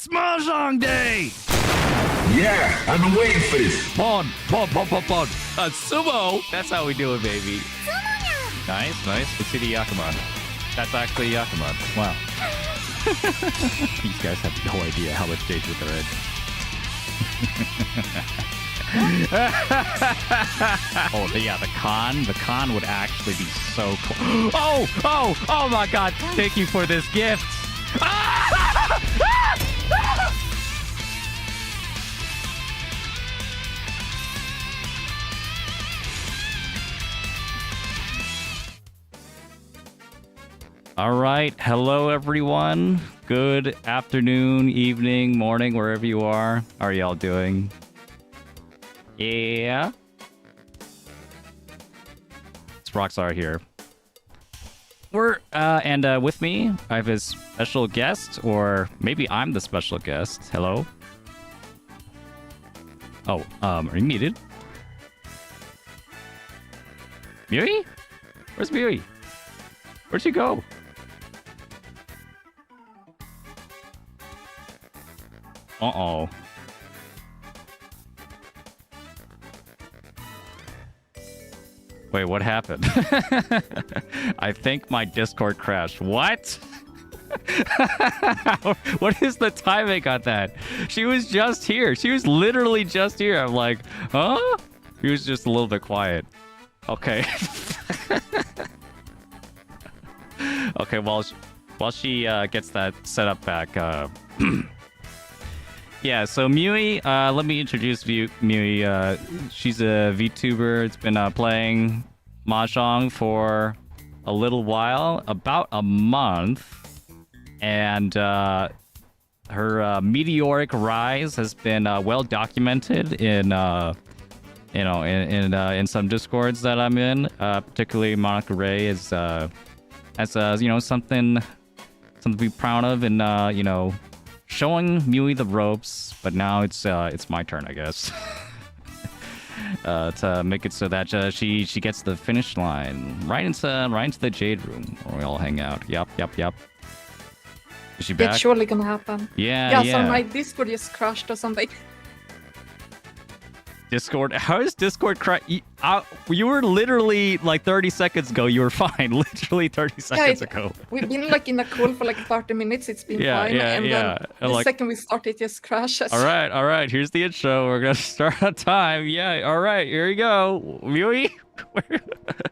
It's Mahjong Day! Yeah, I've been waiting for this. Pon. Sumo! That's how we do it, baby. Nice. Let's see the Yakuman. That's actually Yakuman. Wow. These guys have no idea how much stage with their head. Oh, yeah, the con would actually be so cool. Oh my god, thank you for this gift. All right, hello everyone. Good afternoon, evening, morning, wherever you are. How are y'all doing? Yeah. It's Rockstar here. And with me, I have a special guest, or maybe I'm the special guest. Hello? Oh, are you muted? Mewie? Where's Mewie? Where'd you go? Uh-oh. Wait, what happened? I think my Discord crashed. What? What is the timing on that? She was just here. She was literally just here. I'm like, huh? He was just a little bit quiet. Okay. Okay, while she gets that set up back, yeah, so Mewie, let me introduce Mewie. She's a VTuber. It's been playing Mahjong for a little while, about a month, and her meteoric rise has been well documented in in some Discords that I'm in. Particularly Monica Ray is something to be proud of, and showing Mewie the ropes, but now it's my turn, I guess, to make it so that she gets the finish line right into the Jade Room where we all hang out. Yup. Is she back? It's surely gonna happen. Yeah. So my Discord just crashed or something. Discord? How is Discord you were literally like 30 seconds ago. You were fine. Literally 30 seconds ago. We've been like in a call for like 30 minutes. It's been fine. And then the second we start, it just crashes. All right. Here's the intro. We're gonna start on time. Yeah. All right. Here we go. Mewie.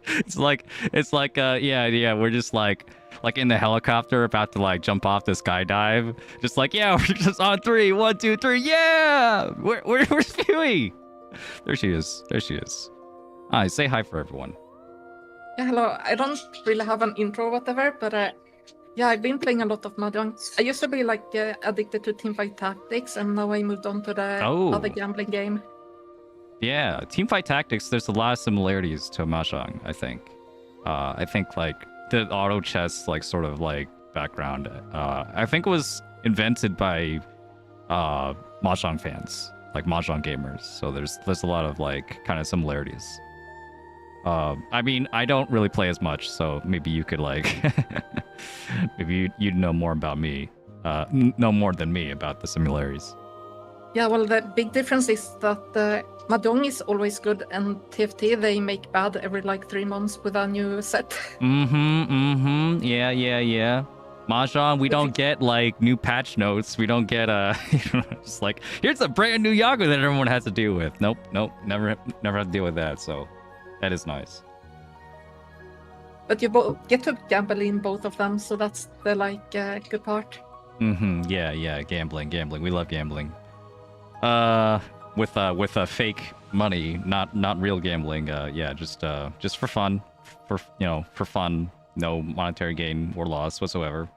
It's like we're just like in the helicopter about to like jump off the skydive. Just like, yeah, we're just on 3. 1, 2, 3. Yeah. Where's Mewie? There she is. Hi, say hi for everyone. Yeah, hello. I don't really have an intro or whatever, but I've been playing a lot of Mahjong. I used to be like addicted to Teamfight Tactics, and now I moved on to the other gambling game. Yeah, Teamfight Tactics, there's a lot of similarities to Mahjong, I think. I think like the auto chess like sort of like background, I think was invented by Mahjong fans. Like Mahjong gamers, so there's a lot of like kind of similarities. I mean, I don't really play as much, so maybe you could like, maybe you'd know more about me, know more than me about the similarities. Yeah, well, the big difference is that Mahjong is always good, and TFT they make bad every like 3 months with a new set. Yeah. Mahjong, we don't get like new patch notes. We don't get just like, here's a brand new Yago that everyone has to deal with. Nope, never have to deal with that. So that is nice. But you get to gamble in both of them, so that's the like good part. Yeah. Gambling. We love gambling. With fake money, not real gambling. Yeah, just for fun, for fun. No monetary gain or loss whatsoever,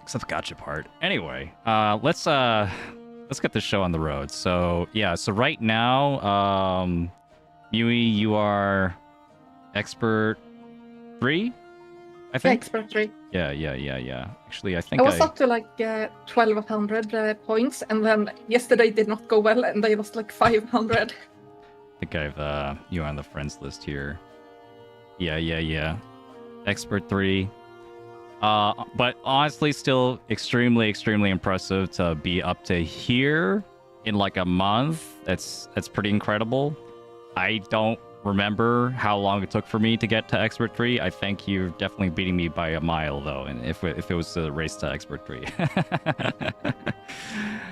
except the gotcha part. Anyway, let's get this show on the road. So yeah, so right now, Mewie, you are expert 3, I think. Expert 3. Yeah. Actually, I think I was up to like 1,200 points, and then yesterday did not go well, and I was like 500. I think I've you on the friends list here. Yeah. Expert 3. But honestly, still extremely, extremely impressive to be up to here in like a month. That's pretty incredible. I don't remember how long it took for me to get to Expert 3. I think you're definitely beating me by a mile, though, and if it was a race to Expert 3.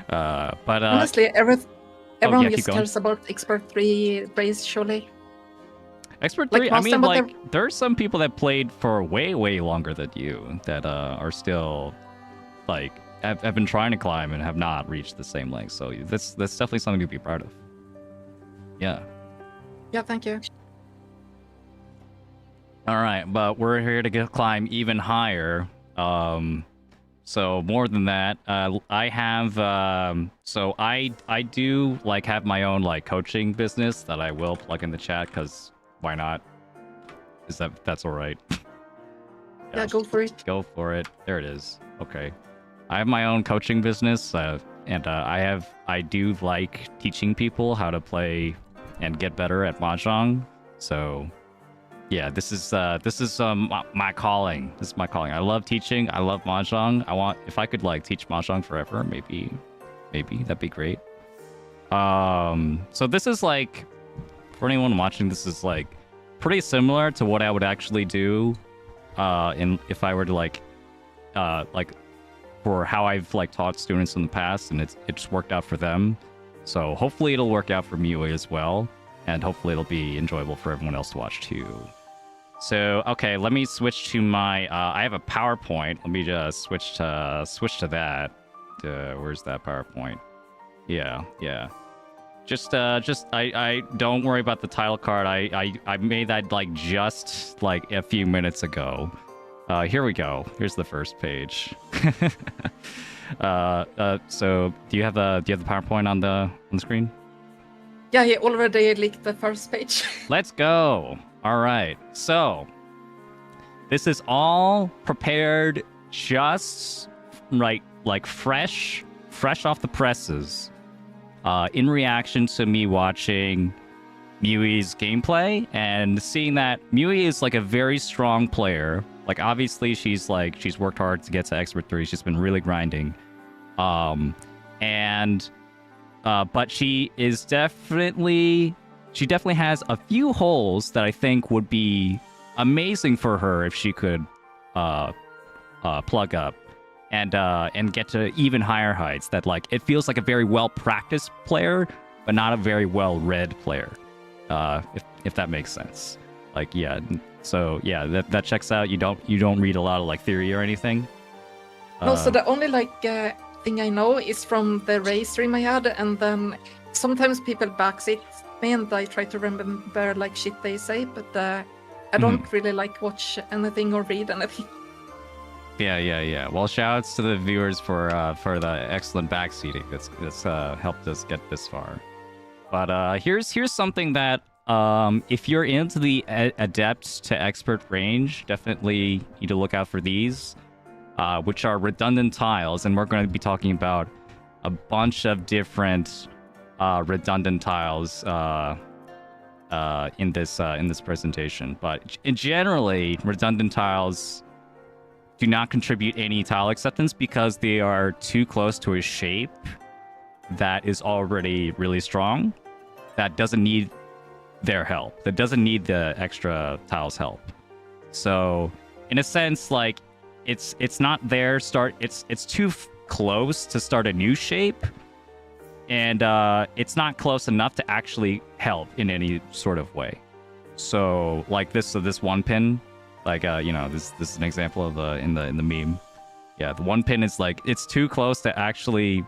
But honestly, everyone yeah, just cares about Expert 3 race, surely. Expert 3, I mean, like, there are some people that played for way, way longer than you that are still, like, have been trying to climb and have not reached the same length. So that's definitely something to be proud of. Yeah. Yeah, thank you. All right, but we're here to climb even higher. So more than that, I have so I do like have my own like coaching business that I will plug in the chat because why not? That's all right? Yeah, go for it. Go for it. There it is. Okay. I have my own coaching business, and I do like teaching people how to play and get better at Mahjong. So, yeah, this is my calling. This is my calling. I love teaching. I love Mahjong. If I could like teach Mahjong forever, maybe that'd be great. So this is like, for anyone watching, this is like pretty similar to what I would actually do, if I were to like for how I've like taught students in the past, and it's worked out for them. So hopefully it'll work out for Mewie as well, and hopefully it'll be enjoyable for everyone else to watch too. So okay, let me switch to my. I have a PowerPoint. Let me just switch to that. Where's that PowerPoint? Yeah. Just I don't worry about the title card. I made that like just like a few minutes ago. Here we go. Here's the first page. So do you have the PowerPoint on the screen? Yeah, he already leaked the first page. Let's go. All right. So this is all prepared just right, like fresh off the presses, in reaction to me watching Mewie's gameplay and seeing that Mewie is like a very strong player. Like obviously she's worked hard to get to Expert 3. She's been really grinding. But she definitely has a few holes that I think would be amazing for her if she could plug up and get to even higher heights. That like it feels like a very well practiced player, but not a very well read player. If that makes sense. Like yeah. So yeah, that checks out. You don't read a lot of like theory or anything. No, so the only like thing I know is from the race stream I had, and then sometimes people backseat me and I try to remember like shit they say, but I don't really like watch anything or read anything. Yeah. Well, shoutouts to the viewers for the excellent backseating that's helped us get this far. But here's something that if you're into the adept to expert range, definitely need to look out for these, which are redundant tiles, and we're going to be talking about a bunch of different redundant tiles in this presentation. But generally, redundant tiles do not contribute any tile acceptance because they are too close to a shape that is already really strong, that doesn't need their help, that doesn't need the extra tiles help. So in a sense, like it's not their start, it's too close to start a new shape, and it's not close enough to actually help in any sort of way. So like this one pin, like this is an example of in the meme. Yeah, the one pin is like it's too close to actually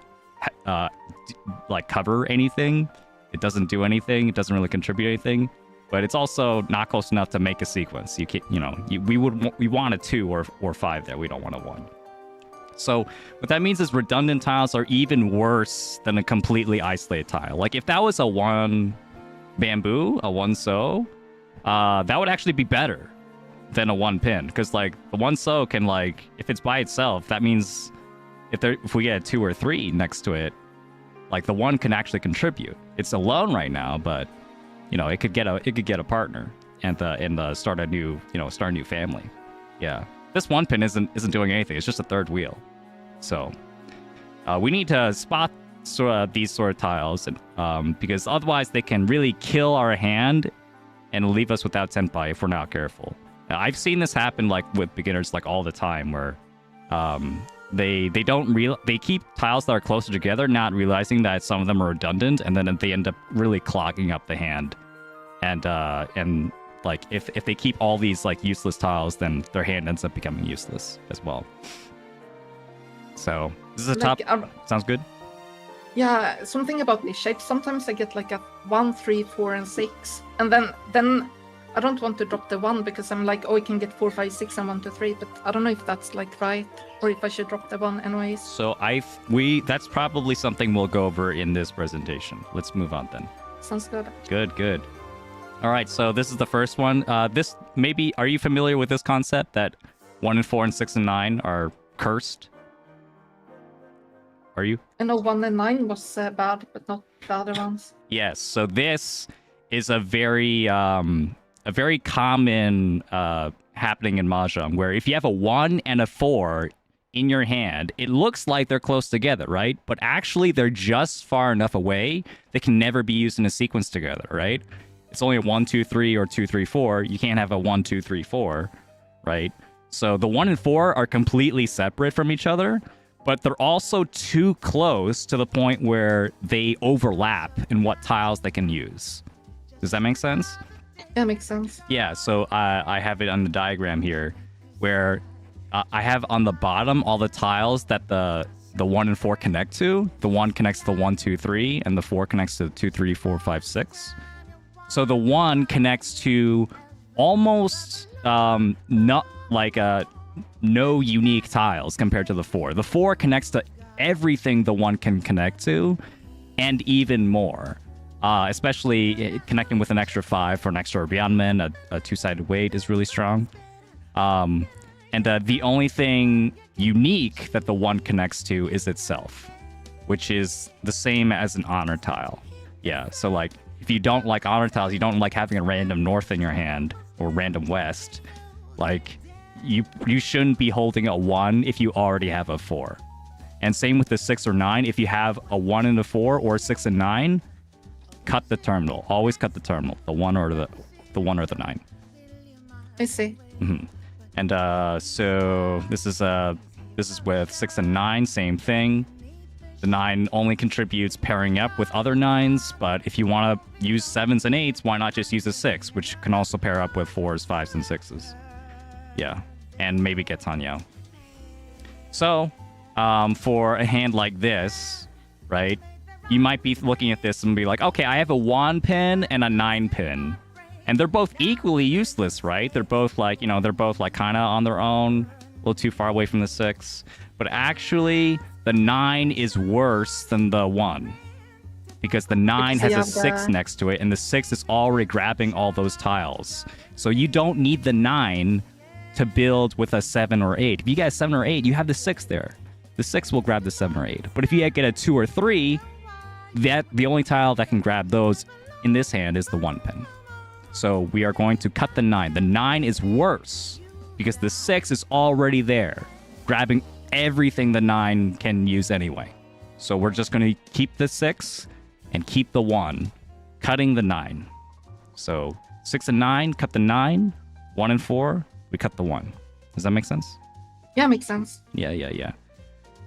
like cover anything. It doesn't do anything. It doesn't really contribute anything, but it's also not close enough to make a sequence. You can't, we want a 2 or 5 there. We don't want a 1. So what that means is redundant tiles are even worse than a completely isolated tile. Like if that was a 1 bamboo, a 1 so, that would actually be better than a 1 pin, because like the 1 so can, like, if it's by itself, that means if we get a 2 or 3 next to it, like the 1 can actually contribute. It's alone right now, but it could get a partner and start a new family. Yeah. this one pin isn't doing anything. It's just a third wheel. So we need to spot these sort of tiles, and because otherwise they can really kill our hand and leave us without senpai if we're not careful. Now, I've seen this happen like with beginners like all the time, where they keep tiles that are closer together, not realizing that some of them are redundant, and then they end up really clogging up the hand. And like if they keep all these like useless tiles, then their hand ends up becoming useless as well. So this is a Like, top. Sounds good. Yeah, something about these shapes. Sometimes I get like a 1, 3, 4, and 6, and then I don't want to drop the 1 because I'm like, oh, I can get 4, 5, 6, and 1, 2, 3. But I don't know if that's like right, or if I should drop the 1 anyways. So that's probably something we'll go over in this presentation. Let's move on then. Sounds good. Good. All right, so this is the first one. Are you familiar with this concept that 1 and 4 and 6 and 9 are cursed? Are you? I know 1 and 9 was bad, but not the other ones. Yes. So this is a very common happening in Mahjong, where if you have a 1 and a 4 in your hand, it looks like they're close together, right? But actually, they're just far enough away they can never be used in a sequence together, right? It's only a 1, 2, 3 or 2, 3, 4. You can't have a 1, 2, 3, 4, right? So the 1 and 4 are completely separate from each other, but they're also too close to the point where they overlap in what tiles they can use. Does that make sense? Yeah, makes sense. Yeah, so I have it on the diagram here, where I have on the bottom all the tiles that the 1 and 4 connect to. The 1 connects to the 1, 2, 3, and the 4 connects to 2, 3, 4, 5, 6. So the 1 connects to almost not like no unique tiles compared to the 4. The 4 connects to everything the 1 can connect to, and even more. Especially connecting with an extra 5 for an extra Bianmen, a two-sided weight is really strong. And the only thing unique that the 1 connects to is itself, which is the same as an honor tile. Yeah, so like, if you don't like honor tiles, you don't like having a random north in your hand, or random west, like, you shouldn't be holding a 1 if you already have a 4. And same with the 6 or 9, if you have a 1 and a 4, or 6 and 9, cut the terminal. Always cut the terminal. The 1 or the 1 or the 9. I see. Mm-hmm. And so this is with 6 and 9, same thing. The 9 only contributes pairing up with other 9s, but if you want to use 7s and 8s, why not just use a 6, which can also pair up with 4s, 5s, and 6s. Yeah, and maybe get Tanyo. So, for a hand like this, right, you might be looking at this and be like, okay, I have a 1 pin and a 9 pin. And they're both equally useless, right? They're both like, they're both like kind of on their own, a little too far away from the 6. But actually, the 9 is worse than the 1. Because the 9 has a 6 next to it, and the 6 is already grabbing all those tiles. So you don't need the 9 to build with a 7 or 8. If you get a 7 or 8, you have the 6 there. The 6 will grab the 7 or 8. But if you get a 2 or 3, the only tile that can grab those in this hand is the 1 pin. So we are going to cut the 9. The 9 is worse because the 6 is already there, grabbing everything the 9 can use anyway. So we're just going to keep the 6 and keep the 1, cutting the 9. So 6 and 9, cut the 9. 1 and 4, we cut the 1. Does that make sense? Yeah, makes sense. Yeah.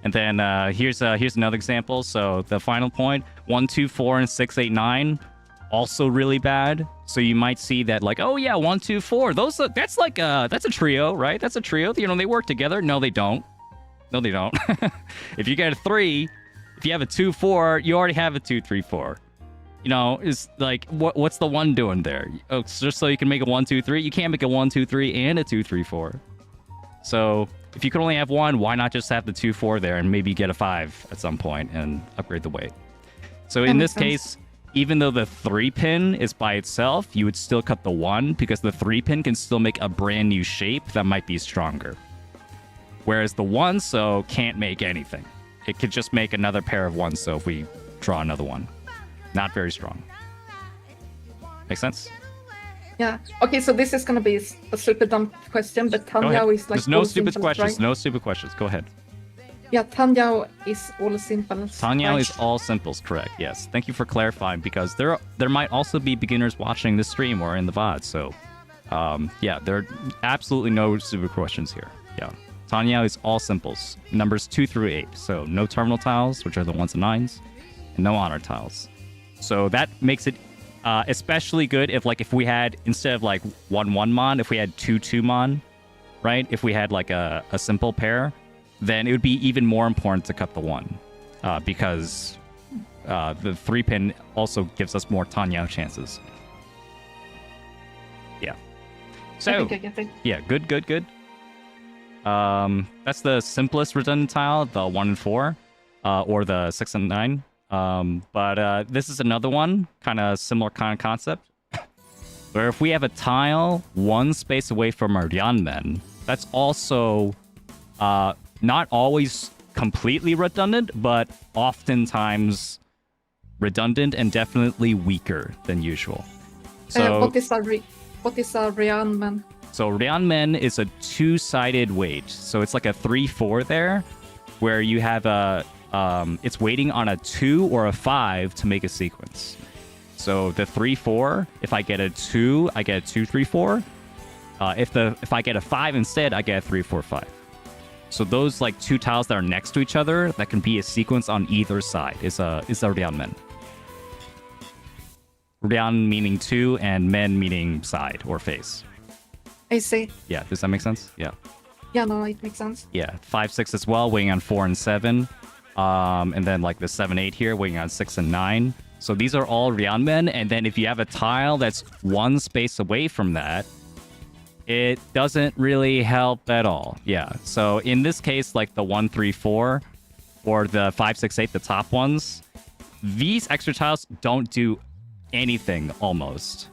And then here's another example. So the final point, 1, 2, 4, and 6, 8, 9, also really bad. So you might see that like, oh yeah, 1, 2, 4. That's a trio, right? That's a trio. They work together. No, they don't. If you get a 3, if you have a 2, 4, you already have a 2, 3, 4. Is like what's the 1 doing there? Oh, it's just so you can make a 1, 2, 3. You can't make a 1, 2, 3 and a 2, 3, 4. So if you could only have 1, why not just have the 2, 4 there and maybe get a 5 at some point and upgrade the weight? So in this case, even though the 3 pin is by itself, you would still cut the 1 because the 3 pin can still make a brand new shape that might be stronger. Whereas the 1 so can't make anything. It could just make another pair of 1 so if we draw another one. Not very strong. Make sense? Yeah. Okay, so this is gonna be a super dumb question, but Go ahead. Tanjao is like There's no all stupid simple, questions. right? No stupid questions. Go ahead. Yeah, Tanjao is all simples. Tanyao right? is all simples, correct? Yes. Thank you for clarifying, because there might also be beginners watching this stream or in the VOD. So, yeah, there are absolutely no stupid questions here. Yeah, Tanyao is all simples, numbers 2 through 8. So no terminal tiles, which are the 1s and 9s, and no honor tiles. So that makes it especially good if we had, instead of like 1-1 mon, if we had 2-2 mon, right? If we had like a simple pair, then it would be even more important to cut the 1, because the 3-pin also gives us more Tanyao chances. Yeah. So, I think I get it. yeah, good. That's the simplest redundant tile, the 1 and 4, or the 6 and 9. But this is another one, kind of similar kind of concept, where if we have a tile 1 space away from our Ryanmen, that's also not always completely redundant, but oftentimes redundant and definitely weaker than usual. So What is a Ryanman? So Ryanmen is a 2-sided weight. So it's like a 3-4 there, where you have it's waiting on a 2 or a 5 to make a sequence. So the 3-4, if I get a 2, I get a 2-3-4. If I get a 5 instead, I get a 3-4-5. So those like 2 tiles that are next to each other, that can be a sequence on either side, is a Ryanmen. Ryan meaning 2 and men meaning side or face. I see. Yeah, does that make sense? Yeah. Yeah, no, it makes sense. Yeah, 5-6 as well, weighing on 4 and 7. And then like the 7-8 here, weighing on 6 and 9. So these are all Ryanmen, and then if you have a tile that's 1 space away from that, it doesn't really help at all. Yeah, so in this case, like the 1-3-4 or the 5-6-8, the top ones, these extra tiles don't do anything almost.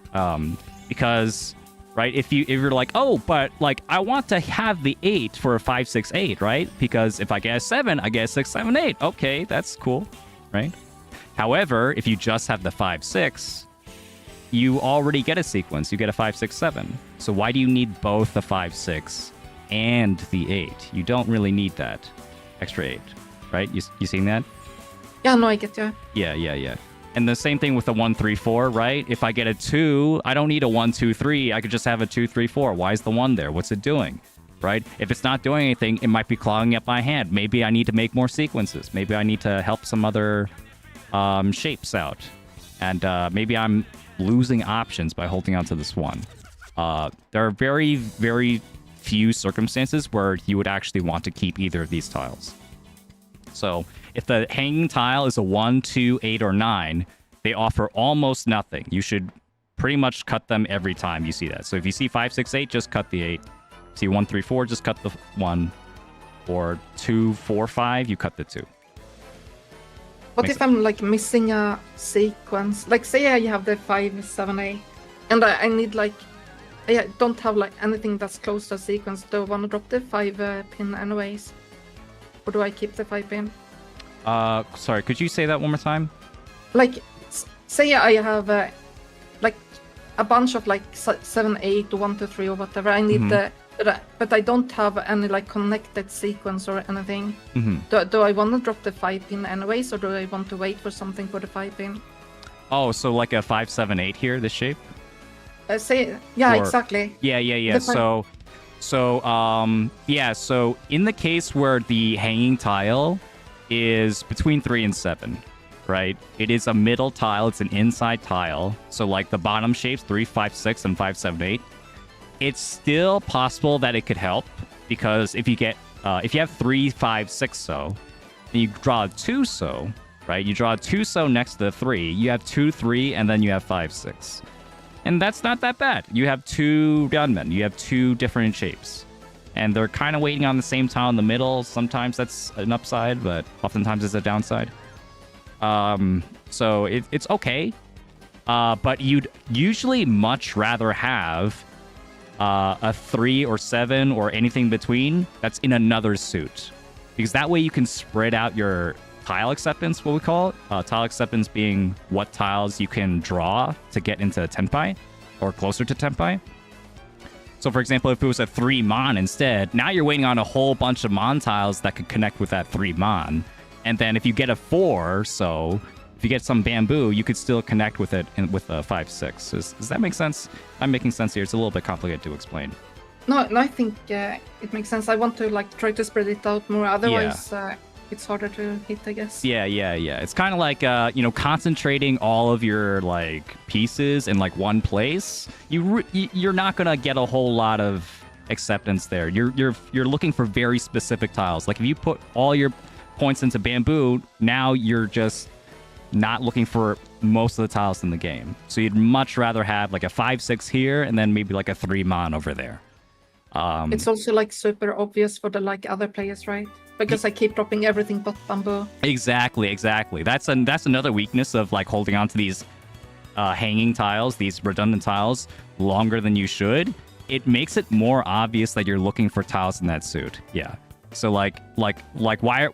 Because, right, if you're like, oh, but like I want to have the 8 for a 5-6-8, right? Because if I get a 7, I get a 6-7-8. Okay, that's cool, right? However, if you just have the 5-6, you already get a sequence. You get a 5-6-7. So why do you need both the 5-6 and the 8? You don't really need that extra 8, right? You seen that? Yeah, no, I get you. Yeah. And the same thing with the 1-3-4, right? If I get a 2, I don't need a 1-2-3. I could just have a 2-3-4. Why is the 1 there? What's it doing? Right? If it's not doing anything, it might be clogging up my hand. Maybe I need to make more sequences. Maybe I need to help some other shapes out. And maybe I'm losing options by holding on to this 1. There are very, very few circumstances where you would actually want to keep either of these tiles. So if the hanging tile is a 1, 2, 8, or 9, they offer almost nothing. You should pretty much cut them every time you see that. So if you see 5, 6, 8, just cut the 8. See 1, 3, 4, just cut the 1. Or 2, 4, 5, you cut the 2. What if I'm like missing a sequence? Like say I have the 5-7-8 and I need like I don't have like anything that's close to a sequence. Do I want to drop the 5-pin anyways? Or do I keep the 5-pin? Sorry, could you say that one more time? Like say I have like a bunch of like 7, 8, 1, 2, 3 or whatever. I need but I don't have any like connected sequence or anything. Do I want to drop the 5-pin anyways, or do I want to wait for something for the 5-pin? Oh, so like a 5, 7, 8 here, this shape? Exactly. Yeah. So in the case where the hanging tile is between 3 and 7, right? It is a middle tile. It's an inside tile. So like the bottom shapes, 3, 5, 6, and 5, 7, 8. It's still possible that it could help, because if you have 3, 5, 6 so, and you draw a 2 so, right? You draw a 2 so next to the 3. You have 2, 3, and then you have 5, 6. And that's not that bad. You have 2 gunmen. You have 2 different shapes. And they're kind of waiting on the same tile in the middle. Sometimes that's an upside, but oftentimes it's a downside. So it's okay. But you'd usually much rather have a 3 or 7 or anything between that's in another suit. Because that way you can spread out your tile acceptance, what we call it. Tile acceptance being what tiles you can draw to get into Tenpai. or closer to Tenpai. So, for example, if it was a 3 Mon instead, now you're waiting on a whole bunch of Mon tiles that could connect with that 3 Mon. And then if you get a 4, so if you get some bamboo, you could still connect with it with a 5/6. Does that make sense? I'm making sense here. It's a little bit complicated to explain. No, I think it makes sense. I want to like try to spread it out more. Otherwise, it's harder to hit, I guess. Yeah. It's kind of like concentrating all of your like pieces in like one place. You're not gonna get a whole lot of acceptance there. You're looking for very specific tiles. Like if you put all your points into bamboo, now you're just not looking for most of the tiles in the game. So you'd much rather have like a 5/6 here and then maybe like a 3 Mon over there. It's also like super obvious for the like other players, right? Because I keep dropping everything but bamboo. Exactly. That's another weakness of like holding on to these hanging tiles, these redundant tiles, longer than you should. It makes it more obvious that you're looking for tiles in that suit. Yeah. So like why?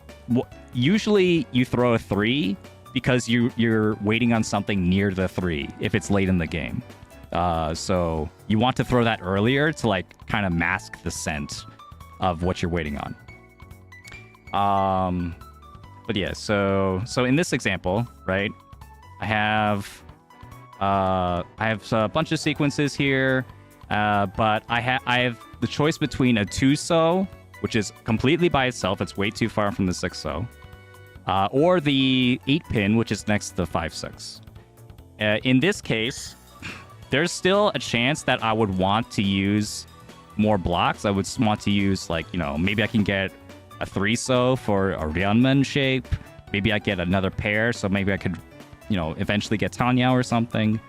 Usually you throw a 3 because you're waiting on something near the 3 if it's late in the game. So you want to throw that earlier to like kind of mask the scent of what you're waiting on. But yeah, so in this example, right, I have a bunch of sequences here, but I have the choice between a 2-so, which is completely by itself, it's way too far from the 6-so, or the 8-pin, which is next to the 5/6. In this case, there's still a chance that I would want to use more blocks. I would want to use, like, maybe I can get a 3-so for a Ryeonman shape. Maybe I get another pair, so maybe I could, eventually get Tanya or something.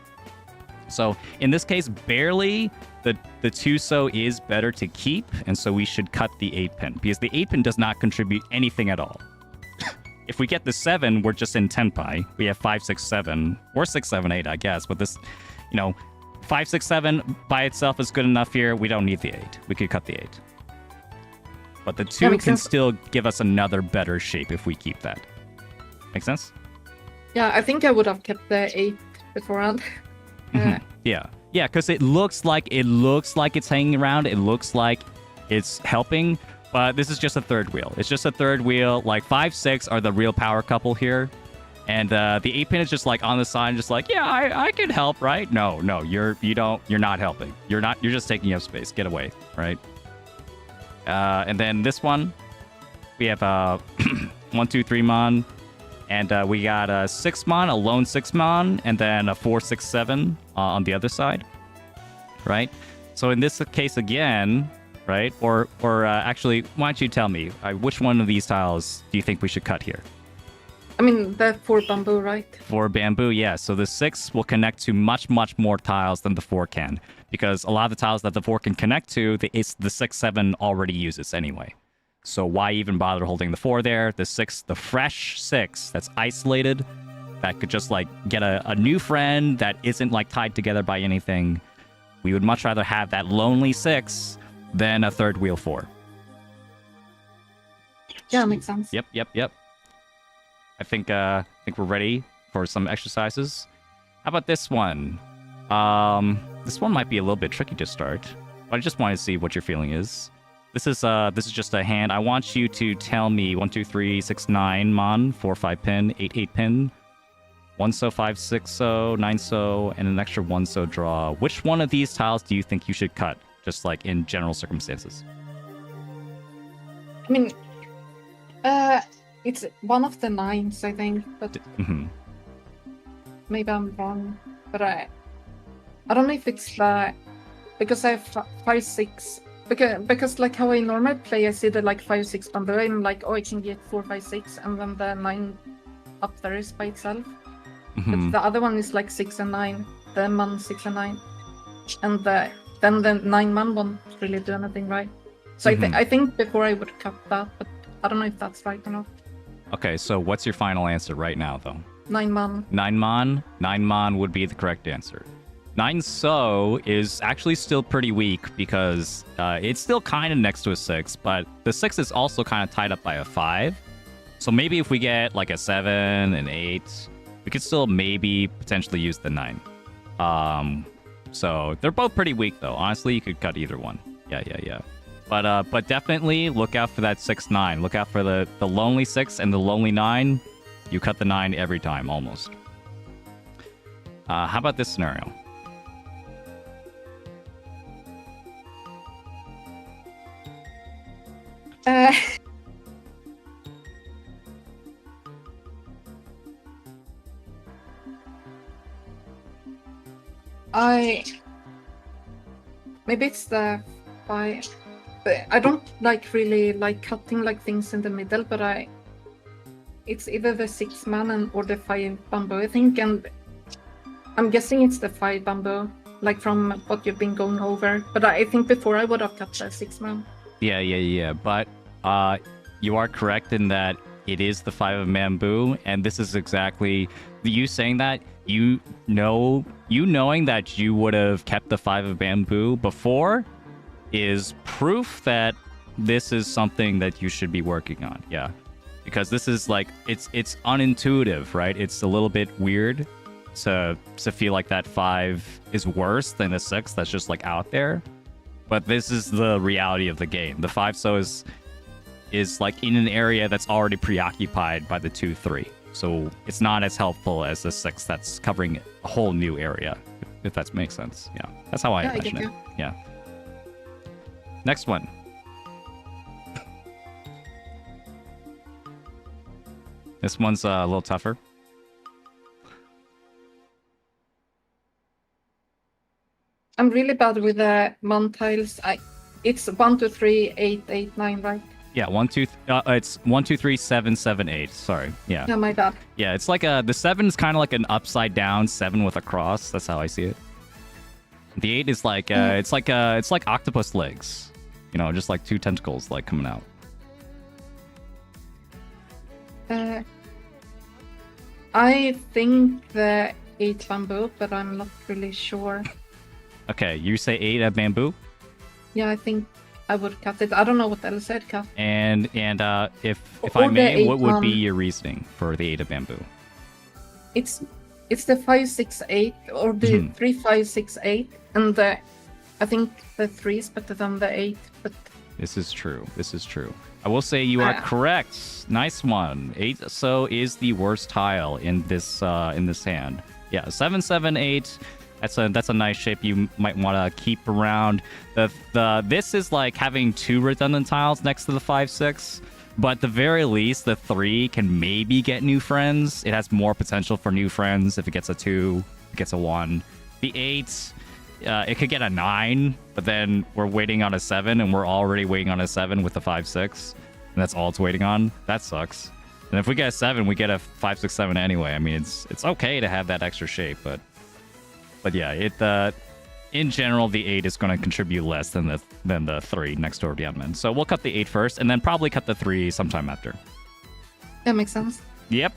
So in this case, barely the 2-so is better to keep, and so we should cut the 8-pin, because the 8-pin does not contribute anything at all. If we get the 7, we're just in Tenpai. We have 5, 6, 7, or 6, 7, 8, I guess. But this, 5, 6, 7 by itself is good enough here. We don't need the 8. We could cut the 8. But the 2 can still give us another better shape if we keep that. Make sense? Yeah, I think I would have kept the 8 beforehand. Yeah, because it looks like it's hanging around. It looks like it's helping. But this is just a third wheel. It's just a third wheel. Like 5, 6 are the real power couple here. And the 8-pin is just like on the side, just like, yeah, I can help, right? No, you're not helping. You're just taking up space. Get away, right? And then this one, we have 1, 2, 3 Mon, and we got a 6 Mon, a lone 6 Mon, and then a 4, 6, 7 on the other side, right? So in this case again, right? Or actually, why don't you tell me which one of these tiles do you think we should cut here? I mean, the 4 bamboo, right? 4 bamboo, yeah. So the 6 will connect to much, much more tiles than the 4 can, because a lot of the tiles that the 4 can connect to, the 6, 7 already uses anyway. So why even bother holding the 4 there? The 6, the fresh 6 that's isolated, that could just like get a new friend that isn't like tied together by anything. We would much rather have that lonely 6 than a third wheel 4. Yeah, makes sense. Yep. I think we're ready for some exercises. How about this one? This one might be a little bit tricky to start, but I just want to see what your feeling is. This is just a hand. I want you to tell me 1, 2, 3, 6, 9 Mon, 4, 5 pin, 8, 8 pin, 1-so, 5, 6-so, 9-so, and an extra 1-so draw. Which one of these tiles do you think you should cut? Just like in general circumstances. I mean, it's one of the 9s, I think, but maybe I'm wrong. But I don't know if it's the, because I have 5, 6. Because like how I normally play, I see the like 5, 6 bamboo, and like, I can get 4, 5, 6, and then the 9 up there is by itself. But the other one is like 6 and 9, the Mon 6 and 9, and then the 9 Man won't really do anything, right? So I think before I would cut that, but I don't know if that's right or not. Okay, so what's your final answer right now, though? 9 Man. 9 Mon? 9 Mon would be the correct answer. 9-so is actually still pretty weak because it's still kind of next to a 6, but the 6 is also kind of tied up by a 5. So maybe if we get like a 7, an 8, we could still maybe potentially use the 9. So they're both pretty weak, though. Honestly, you could cut either one. Yeah. But definitely look out for that 6-9. Look out for the lonely 6 and the lonely 9. You cut the 9 every time, almost. How about this scenario? Maybe it's the 5. I don't really like cutting like things in the middle, but it's either the 6 man or the 5 bamboo, I think, and I'm guessing it's the 5 bamboo, like from what you've been going over. But I think before I would have cut the 6 man. Yeah. But you are correct in that it is the 5 of bamboo, and this is exactly you saying that. Knowing that you would have kept the 5 of bamboo before is proof that this is something that you should be working on. Yeah, because this is like it's unintuitive, right? It's a little bit weird to feel like that 5 is worse than a 6 that's just like out there. But this is the reality of the game. The 5 so is like in an area that's already preoccupied by the 2-3. So it's not as helpful as the 6 that's covering a whole new area, if that makes sense. Yeah, that's how I imagine it. Yeah. Next one. This one's a little tougher. I'm really bad with the man tiles. It's 1, 2, 3, 8, 8, 9, right? Yeah, it's 1, 2, 3, 7, 7, 8. Sorry. Yeah. Yeah, my bad. Yeah, it's like the 7 is kind of like an upside down 7 with a cross. That's how I see it. The 8 is like it's like octopus legs, just like 2 tentacles like coming out. I think the 8 bamboo, but I'm not really sure. Okay, you say 8 at bamboo? Yeah, I think I would cut it. I don't know what else I'd cut. And if I may, what would be your reasoning for the 8 of bamboo? It's the 5, 6, 8 or the 3, 5, 6, 8, and I think the 3 is better than the 8. But this is true. I will say you are correct. Nice one. 8 so is the worst tile in this hand. Yeah, 7, 7, 8. That's a nice shape you might want to keep around. This is like having 2 redundant tiles next to the 5, 6, but at the very least, the 3 can maybe get new friends. It has more potential for new friends if it gets a 2, it gets a 1. The 8, it could get a 9, but then we're waiting on a 7, and we're already waiting on a 7 with the 5, 6, and that's all it's waiting on. That sucks. And if we get a 7, we get a 5, 6, 7 anyway. I mean, it's okay to have that extra shape, but yeah, in general, the 8 is going to contribute less than the 3 next to Diamond. So we'll cut the 8 first, and then probably cut the 3 sometime after. That makes sense. Yep.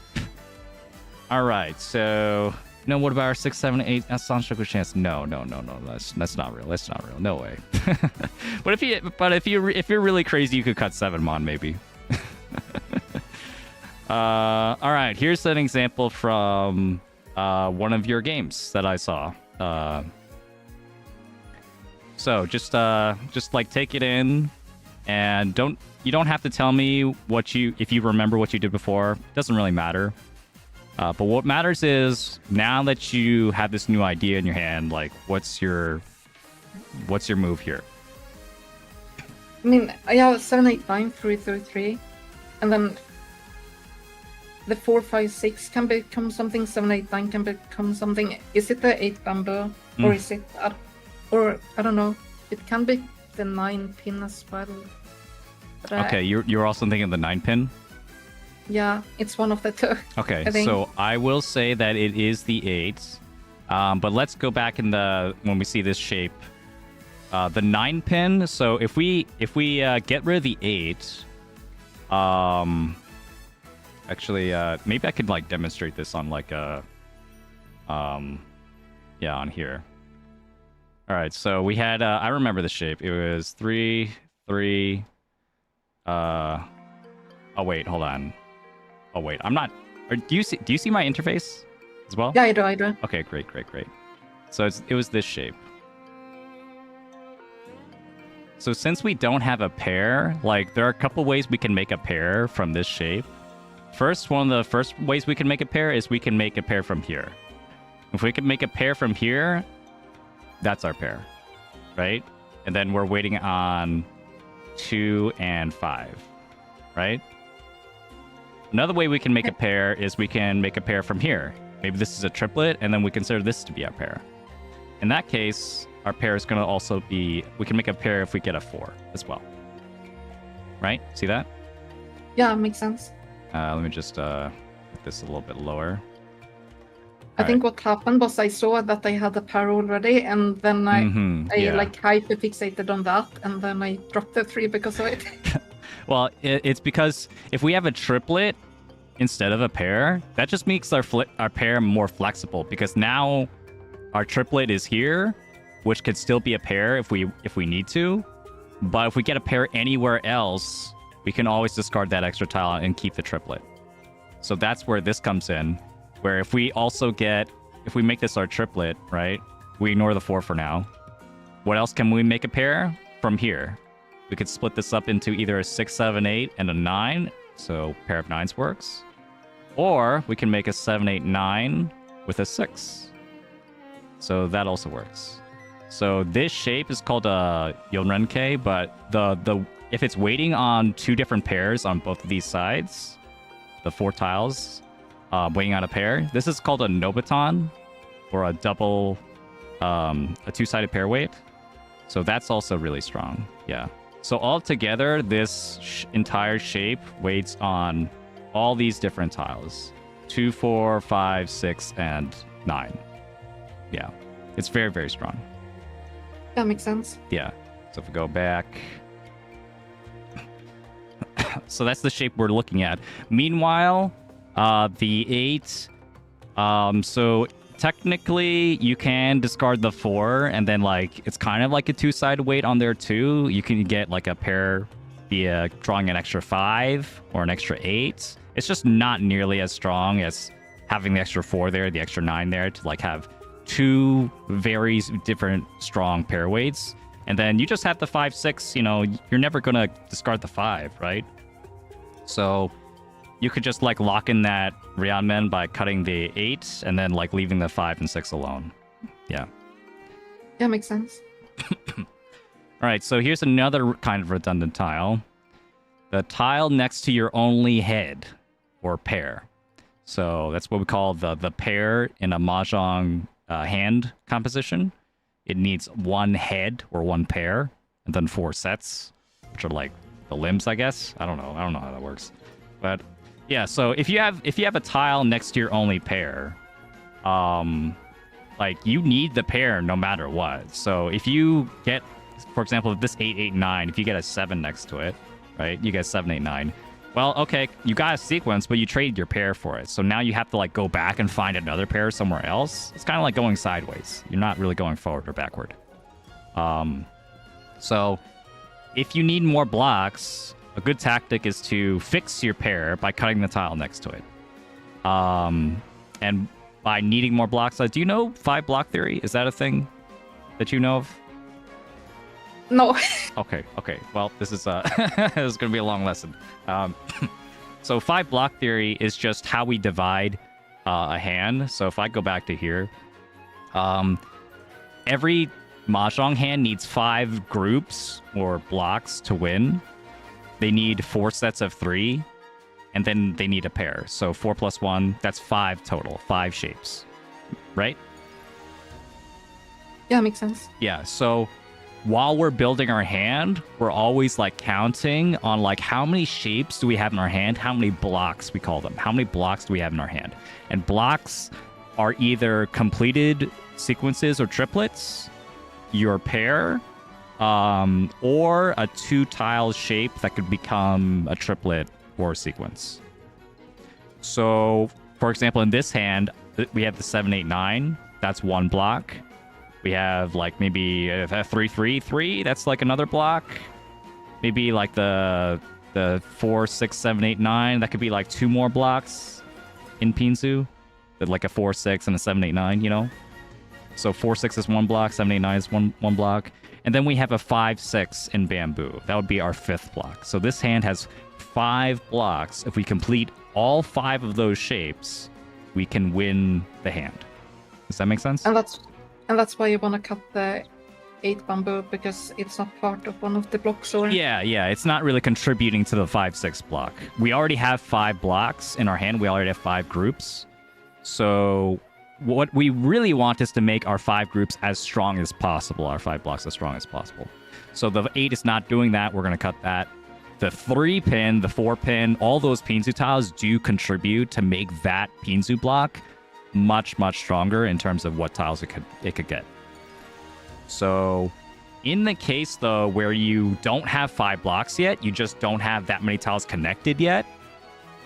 All right. So, what about our 6, 7, 8? That's Sanshouku chance. No. That's not real. That's not real. No way. But if you're really crazy, you could cut 7 mon maybe. All right. Here's an example from one of your games that I saw. So just like take it in, and you don't have to tell me if you remember what you did before. Doesn't really matter. But what matters is now that you have this new idea in your hand, like what's your move here? I mean, I have 7, 8, 9, 3, 3, 3, and then the 4, 5, 6 can become something. 7, 8, 9 can become something. Is it the 8 bamboo, or is it, or I don't know. It can be the 9 pin as well. But okay, you're also thinking of the 9 pin. Yeah, it's one of the 2. Okay, so I will say that it is the 8. But let's go back when we see this shape. The 9 pin. So if we get rid of the 8, actually, maybe I could like demonstrate this on like a, on here. All right, so we had, I remember the shape. It was 3, 3. Oh wait, hold on. Oh wait, I'm not. Do you see my interface as well? Yeah, I do. Okay, great. So it was this shape. So since we don't have a pair, like there are a couple ways we can make a pair from this shape. First, one of the first ways we can make a pair is we can make a pair from here. If we can make a pair from here, that's our pair, right? And then we're waiting on 2 and 5, right? Another way we can make a pair is we can make a pair from here. Maybe this is a triplet, and then we consider this to be our pair. In that case, our pair is going to also be... We can make a pair if we get a 4 as well. Right? See that? Yeah, makes sense. Let me just put this a little bit lower. I think what happened was I saw that I had a pair already, and then I like hyperfixated on that, and then I dropped the 3 because of it. Well, it's because if we have a triplet instead of a pair, that just makes our pair more flexible, because now our triplet is here, which could still be a pair if we need to. But if we get a pair anywhere else, we can always discard that extra tile and keep the triplet. So that's where this comes in, where if we make this our triplet, right? We ignore the 4 for now. What else can we make a pair? From here. We could split this up into either a 6, 7, 8, and a 9. So pair of 9s works. Or we can make a 7, 8, 9 with a 6. So that also works. So this shape is called a Yonrenke, but the if it's waiting on 2 different pairs on both of these sides, the 4 tiles, waiting on a pair, this is called a Nobiton, or a double, a 2-sided pair wait. So that's also really strong. Yeah. So altogether, this entire shape waits on all these different tiles. 2, 4, 5, 6, and 9. Yeah. It's very, very strong. That makes sense. Yeah. So if we go back... So that's the shape we're looking at. Meanwhile, the 8... so technically, you can discard the 4, and then, like, it's kind of like a 2-sided weight on there, too. You can get, like, a pair via drawing an extra 5 or an extra 8. It's just not nearly as strong as having the extra 4 there, the extra 9 there, to, like, have 2 very different strong pair weights. And then you just have the 5, 6, you know, you're never going to discard the 5, right? So you could just, like, lock in that Ryanmen by cutting the 8 and then, like, leaving the 5 and 6 alone. Yeah. Yeah, makes sense. All right, so here's another kind of redundant tile. The tile next to your only head, or pair. So that's what we call the pair in a Mahjong hand composition. It needs 1 head, or 1 pair, and then 4 sets, which are like the limbs, I guess. I don't know how that works. But yeah, so if you have a tile next to your only pair, like, you need the pair no matter what. So if you get, for example, this 8, 8, 9, if you get a 7 next to it, right? You get 7, 8, 9. Well, okay, you got a sequence, but you traded your pair for it. So now you have to, like, go back and find another pair somewhere else. It's kind of like going sideways. You're not really going forward or backward. So if you need more blocks, a good tactic is to fix your pair by cutting the tile next to it. And by needing more blocks, do you know 5 block theory? Is that a thing that you know of? No. Okay. Well, this is this is gonna be a long lesson. So 5 block theory is just how we divide a hand. So if I go back to here, every Mahjong hand needs 5 groups or blocks to win. They need 4 sets of 3, and then they need a pair. So 4 plus 1, that's 5 total, 5 shapes, right? Yeah, makes sense. Yeah, so while we're building our hand, we're always, like, counting on, like, how many shapes do we have in our hand, how many blocks, we call them. How many blocks do we have in our hand? And blocks are either completed sequences or triplets, your pair, or a 2-tile shape that could become a triplet or a sequence. So, for example, in this hand, we have the 7, 8, 9. That's 1 block. We have, like, maybe a 3, 3, 3. That's, like, another block. Maybe, like, the 4, 6, 7, 8, 9. That could be, like, 2 more blocks in Pinzu. Like a 4, 6, and a 7, 8, 9, you know? So 4, 6 is 1 block. 7, 8, 9 is one block. And then we have a 5/6 in bamboo. That would be our 5th block. So this hand has 5 blocks. If we complete all 5 of those shapes, we can win the hand. Does that make sense? And that's why you want to cut the 8 bamboo, because it's not part of one of the blocks, or Yeah. It's not really contributing to the 5/6 block. We already have 5 blocks in our hand. We already have 5 groups. So what we really want is to make our 5 groups as strong as possible, our 5 blocks as strong as possible. So the 8 is not doing that. We're going to cut that. The 3 pin, the 4 pin, all those Pinzu tiles do contribute to make that Pinzu block much stronger in terms of what tiles it could get. So in the case, though, where you don't have 5 blocks yet, you just don't have that many tiles connected yet,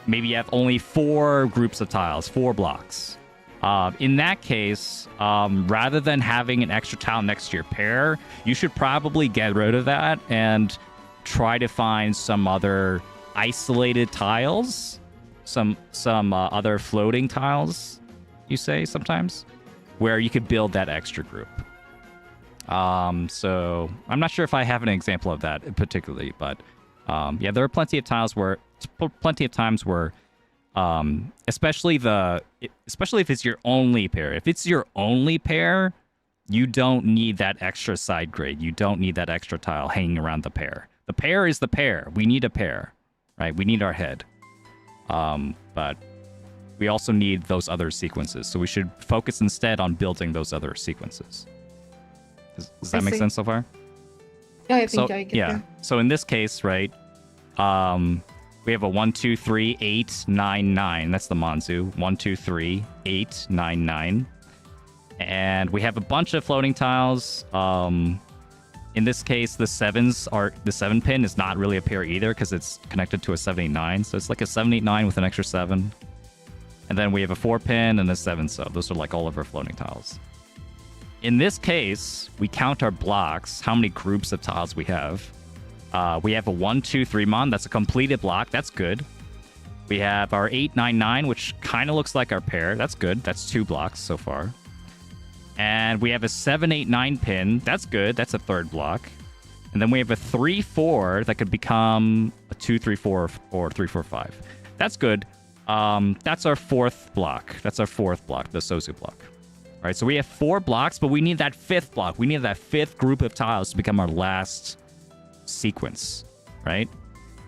maybe you have only 4 groups of tiles, 4 blocks. In that case, rather than having an extra tile next to your pair, you should probably get rid of that and try to find some other isolated tiles, some other floating tiles, you say sometimes, where you could build that extra group. So I'm not sure if I have an example of that particularly, but yeah, there are plenty of times where, especially if it's your only pair. If it's your only pair, you don't need that extra side grade. You don't need that extra tile hanging around the pair. The pair is the pair. We need a pair, right? We need our head. But we also need those other sequences. So we should focus instead on building those other sequences. Does that make sense so far? Yeah, I think I get it. So in this case, right, we have a 1, 2, 3, 8, 9, 9. That's the Manzu. 1, 2, 3, 8, 9, 9. And we have a bunch of floating tiles. In this case, the 7 pin is not really a pair either because it's connected to a 7, 8, 9. So it's like a 7, 8, 9 with an extra 7. And then we have a 4 pin and a 7 sub. Those are like all of our floating tiles. In this case, we count our blocks, how many groups of tiles we have. We have a 1, 2, 3 mon. That's a completed block. That's good. We have our 8, 9, 9, which kind of looks like our pair. That's good. That's 2 blocks so far. And we have a 7, 8, 9 pin. That's good. That's a 3rd block. And then we have a 3, 4 that could become a 2, 3, 4, or 3, 4, 5. That's good. That's our 4th block. That's our 4th block, the Sozu block. All right, so we have 4 blocks, but we need that 5th block. We need that 5th group of tiles to become our last sequence, right?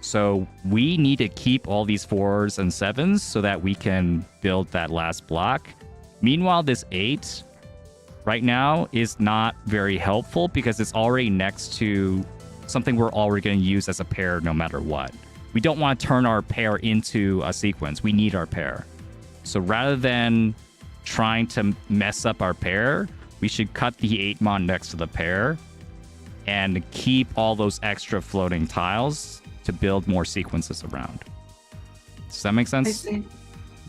So we need to keep all these 4s and 7s so that we can build that last block. Meanwhile, this 8 right now is not very helpful because it's already next to something we're already going to use as a pair no matter what. We don't want to turn our pair into a sequence. We need our pair. So rather than trying to mess up our pair, we should cut the 8 mon next to the pair and keep all those extra floating tiles to build more sequences around. Does that make sense? I see.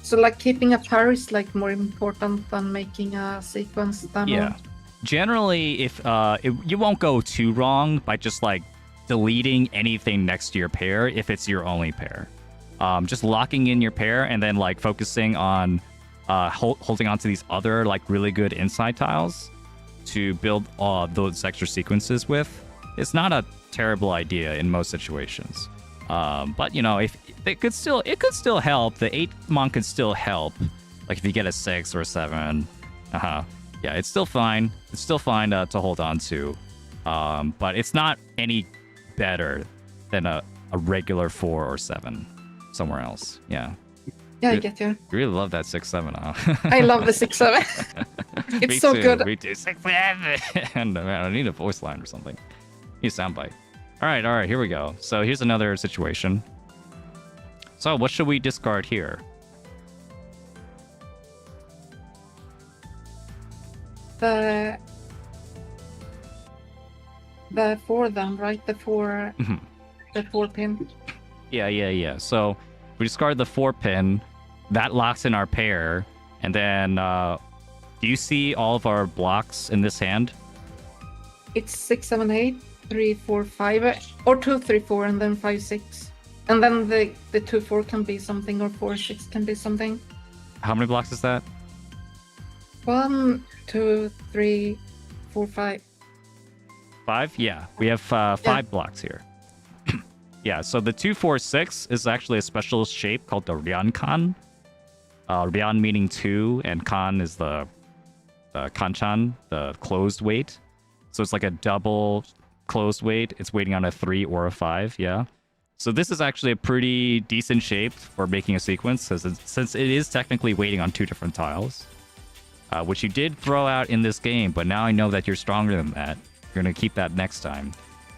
So like keeping a pair is like more important than making a sequence demo? Yeah. Generally, if you won't go too wrong by just like deleting anything next to your pair if it's your only pair. Just locking in your pair and then like focusing on holding on to these other like really good inside tiles to build those extra sequences with. It's not a terrible idea in most situations. But you know, if it could still help. The 8 mon could still help. Like if you get a 6 or a 7, yeah, it's still fine. It's still fine to hold on to. But it's not any better than a regular 4 or 7 somewhere else. Yeah. Yeah, I get you. You really love that 6-7, huh? I love the 6-7. It's so good. Me too. 6-7. And man, I need a voice line or something. Need a soundbite. All right, here we go. So here's another situation. So what should we discard here? The 4 then, right? The 4 pin. Yeah. So we discard the 4 pin. That locks in our pair. And then do you see all of our blocks in this hand? It's 6, 7, 8, 3, 4, 5, or 2, 3, 4, and then 5, 6. And then the 2, 4 can be something, or 4, 6 can be something. How many blocks is that? 1, 2, 3, 4, 5. 5? Yeah, we have 5 blocks here. Yeah, so the 2, 4, 6 is actually a special shape called the Ryankan. Ryan meaning 2, and kan is the kanchan, the closed weight. So it's like a double closed weight. It's weighting on a 3 or a 5, yeah. So this is actually a pretty decent shape for making a sequence, since it is technically weighting on 2 different tiles. Which you did throw out in this game, but now I know that you're stronger than that. You're going to keep that next time.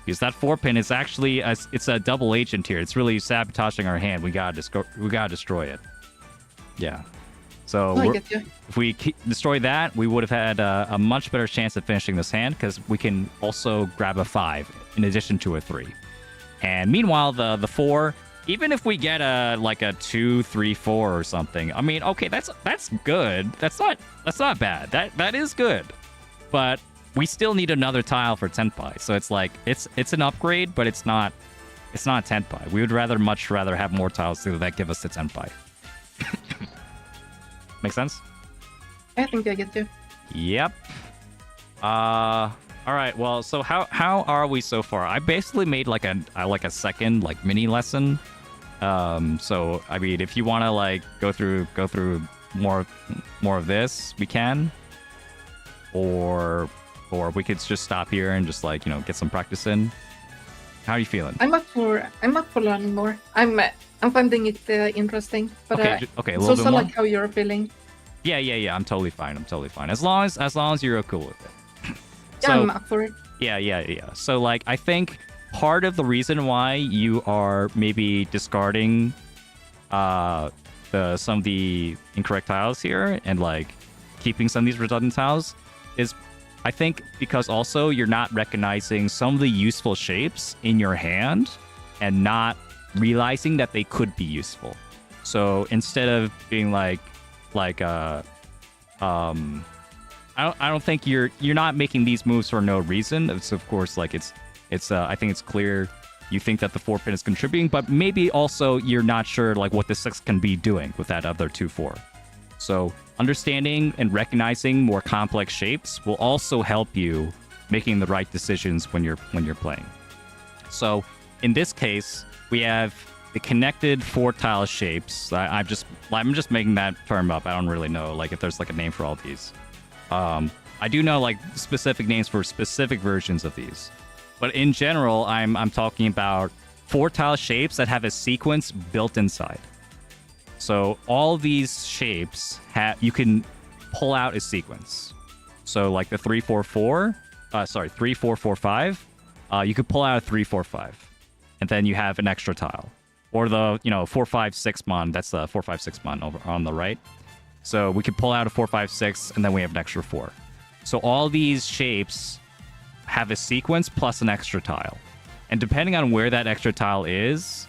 Because that 4-pin is actually, it's a double agent here. It's really sabotaging our hand. We gotta destroy it. Yeah. So if we destroy that, we would have had a much better chance at finishing this hand, because we can also grab a 5 in addition to a 3. And meanwhile, the 4, even if we get a 2, 3, 4 or something, I mean, okay, that's good. That's not bad. That is good. But we still need another tile for Tenpai. So it's like it's an upgrade, but it's not Tenpai. We would much rather have more tiles that give us the Tenpai. Make sense? I think I get you. Yep. All right. Well, so how are we so far? I basically made like a second mini lesson. So I mean, if you want to go through more of this, we can. Or we could just stop here and just get some practice in. How are you feeling? I'm up for learning more. I'm finding it interesting, but okay, a it's little bit also more? like how you're feeling. Yeah. I'm totally fine. As long as you're cool with it. Yeah, I'm up for it. Yeah. So I think part of the reason why you are maybe discarding some of the incorrect tiles here and keeping some of these redundant tiles is, I think, because also you're not recognizing some of the useful shapes in your hand and not realizing that they could be useful. So instead of being I don't think you're not making these moves for no reason. It's of course I think it's clear you think that the 4-pin is contributing, but maybe also you're not sure what the 6 can be doing with that other 2-4. So understanding and recognizing more complex shapes will also help you making the right decisions when you're playing. So in this case, we have the connected 4-tile shapes. I'm just making that term up. I don't really know if there's a name for all these. I do know specific names for specific versions of these. But in general, I'm talking about 4-tile shapes that have a sequence built inside. So all these shapes you can pull out a sequence. So the 3, 4, 4, 4, 5, you could pull out a 3, 4, 5, and then you have an extra tile. Or the 4, 5, 6 mon. That's the 4, 5, 6 mon over on the right. So we could pull out a 4, 5, 6, and then we have an extra 4. So all these shapes have a sequence plus an extra tile. And depending on where that extra tile is,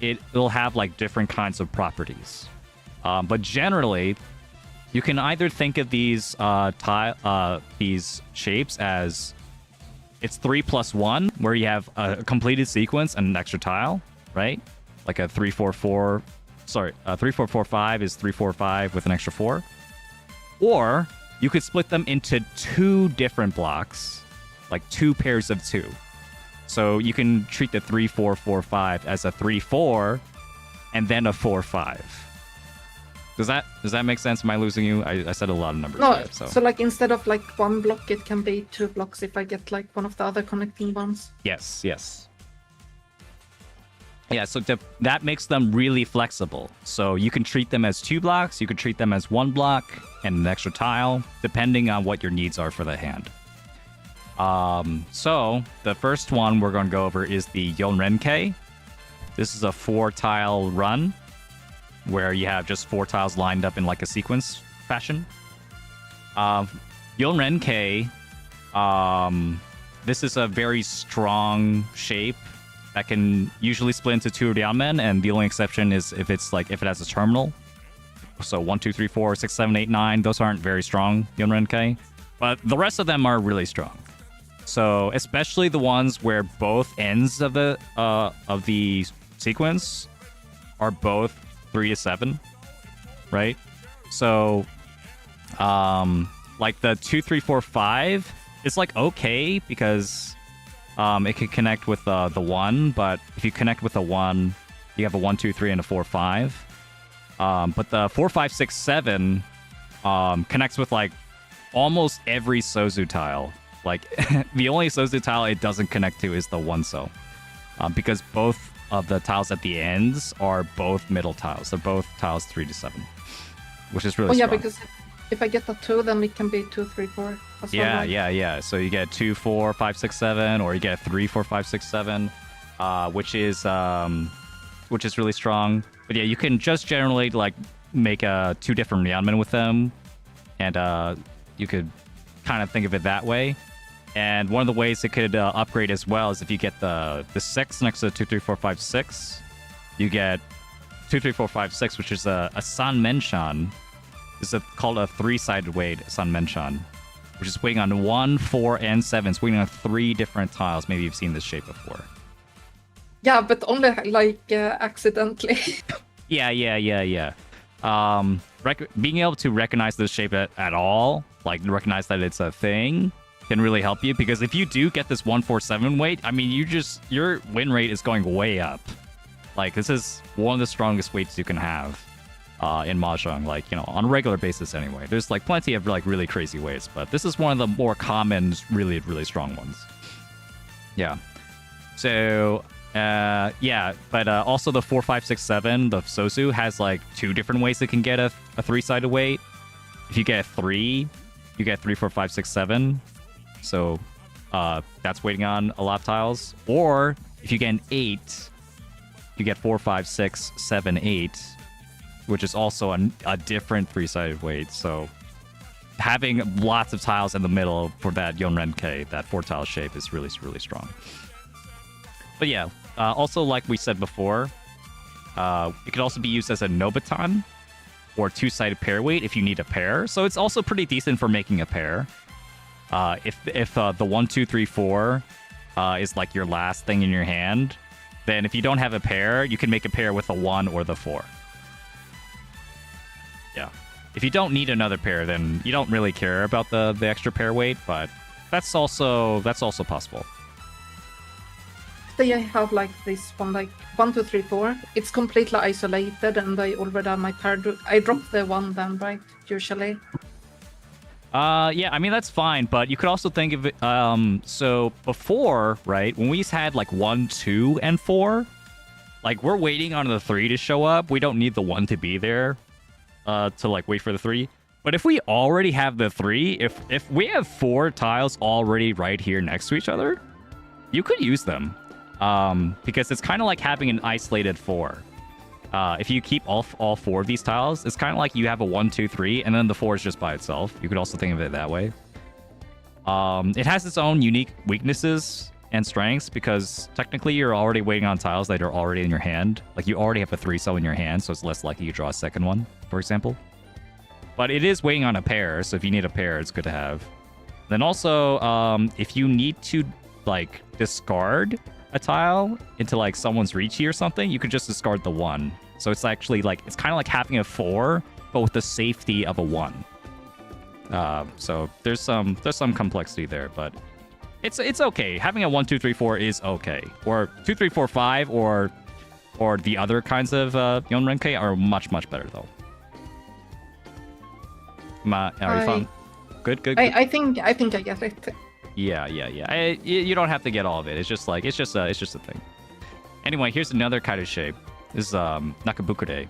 it'll have different kinds of properties. But generally, you can either think of these these shapes as it's 3 plus 1, where you have a completed sequence and an extra tile, right? Like a 3, 4, 4. Sorry, 3, 4, 4, 5 is 3, 4, 5 with an extra 4. Or you could split them into 2 different blocks, 2 pairs of 2. So you can treat the 3, 4, 4, 5 as a 3, 4, and then a 4, 5. Does that make sense? Am I losing you? I said a lot of numbers. No, there, so instead of 1 block, it can be 2 blocks if I get one of the other connecting ones. Yes. Yeah, so that makes them really flexible. So you can treat them as 2 blocks, you can treat them as 1 block and an extra tile, depending on what your needs are for the hand. So the first one we're going to go over is the Yonrenkei. This is a 4-tile run where you have just 4 tiles lined up in a sequence fashion. Yonrenkei, this is a very strong shape that can usually split into 2 Ryamen, and the only exception is if it has a terminal. So 1, 2, 3, 4, 6, 7, 8, 9, those aren't very strong Yonrenkei, but the rest of them are really strong. So especially the ones where both ends of the sequence are both 3 to 7, right? So the 2, 3, 4, 5 It's like okay because it can connect with the 1, but if you connect with the 1, you have a 1, 2, 3, and a 4, 5. But the 4, 5, 6, 7 connects with like almost every Sozu tile. Like the only Sozu tile it doesn't connect to is the 1 So. Because both of the tiles at the ends are both middle tiles. They're both tiles 3 to 7, which is really strong. Because if I get a 2, then it can be 2, 3, 4. Yeah. So you get 2, 4, 5, 6, 7, or you get 3, 4, 5, 6, 7, which is really strong. But yeah, you can just generally like make 2 different Ryanmen with them, and you could kind of think of it that way. And one of the ways it could upgrade as well is if you get the 6 next to 2, 3, 4, 5, 6, you get 2, 3, 4, 5, 6, which is a Sanmenshan. It's called a 3-sided weight Sanmenshan, which is weighing on 1, 4, and 7. It's weighing on 3 different tiles. Maybe you've seen this shape before. Yeah, but only like accidentally. Yeah. Being able to recognize this shape at all, like recognize that it's a thing, can really help you, because if you do get this 147 weight, I mean, your win rate is going way up. Like, this is one of the strongest weights you can have in Mahjong, like, you know, on a regular basis anyway. There's like plenty of like really crazy weights, but this is one of the more common, really, really strong ones. Yeah. So, but also the 4, 5, 6, 7, the Sosu has like 2 different ways it can get a 3-sided weight. If you get 3, you get 3, 4, 5, 6, 7. So that's waiting on a lot of tiles. Or if you get an 8, you get 4, 5, 6, 7, 8, which is also a different 3-sided weight. So having lots of tiles in the middle for that Yonrenke, that 4-tile shape, is really, really strong. But yeah, also like we said before, it could also be used as a Nobutan or 2-sided pair weight if you need a pair. So it's also pretty decent for making a pair. If the 1, 2, 3, 4 is like your last thing in your hand, then if you don't have a pair, you can make a pair with the 1 or the 4. Yeah. If you don't need another pair, then you don't really care about the extra pair weight, but that's also possible. Say I have like this one, like 1, 2, 3, 4. It's completely isolated, and I already have my pair. I drop the 1 then, right? Usually. Yeah, I mean, that's fine, but you could also think of it, so before, right, when we had like 1, 2, and 4, like, we're waiting on the 3 to show up. We don't need the 1 to be there, to like wait for the 3. But if we already have the 3, if we have 4 tiles already right here next to each other, you could use them, because it's kind of like having an isolated 4. If you keep all 4 of these tiles, it's kind of like you have a 1, 2, 3, and then the 4 is just by itself. You could also think of it that way. It has its own unique weaknesses and strengths, because technically you're already waiting on tiles that are already in your hand. Like, you already have a 3-cell in your hand, so it's less likely you draw a second one, for example. But it is waiting on a pair, so if you need a pair, it's good to have. Then also, if you need to, like, discard a tile into like someone's reachy or something, you could just discard the 1. So it's actually like, it's kind of like having a 4, but with the safety of a 1. So there's some complexity there, but it's okay. Having a 1, 2, 3, 4 is okay. Or 2, 3, 4, 5, or the other kinds of Yonrenke are much better though. Are you fine? Good. I think I get it. Yeah. You don't have to get all of it. It's just a thing. Anyway, here's another kind of shape. This is Nakabukure,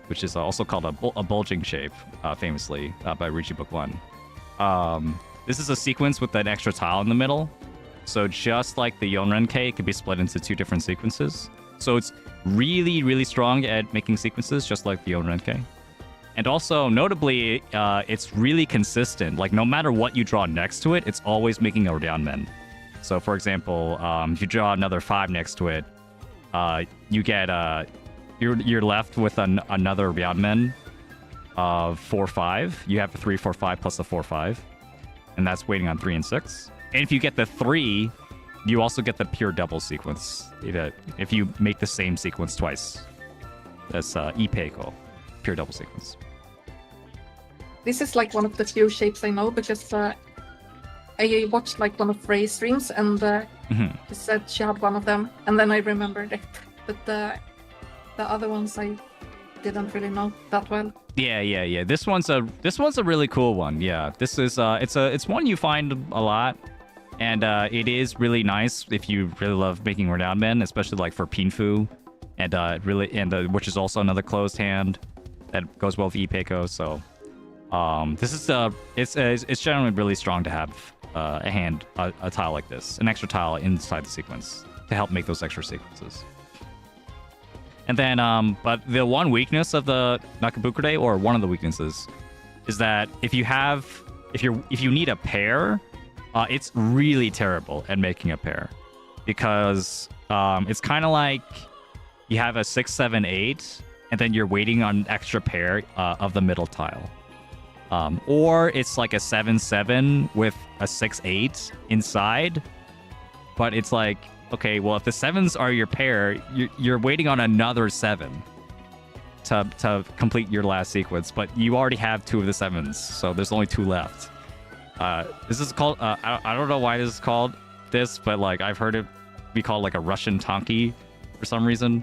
which is also called a bulging shape, famously by Ryuji Book 1. This is a sequence with an extra tile in the middle. So just like the Yonrenke, it can be split into 2 different sequences. So it's really strong at making sequences, just like the Yonrenke. And also, notably, it's really consistent. Like, no matter what you draw next to it, it's always making a Ryanmen. So, for example, if you draw another 5 next to it, you get you're left with another Ryanmen of 4, 5. You have a 3, 4, 5 plus a 4, 5, and that's waiting on 3 and 6. And if you get the 3, you also get the pure double sequence. If you make the same sequence twice, that's Ipeiko, pure double sequence. This is like one of the few shapes I know, because I I watched like one of Frey's streams, and she said she had one of them, and then I remembered it. But the other ones I didn't really know that well. Yeah. This one's a really cool one. Yeah, this is it's one you find a lot, and it is really nice if you really love making renown men, especially like for Pinfu, and which is also another closed hand that goes well with Ipeko. So this is it's generally really strong to have a tile like this, an extra tile inside the sequence to help make those extra sequences. And then, but the one weakness of the Nakabukure, or one of the weaknesses, is that if you need a pair, it's really terrible at making a pair, because it's kind of like you have a 6, 7, 8, and then you're waiting on an extra pair of the middle tile. Or it's like a 7, 7 with a 6, 8 inside, but it's like, okay, well, if the 7s are your pair, you're waiting on another 7 to complete your last sequence, but you already have 2 of the 7s, so there's only 2 left. This is called, I don't know why this is called this, but like I've heard it be called like a Russian Tonki for some reason.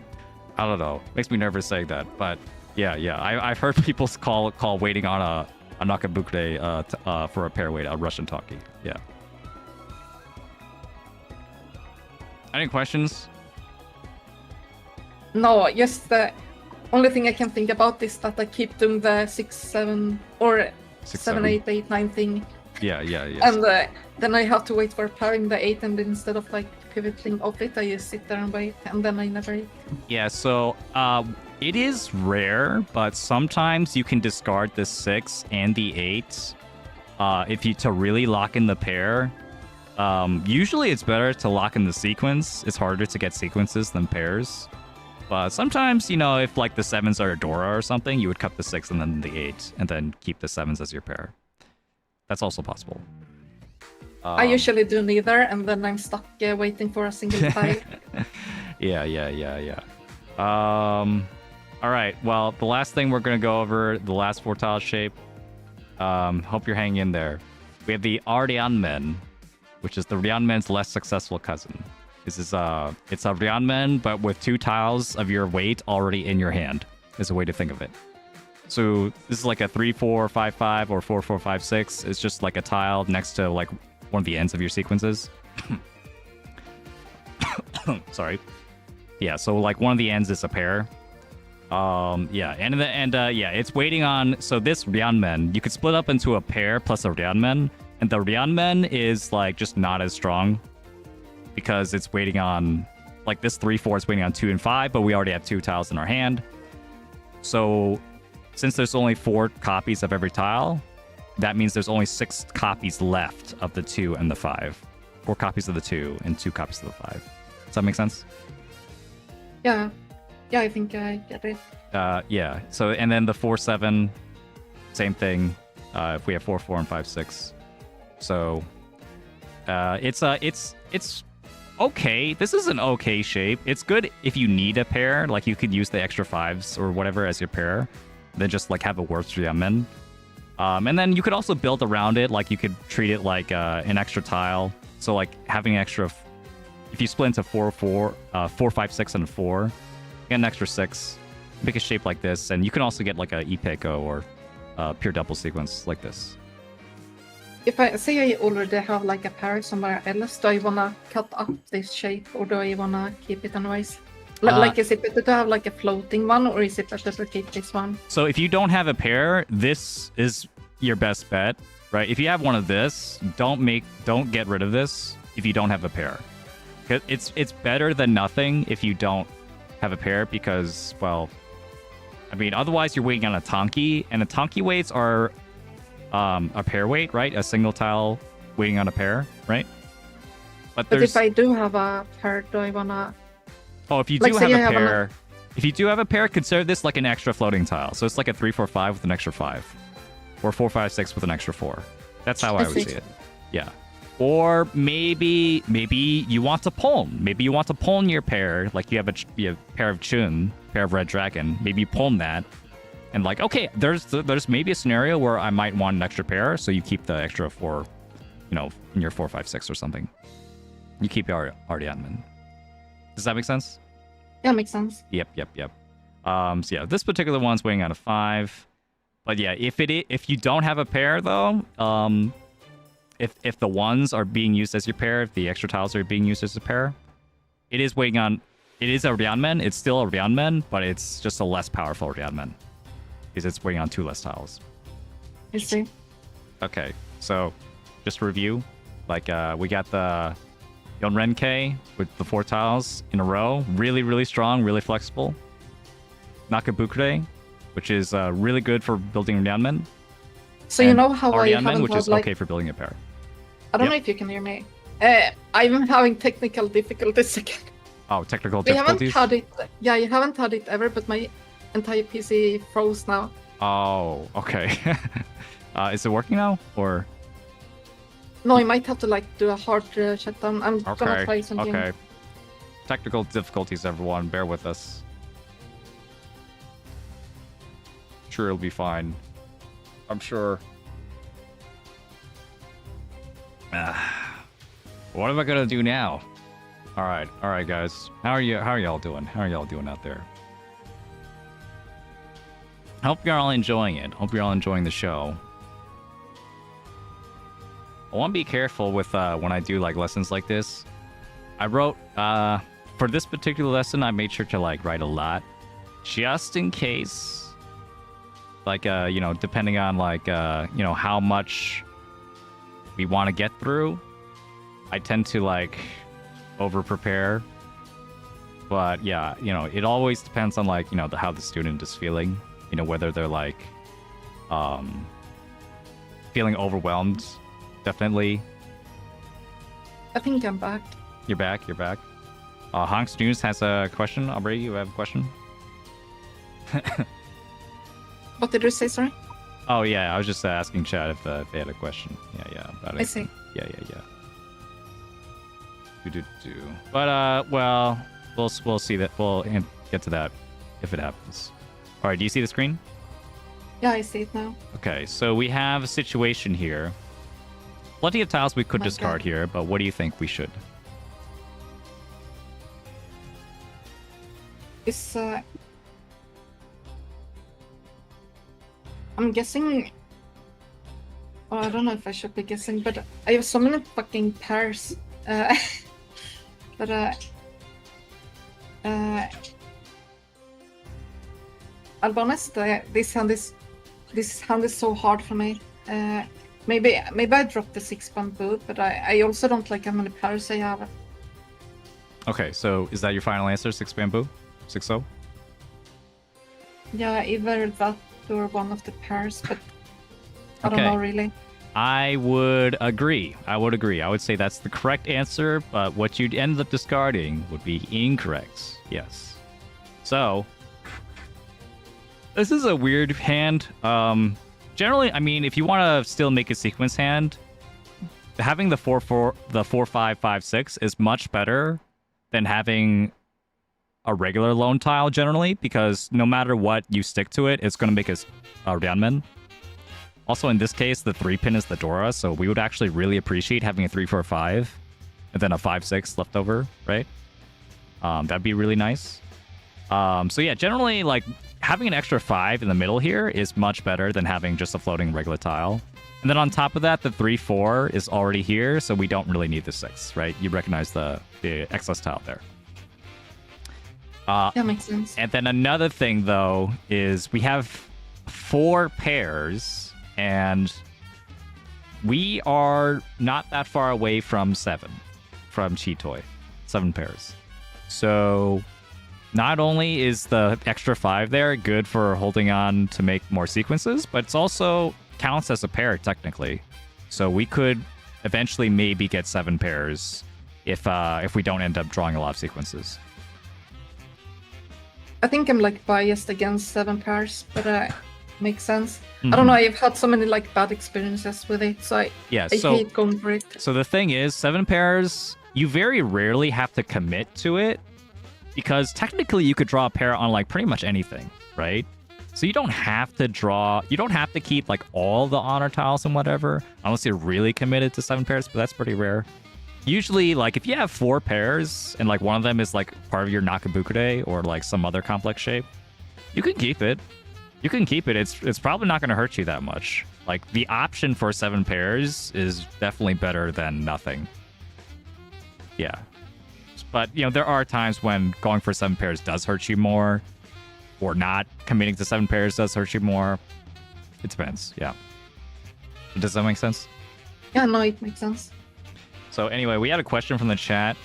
I don't know. Makes me nervous saying that, but yeah. I've heard people call waiting on a Nakabukure for a pair wait a Russian Tonki. Yeah. Any questions? No, just the only thing I can think about is that I keep doing the 6, 7 or 7, 8, 8, 9 thing. Yeah. And then I have to wait for pairing the 8, and instead of like pivoting off it, I just sit there and wait, and then I never eat. Yeah, so it is rare, but sometimes you can discard the 6 and the 8 to really lock in the pair. Usually it's better to lock in the sequence. It's harder to get sequences than pairs. But sometimes, if like the 7s are a Dora or something, you would cut the 6 and then the 8, and then keep the 7s as your pair. That's also possible. I usually do neither, and then I'm stuck waiting for a single tile. Yeah. All right, well, the last thing we're going to go over, the last 4 tile shape. Hope you're hanging in there. We have the Ryanmen, which is the Ryanmen's less successful cousin. This is it's a Ryanmen, but with 2 tiles of your weight already in your hand, is a way to think of it. So this is like a 3, 4, 5, 5, or 4, 4, 5, 6. It's just like a tile next to like one of the ends of your sequences. Sorry. Yeah, so like one of the ends is a pair. It's waiting on. So this Ryanmen, you could split up into a pair plus a Ryanmen, and the Ryanmen is like just not as strong because it's waiting on like this 3, 4 is waiting on 2 and 5, but we already have 2 tiles in our hand. So since there's only 4 copies of every tile, that means there's only 6 copies left of the 2 and the 5. 4 copies of the 2 and 2 copies of the 5. Does that make sense? Yeah, I think I get it. Yeah. So, and then the 4, 7, same thing. If we have 4, 4, and 5, 6. So, it's okay. This is an okay shape. It's good if you need a pair. Like you could use the extra 5s or whatever as your pair. Then just like have a worse Ryanmen. And then you could also build around it. Like you could treat it like an extra tile. So like having an extra, if you split into 4, 4, 5, 6, and 4, get an extra 6. Make a shape like this, and you can also get like a Ipeko or pure double sequence like this. If I say I already have like a pair somewhere else, do I wanna cut up this shape, or do I wanna keep it anyways? Like, is it better to have like a floating one, or is it better to keep this one? So if you don't have a pair, this is your best bet, right? If you have one of this, don't get rid of this if you don't have a pair. It's better than nothing if you don't have a pair, because, well, I mean, otherwise you're waiting on a Tonki, and the Tonki weights are a pair weight, right? A single tile waiting on a pair, right? But if I do have a pair, do I wanna? Oh, if you do have a pair, if you do have a pair, consider this like an extra floating tile. So it's like a 3, 4, 5 with an extra 5, or 4, 5, 6 with an extra 4. That's how I would see it. Yeah. Or maybe you want to pawn. Maybe you want to pawn your pair. Like you have a pair of Chun, pair of Red Dragon. Maybe you pawn that, and like, okay, there's maybe a scenario where I might want an extra pair, so you keep the extra 4 in your 4, 5, 6 or something. You keep your Ariadne. Does that make sense? Yeah, makes sense. Yep. So yeah, this particular one's weighing out of 5. But yeah, if you don't have a pair though, if the ones are being used as your pair, if the extra tiles are being used as a pair, it is weighing on. It is a Rianmen. It's still a Rianmen, but it's just a less powerful Rianmen because it's weighing on 2 less tiles. I see. Okay, so just to review, like we got the Yonrenke with the 4 tiles in a row, really, really strong, really flexible. Nakabukure, which is really good for building Rianmen. So you know how I Ariadne, haven't which had, is okay for building a pair. I don't know if you can hear me. I'm having technical difficulties again. Oh, technical We haven't difficulties? had it. Yeah, you haven't had it ever, but my entire PC froze now. Oh, okay. Is it working now, or? No, I might have to like do a hard shutdown. I'm gonna try something. Okay. Technical difficulties, everyone. Bear with us. Sure, it'll be fine. I'm sure. What am I gonna do now? All right, guys. How are y'all doing? How are y'all doing out there? Hope you're all enjoying it. Hope you're all enjoying the show. I want to be careful with when I do like lessons like this. I wrote for this particular lesson, I made sure to like write a lot, just in case. Like depending on like how much we want to get through, I tend to like over prepare. But yeah, it always depends on like how the student is feeling. Whether they're like feeling overwhelmed. Definitely. I think I'm back. You're back. Honks News has a question. Aubrey, you have a question? What did you say, sorry? Oh yeah, I was just asking chat if they had a question. Yeah, about it. I see. Yeah. But well, we'll see that. We'll get to that if it happens. All right, do you see the screen? Yeah, I see it now. Okay, so we have a situation here. Plenty of tiles we could discard here, but what do you think we should? It's I'm guessing. Oh, I don't know if I should be guessing, but I have so many fucking pairs. But I'll be honest. This hand is so hard for me. Maybe I dropped the 6 bamboo, but I also don't like how many pairs I have. Okay, so is that your final answer? 6 bamboo? 6-0? Yeah, either that or one of the pairs, but I don't know really. I would agree. I would say that's the correct answer, but what you'd end up discarding would be incorrect. Yes. So, this is a weird hand. Generally, I mean, if you want to still make a sequence hand, having the 4-5-5-6 is much better than having a regular lone tile generally, because no matter what you stick to it, it's going to make us Rianmen. Also, in this case, the 3-pin is the Dora, so we would actually really appreciate having a 3-4-5 and then a 5-6 left over, right? That'd be really nice. So yeah, generally, like, having an extra 5 in the middle here is much better than having just a floating regular tile. And then on top of that, the 3-4 is already here, so we don't really need the 6, right? You recognize the excess tile there. That makes sense. And then another thing, though, is we have 4 pairs, and we are not that far away from 7, from Chitoy. 7 pairs. So not only is the extra 5 there good for holding on to make more sequences, but it's also counts as a pair, technically. So we could eventually maybe get 7 pairs if we don't end up drawing a lot of sequences. I think I'm like biased against 7 pairs, but makes sense. I don't know. I've had so many like bad experiences with it, so I hate going for it. So the thing is, 7 pairs, you very rarely have to commit to it, because technically you could draw a pair on like pretty much anything, right? So you don't have to draw, you don't have to keep like all the honor tiles and whatever, unless you're really committed to 7 pairs, but that's pretty rare. Usually, like, if you have 4 pairs and like one of them is like part of your Nakabukure or like some other complex shape, you can keep it. You can keep it. It's probably not going to hurt you that much. Like, the option for 7 pairs is definitely better than nothing. Yeah. But, you know, there are times when going for 7 pairs does hurt you more, or not committing to 7 pairs does hurt you more. It depends, yeah. Does that make sense? Yeah, no, it makes sense. So anyway, we had a question from the chat.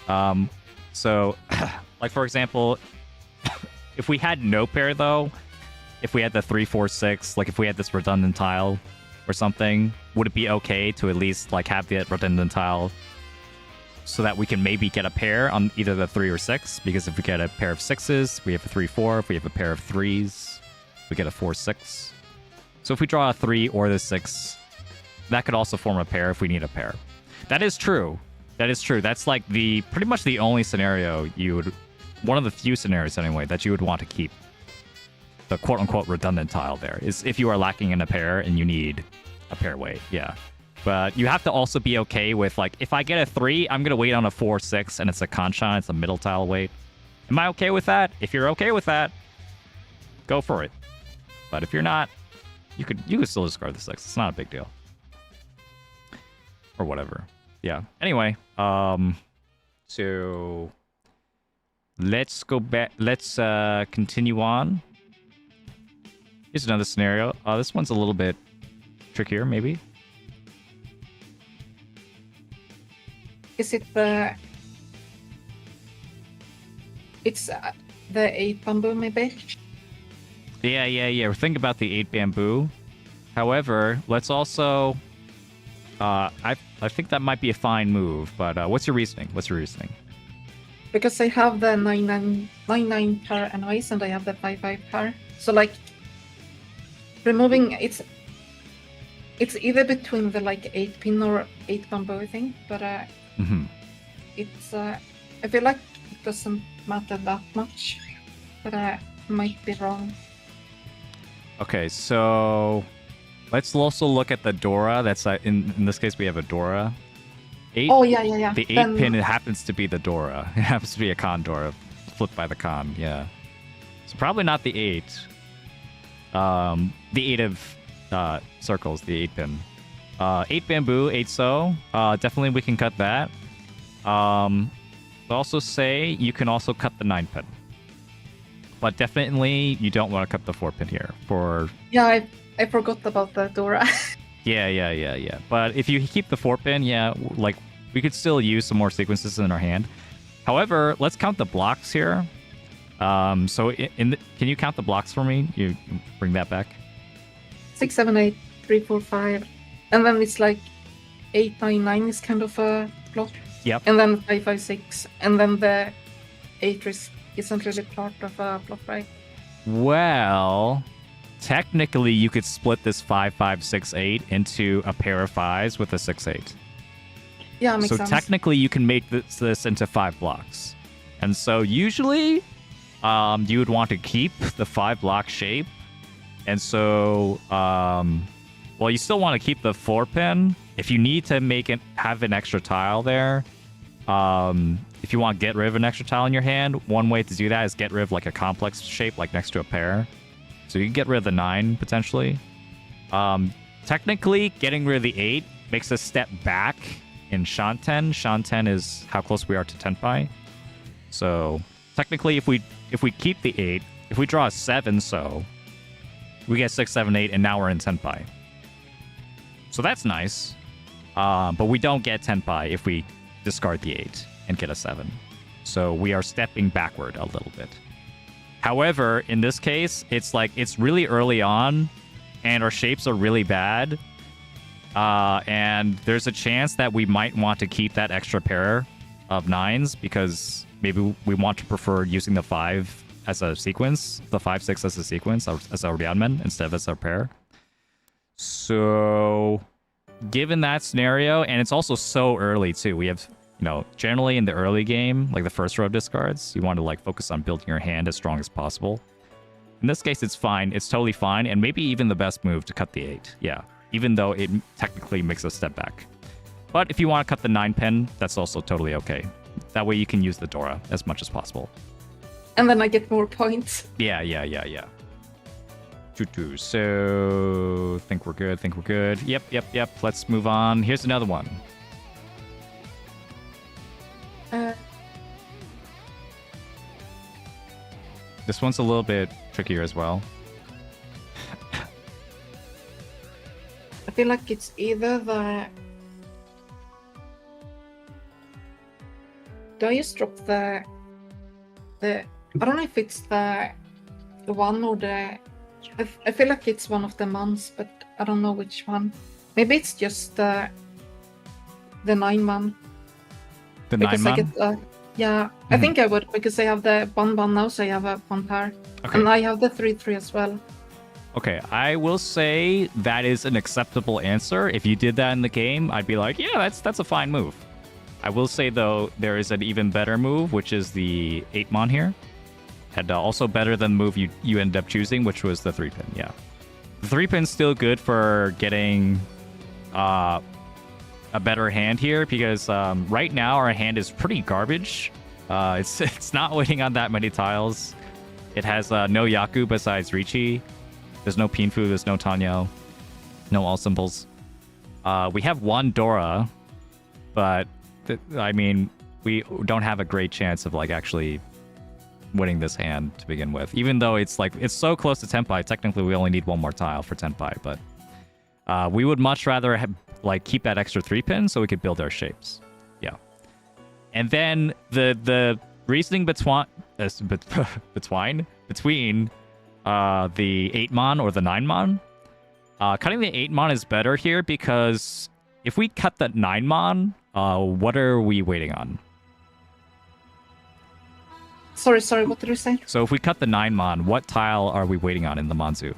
So, like, for example, if we had no pair, though, if we had the 3, 4, 6, like if we had this redundant tile or something, would it be okay to at least like have the redundant tile so that we can maybe get a pair on either the 3 or 6? Because if we get a pair of 6s, we have a 3, 4. If we have a pair of 3s, we get a 4, 6. So if we draw a 3 or the 6, that could also form a pair if we need a pair. That is true. That is true. That's like the pretty much the only scenario you would, one of the few scenarios anyway, that you would want to keep the quote-unquote redundant tile there, is if you are lacking in a pair and you need a pair weight, yeah. But you have to also be okay with, like, if I get a 3, I'm going to wait on a 4, 6, and it's a Kanchan, it's a middle tile weight. Am I okay with that? If you're okay with that, go for it. But if you're not, you could still discard the 6. It's not a big deal. Or whatever. Yeah. Anyway, so let's go back. Let's continue on. Here's another scenario. This one's a little bit trickier, maybe. Is it the... It's the 8 bamboo, maybe? Yeah. Think about the 8 bamboo. However, let's also... I think that might be a fine move, but what's your reasoning? Because I have the 9-9 pair anyways, and I have the 5-5 pair. So, like, removing... It's either between the, like, 8 pin or 8 bamboo thing, but it's... I feel like it doesn't matter that much, but I might be wrong. Okay, so... Let's also look at the Dora. That's in this case we have a Dora. 8. Oh yeah. The 8 pin, it happens to be the Dora. It happens to be a Khan Dora, flipped by the Khan. Yeah. So probably not the 8. The 8 of circles, the 8 pin. 8 bamboo, 8 so. Definitely we can cut that. I'll also say you can also cut the 9 pin. But definitely you don't want to cut the 4 pin here for. Yeah, I forgot about the Dora. Yeah. But if you keep the 4 pin, yeah, like we could still use some more sequences in our hand. However, let's count the blocks here. So can you count the blocks for me? You bring that back. 6, 7, 8, 3, 4, 5, and then it's like 8, 9, 9 is kind of a block. Yep. And then 5, 5, 6, and then the 8 isn't really part of a block, right? Well. Technically, you could split this 5, 5, 6, 8 into a pair of 5s with a 6, 8. Yeah, makes sense. So technically, you can make this into 5 blocks. And so usually, you would want to keep the 5 block shape. And so, well, you still want to keep the 4 pin. If you need to have an extra tile there, if you want to get rid of an extra tile in your hand, one way to do that is get rid of like a complex shape, like next to a pair. So you can get rid of the 9, potentially. Technically, getting rid of the 8 makes us step back in Shanten. Shanten is how close we are to Tenpai. So, technically, if we keep the 8, if we draw a 7, so, we get 6, 7, 8, and now we're in Tenpai. So that's nice. But we don't get Tenpai if we discard the 8 and get a 7. So we are stepping backward a little bit. However, in this case, it's like it's really early on, and our shapes are really bad. And there's a chance that we might want to keep that extra pair of 9s because maybe we want to prefer using the 5 as a sequence, the 5, 6 as a sequence, as our Ryanmen instead of as our pair. So, given that scenario, and it's also so early too, we have... You know, generally in the early game, like the first row of discards, you want to like focus on building your hand as strong as possible. In this case, it's fine. It's totally fine, and maybe even the best move to cut the 8. Yeah, even though it technically makes a step back. But if you want to cut the 9 pin, that's also totally okay. That way you can use the Dora as much as possible. And then I get more points. Yeah. So, think we're good. Yep. Let's move on. Here's another one. This one's a little bit trickier as well. I feel like it's either the... Do I just drop the... I don't know if it's the one or the... I feel like it's one of the months, but I don't know which one. Maybe it's just the 9-man. The 9-man? Yeah, I think I would, because I have the 1-1 now, so I have a 1 pair. Okay. And I have the 3-3 as well. Okay, I will say that is an acceptable answer. If you did that in the game, I'd be like, yeah, that's a fine move. I will say, though, there is an even better move, which is the 8-mon here. And also better than the move you ended up choosing, which was the 3-pin, yeah. The 3-pin's still good for getting a better hand here, because right now our hand is pretty garbage. It's not waiting on that many tiles. It has no Yaku besides Richi. There's no Pinfu, there's no Tanyo, no all symbols. We have one Dora, but I mean, we don't have a great chance of like actually winning this hand to begin with. Even though it's so close to Tenpai, technically we only need one more tile for Tenpai, but we would much rather keep that extra 3-pin so we could build our shapes. Yeah. And then the reasoning between the 8-mon or the 9-mon. Cutting the 8-mon is better here because if we cut the 9-mon, what are we waiting on? Sorry, what did you say? So if we cut the 9-mon, what tile are we waiting on in the Manzu?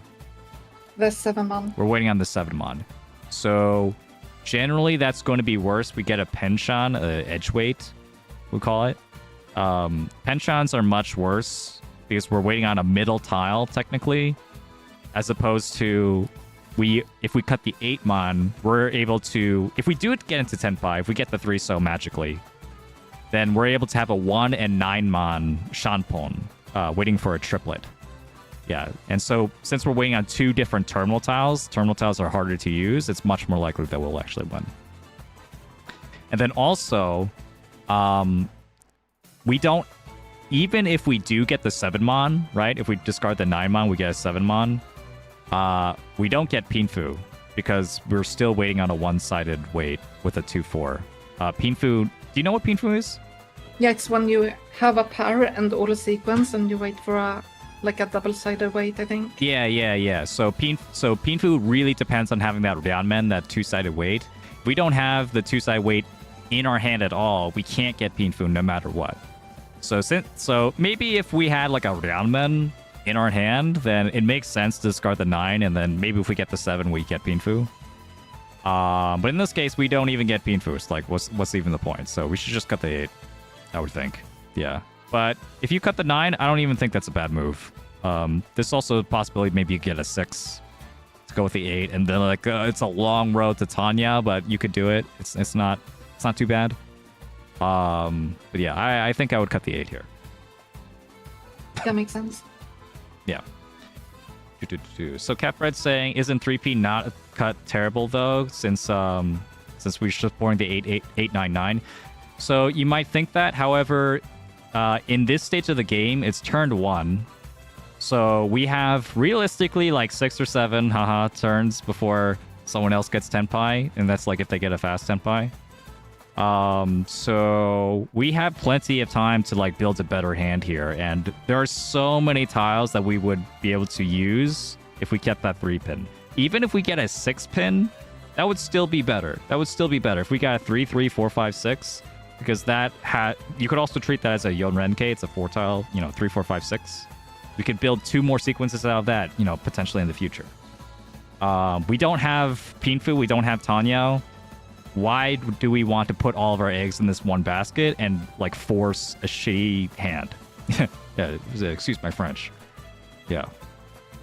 The 7-mon. We're waiting on the 7-mon. So generally that's going to be worse. We get a Penshan, edge weight, we'll call it. Penshans are much worse because we're waiting on a middle tile, technically, as opposed to if we cut the 8-mon, we're able to, if we do get into Tenpai, if we get the 3-so magically, then we're able to have a 1 and 9-mon Shanpon, waiting for a triplet. Yeah, and so since we're waiting on 2 different terminal tiles are harder to use, it's much more likely that we'll actually win. And then also, we don't, even if we do get the 7-mon, right? If we discard the 9-mon, we get a 7-mon. We don't get Pinfu because we're still waiting on a one-sided wait with a 2-4. Pinfu, do you know what Pinfu is? Yeah, it's when you have a pair and auto sequence and you wait for a double-sided wait, I think. Yeah. So Pinfu really depends on having that Ryanmen, that 2-sided wait. If we don't have the 2-sided wait in our hand at all, we can't get Pinfu no matter what. So maybe if we had like a Ryanmen in our hand, then it makes sense to discard the 9, and then maybe if we get the 7, we get Pinfu. But in this case, we don't even get Pinfu. It's like, what's even the point? So we should just cut the 8, I would think. Yeah. But if you cut the 9, I don't even think that's a bad move. There's also a possibility maybe you get a 6 to go with the 8, and then it's a long road to Tanya, but you could do it. It's not too bad. But yeah, I think I would cut the 8 here. That makes sense. Yeah. So Capred's saying, isn't 3P not cut terrible though, since we're just pouring the 899? So you might think that. However, in this stage of the game, it's turned 1. So we have realistically like 6 or 7 turns before someone else gets Tenpai, and that's like if they get a fast Tenpai. So we have plenty of time to like build a better hand here, and there are so many tiles that we would be able to use if we kept that 3-pin. Even if we get a 6-pin, that would still be better. If we got a 3, 3, 4, 5, 6, because you could also treat that as a Yonrenke. It's a 4-tile, 3, 4, 5, 6. We could build 2 more sequences out of that, potentially in the future. We don't have Pinfu, we don't have Tanyo. Why do we want to put all of our eggs in this one basket and like force a shitty hand? Yeah, excuse my French. Yeah.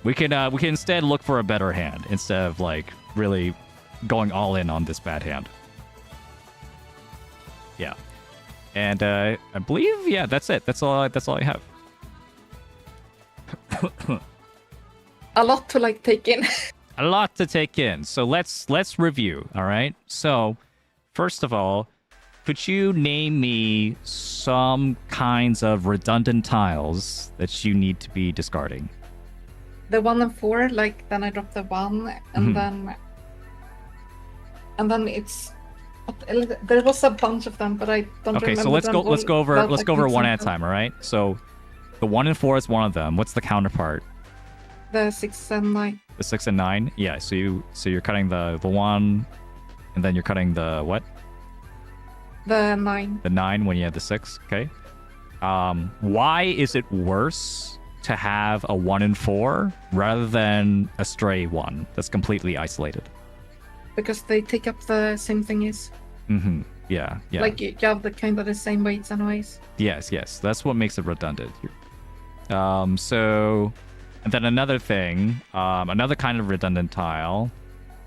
We can instead look for a better hand instead of like really going all in on this bad hand. Yeah. And I believe that's it. That's all I have. A lot to like take in. A lot to take in. So let's review, all right? So, first of all, could you name me some kinds of redundant tiles that you need to be discarding? The 1 and 4, like then I drop the 1 and then it's there was a bunch of them, but I don't remember. Okay, so let's go over one at a time, all right? So the 1 and 4 is one of them. What's the counterpart? The 6 and 9. The 6 and 9? Yeah, so you're cutting the 1 and then you're cutting the what? The 9. The 9 when you have the 6, okay? Why is it worse to have a 1 and 4 rather than a stray 1 that's completely isolated? Because they take up the same thingies. Yeah. Like you have the kind of the same weights anyways. Yes. That's what makes it redundant. So, and then another thing, another kind of redundant tile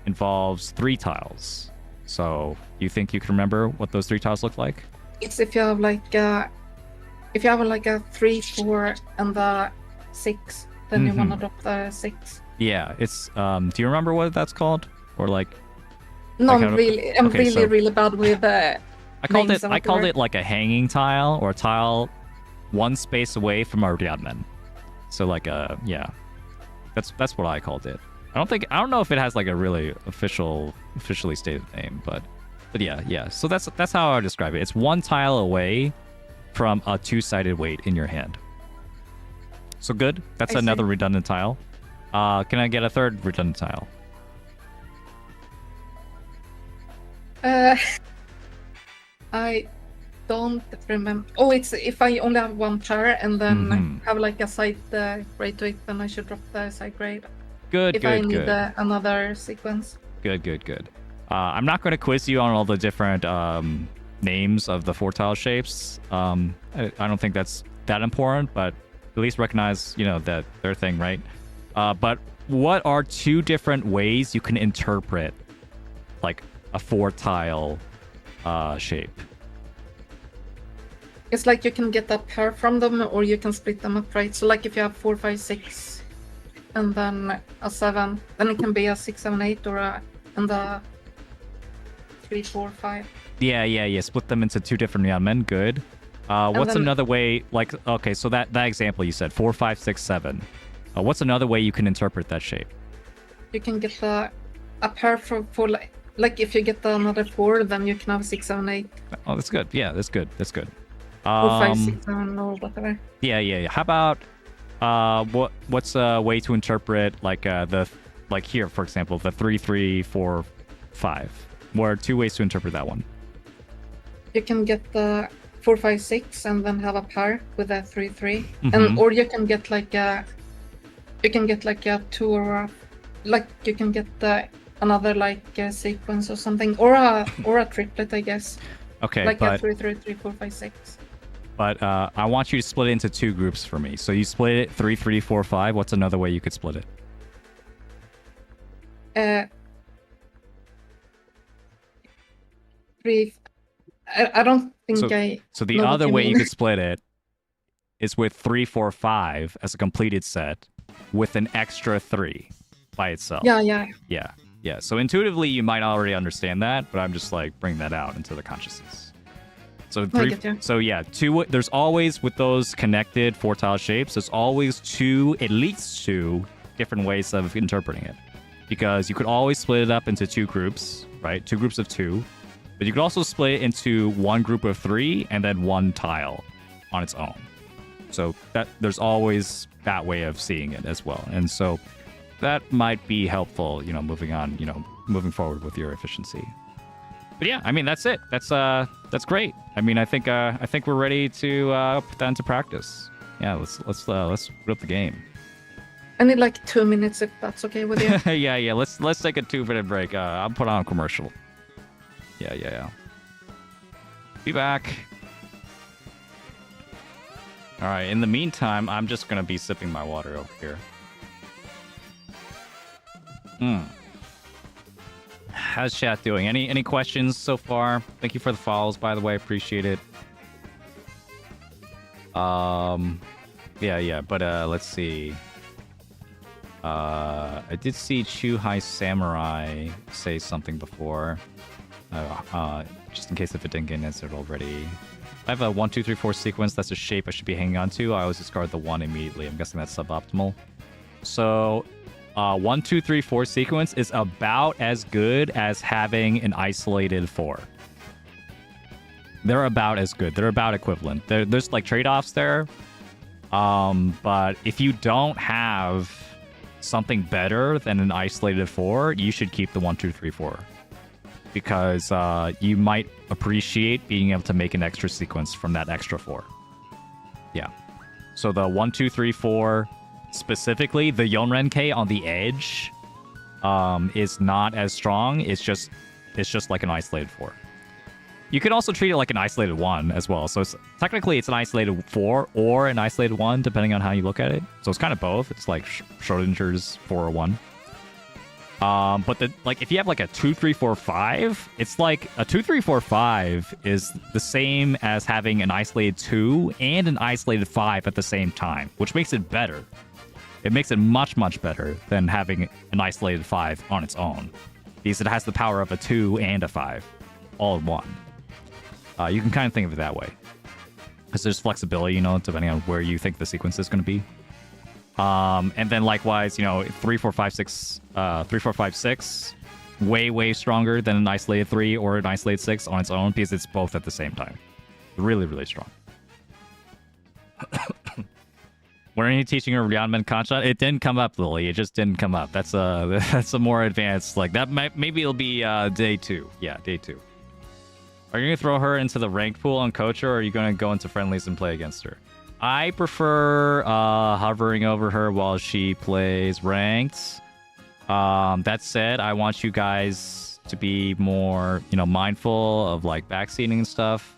involves 3 tiles. So, you think you can remember what those 3 tiles look like? It's if you have like a 3, 4, and the 6, then you wanna drop the 6. Yeah, it's do you remember what that's called? Or like No, I'm really bad with I called it like a hanging tile or a tile 1 space away from a Ryadman. So like that's what I called it. I don't know if it has like a really officially stated name, but yeah. So that's how I would describe it. It's 1 tile away from a 2-sided weight in your hand. So good. That's another redundant tile. Can I get a third redundant tile? I don't remember. Oh, it's if I only have 1 pair and then have like a side grade to it, then I should drop the side grade. Good. If I need another sequence. Good. I'm not going to quiz you on all the different names of the 4 tile shapes. I don't think that's that important, but at least recognize, that their thing, right? But what are 2 different ways you can interpret like a 4 tile shape? It's like you can get a pair from them, or you can split them up, right? So like if you have 4, 5, 6, and then a 7, then it can be a 6, 7, 8, or and a 3, 4, 5. Yeah. Split them into 2 different men. Good. What's another way? Like, okay, so that example you said 4, 5, 6, 7. What's another way you can interpret that shape? You can get a pair for like if you get another 4, then you can have 6, 7, 8. Oh, that's good. Yeah, that's good. 4, 5, 6, 7, or whatever. Yeah. How about what's a way to interpret like like here, for example, the 3, 3, 4, 5? What are 2 ways to interpret that one? You can get the 4, 5, 6, and then have a pair with a 3, 3, and or you can get like a 2, or like you can get another like sequence or something, or a triplet, I guess. Okay, like but, a 3, 3, 3, 4, 5, 6. But I want you to split it into 2 groups for me. So you split it 3, 3, 4, 5. What's another way you could split it? 3. I don't think So the other way you could split it is with 3, 4, 5 as a completed set with an extra 3 by itself. Yeah. So intuitively you might already understand that, but I'm just like bringing that out into the consciousness. So there's always, with those connected 4 tile shapes, there's always at least two different ways of interpreting it. Because you could always split it up into 2 groups, right? 2 groups of 2. But you could also split it into 1 group of 3 and then 1 tile on its own. So that there's always that way of seeing it as well. And so that might be helpful, moving forward with your efficiency. But yeah, I mean, that's it. That's great. I mean, I think we're ready to put that into practice. Yeah, let's put up the game. I need like 2 minutes if that's okay with you. yeah. Let's take a 2-minute break. I'll put on a commercial. Yeah. Be back. All right. In the meantime, I'm just gonna be sipping my water over here. How's chat doing? Any questions so far? Thank you for the follows, by the way. Appreciate it. Yeah, but let's see. I did see Chuhai Samurai say something before. Just in case if it didn't get answered already. I have a 1, 2, 3, 4 sequence. That's a shape I should be hanging on to. I always discard the 1 immediately. I'm guessing that's suboptimal. So, 1, 2, 3, 4 sequence is about as good as having an isolated 4. They're about as good. They're about equivalent. There's like trade-offs there. But if you don't have something better than an isolated 4, you should keep the 1, 2, 3, 4. Because you might appreciate being able to make an extra sequence from that extra 4. Yeah. So the 1, 2, 3, 4, specifically the Yonrenkei on the edge, is not as strong. It's just like an isolated 4. You could also treat it like an isolated 1 as well. So technically it's an isolated 4 or an isolated 1, depending on how you look at it. So it's kind of both. It's like Schrodinger's 4 or 1. But if you have like a 2, 3, 4, 5, it's like a 2, 3, 4, 5 is the same as having an isolated 2 and an isolated 5 at the same time, which makes it better. It makes it much, much better than having an isolated 5 on its own, because it has the power of a 2 and a 5 all in one. You can kind of think of it that way, because there's flexibility, depending on where you think the sequence is going to be. And then likewise, 3, 4, 5, 6, 3, 4, 5, 6, way stronger than an isolated 3 or an isolated 6 on its own, because it's both at the same time. Really, really strong. Were any teaching her Ryanman Concha? It didn't come up, Lily. It just didn't come up. That's a more advanced, like that. Maybe it'll be day 2. Yeah, day 2. Are you gonna throw her into the ranked pool on Coach, or are you gonna go into friendlies and play against her? I prefer hovering over her while she plays ranked. That said, I want you guys to be more, mindful of like backseating and stuff.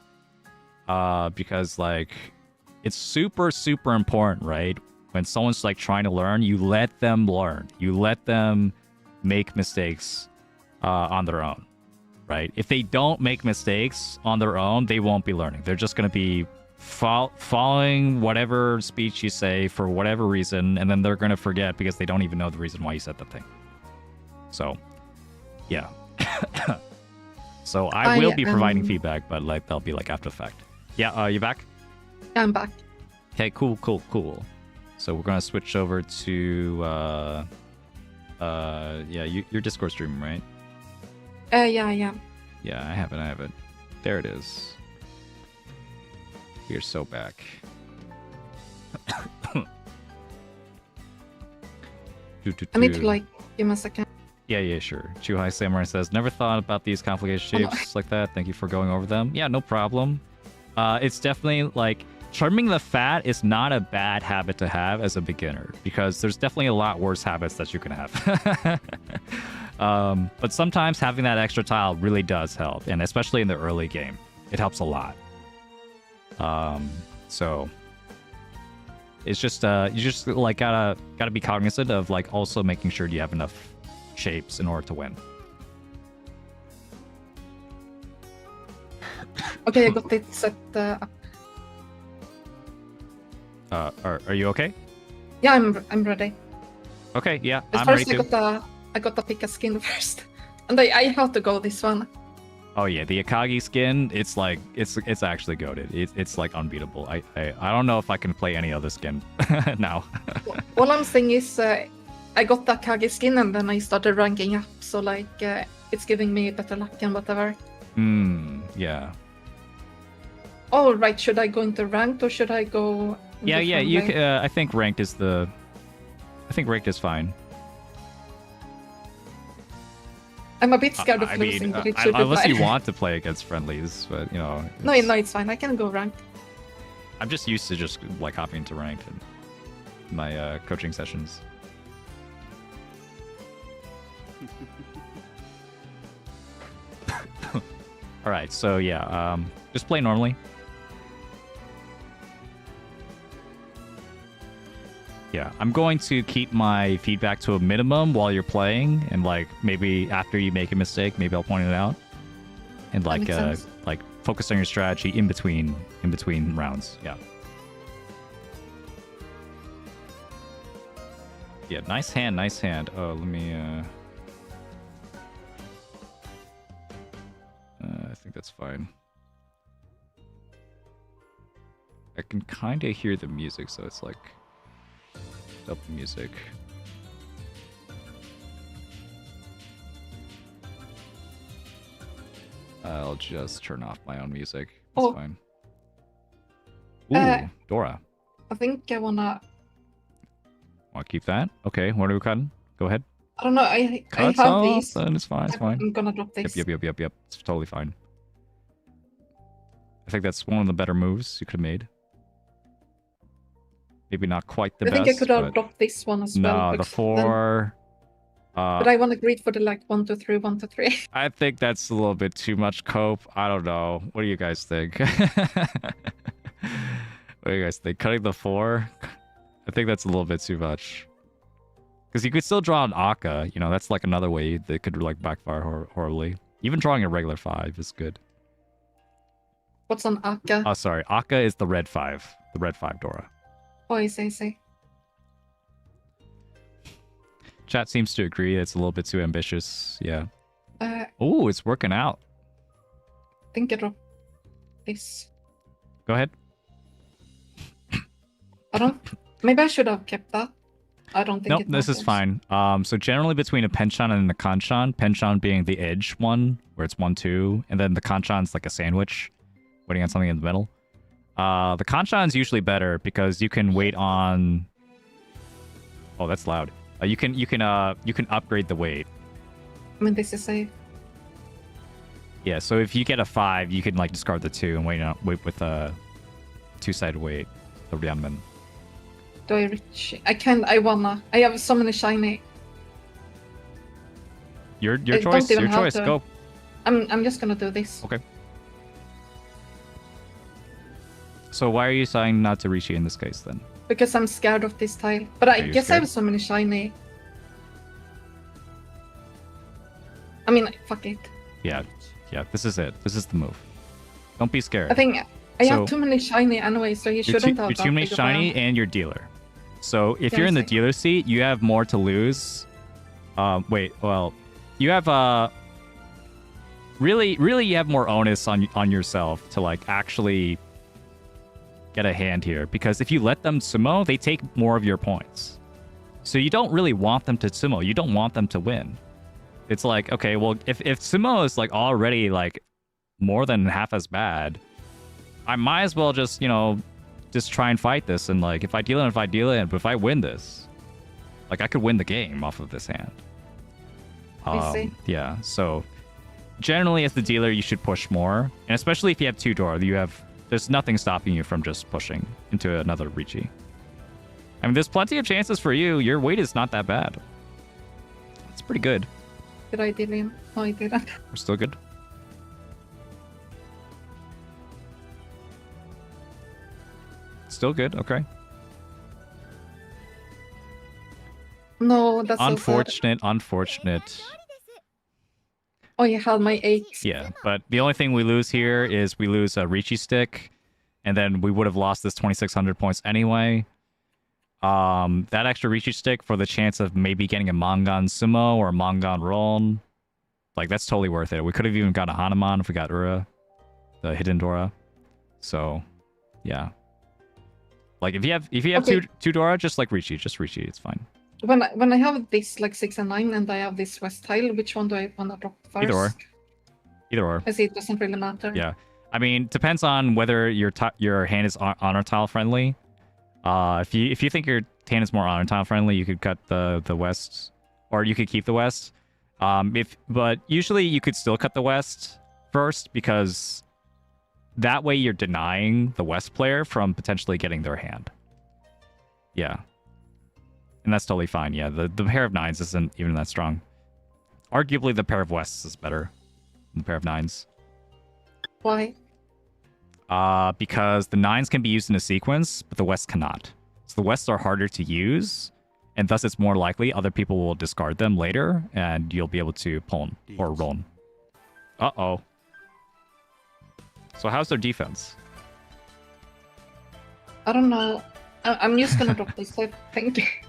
Because like it's super, super important, right? When someone's like trying to learn, you let them learn. You let them make mistakes on their own, right? If they don't make mistakes on their own, they won't be learning. They're just going to be following whatever speech you say for whatever reason, and then they're going to forget because they don't even know the reason why you said the thing. So, yeah. So I will be providing feedback, but like they'll be like after the fact. Yeah, you back? Yeah, I'm back. Okay, cool. So we're gonna switch over to your Discord stream, right? Yeah. Yeah, I have it. There it is. You're so back. I need to give me a second. Yeah, sure. Chuhai Samurai says, never thought about these complicated shapes like that. Thank you for going over them. Yeah, no problem. It's definitely like trimming the fat is not a bad habit to have as a beginner, because there's definitely a lot worse habits that you can have. But sometimes having that extra tile really does help, and especially in the early game, it helps a lot. So it's just you just like gotta be cognizant of like also making sure you have enough shapes in order to win. Okay, I got it set up. Are you okay? Yeah, I'm ready. Okay, yeah, But I'm first ready too. I got to pick a skin first, and I have to go this one. Oh yeah, the Akagi skin, it's like it's actually goated. It's like unbeatable. I don't know if I can play any other skin now. All I'm saying is I got the Akagi skin and then I started ranking up, so like it's giving me better luck and whatever. Yeah. Oh right, should I go into ranked or should I go? Yeah. You. I think ranked is fine. I'm a bit scared of losing, but it should be unless fine. you want to play against friendlies, but No, it's fine. I can go ranked. I'm just used to just like hopping to ranked in my coaching sessions. All right, so yeah, just play normally. Yeah, I'm going to keep my feedback to a minimum while you're playing, and like maybe after you make a mistake, maybe I'll point it out, and like focus on your strategy in between rounds. Yeah. Yeah, nice hand, nice hand. Oh, let me I think that's fine. I can kind of hear the music, so it's like up the music. I'll just turn off my own music. That's fine. Ooh, Dora. I think I wanna keep that? Okay, what are we cutting? Go ahead. I don't know. I have off, these. Then it's fine. It's fine. I'm gonna drop this. Yep. It's totally fine. I think that's one of the better moves you could have made. Maybe not quite the best. I think I could have dropped this one as well. No, the 4. But I want to greet for the like 1, 2, 3, 1, 2, 3. I think that's a little bit too much cope. I don't know. What do you guys think? What do you guys think? Cutting the 4? I think that's a little bit too much. Because you could still draw an Akka. You know, that's like another way that could like backfire horribly. Even drawing a regular 5 is good. What's an Akka? Oh, sorry. Akka is the red 5. The red 5 Dora. Oh, I see. Chat seems to agree it's a little bit too ambitious. Yeah. Oh, it's working out. I think I dropped this. Go ahead. Maybe I should have kept that. I don't think. Nope, this is fine. So generally between a Penchant and a Kanchan, Penchant being the edge one, where it's 1, 2, and then the Kanchan's like a sandwich, waiting on something in the middle. The Kanchan's usually better because you can wait on. Oh, that's loud. You can upgrade the weight. I mean, this is safe. Yeah, so if you get a 5, you can like discard the 2 and wait with a 2-sided weight, the Ryanman. Do I reach? I wanna. I have so many shiny. Your choice. Your choice. Go. I'm just gonna do this. Okay. So why are you deciding not to reach in this case then? Because I'm scared of this tile. But I guess scared? I have so many shiny. I mean, fuck it. Yeah, this is it. This is the move. Don't be scared. I think I have too many shiny anyway, so you shouldn't have. You're too many shiny and you're dealer. So if you're in the dealer seat, you have more to lose. You have really you have more onus on yourself to like actually get a hand here, because if you let them sumo, they take more of your points. So you don't really want them to sumo. You don't want them to win. It's like, okay, well, if sumo is like already like more than half as bad, I might as well just, just try and fight this. And like, if I deal it, but if I win this, like I could win the game off of this hand. Yeah. So generally as the dealer, you should push more. And especially if you have 2 Dora, there's nothing stopping you from just pushing into another Riichi. I mean, there's plenty of chances for you. Your weight is not that bad. It's pretty good. Did I deal him? No, I didn't. We're still good. Still good, okay. No, that's unfortunate. Oh, you had my 8. Yeah, but the only thing we lose here is we lose a Riichi stick, and then we would have lost this 2,600 points anyway. That extra Riichi stick for the chance of maybe getting a Mangan Sumo or a Mangan Ron, like that's totally worth it. We could have even got a Hanuman if we got Ura, the hidden Dora. So, yeah. Like if you have two Dora, just like Riichi, it's fine. When I have this like 6 and 9 and I have this west tile, which one do I want to drop first? Either or. I see it doesn't really matter. Yeah, I mean, depends on whether your hand is honor tile friendly. If you think your hand is more honor tile friendly, you could cut the west, or you could keep the west. But usually you could still cut the west first, because that way you're denying the west player from potentially getting their hand. Yeah. And that's totally fine. Yeah, the pair of 9s isn't even that strong. Arguably, the pair of wests is better than the pair of 9s. Why? Because the 9s can be used in a sequence, but the west cannot. So the Wests are harder to use, and thus it's more likely other people will discard them later, and you'll be able to pawn or roll. Uh-oh. So how's their defense? I don't know. I'm just gonna drop this, I think.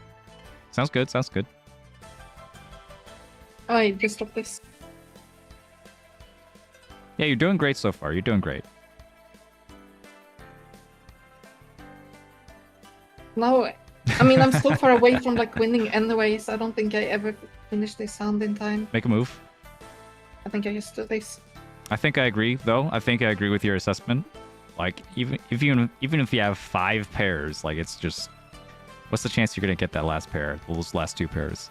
Sounds good, sounds good. Oh, I just dropped this. Yeah, you're doing great so far. You're doing great. No, I mean, I'm still far away from like winning anyways. I don't think I ever finished this hand in time. Make a move. I think I just do this. I think I agree, though. I think I agree with your assessment. Like, even if you have 5 pairs, like, it's just... What's the chance you're going to get that last pair? Those last 2 pairs?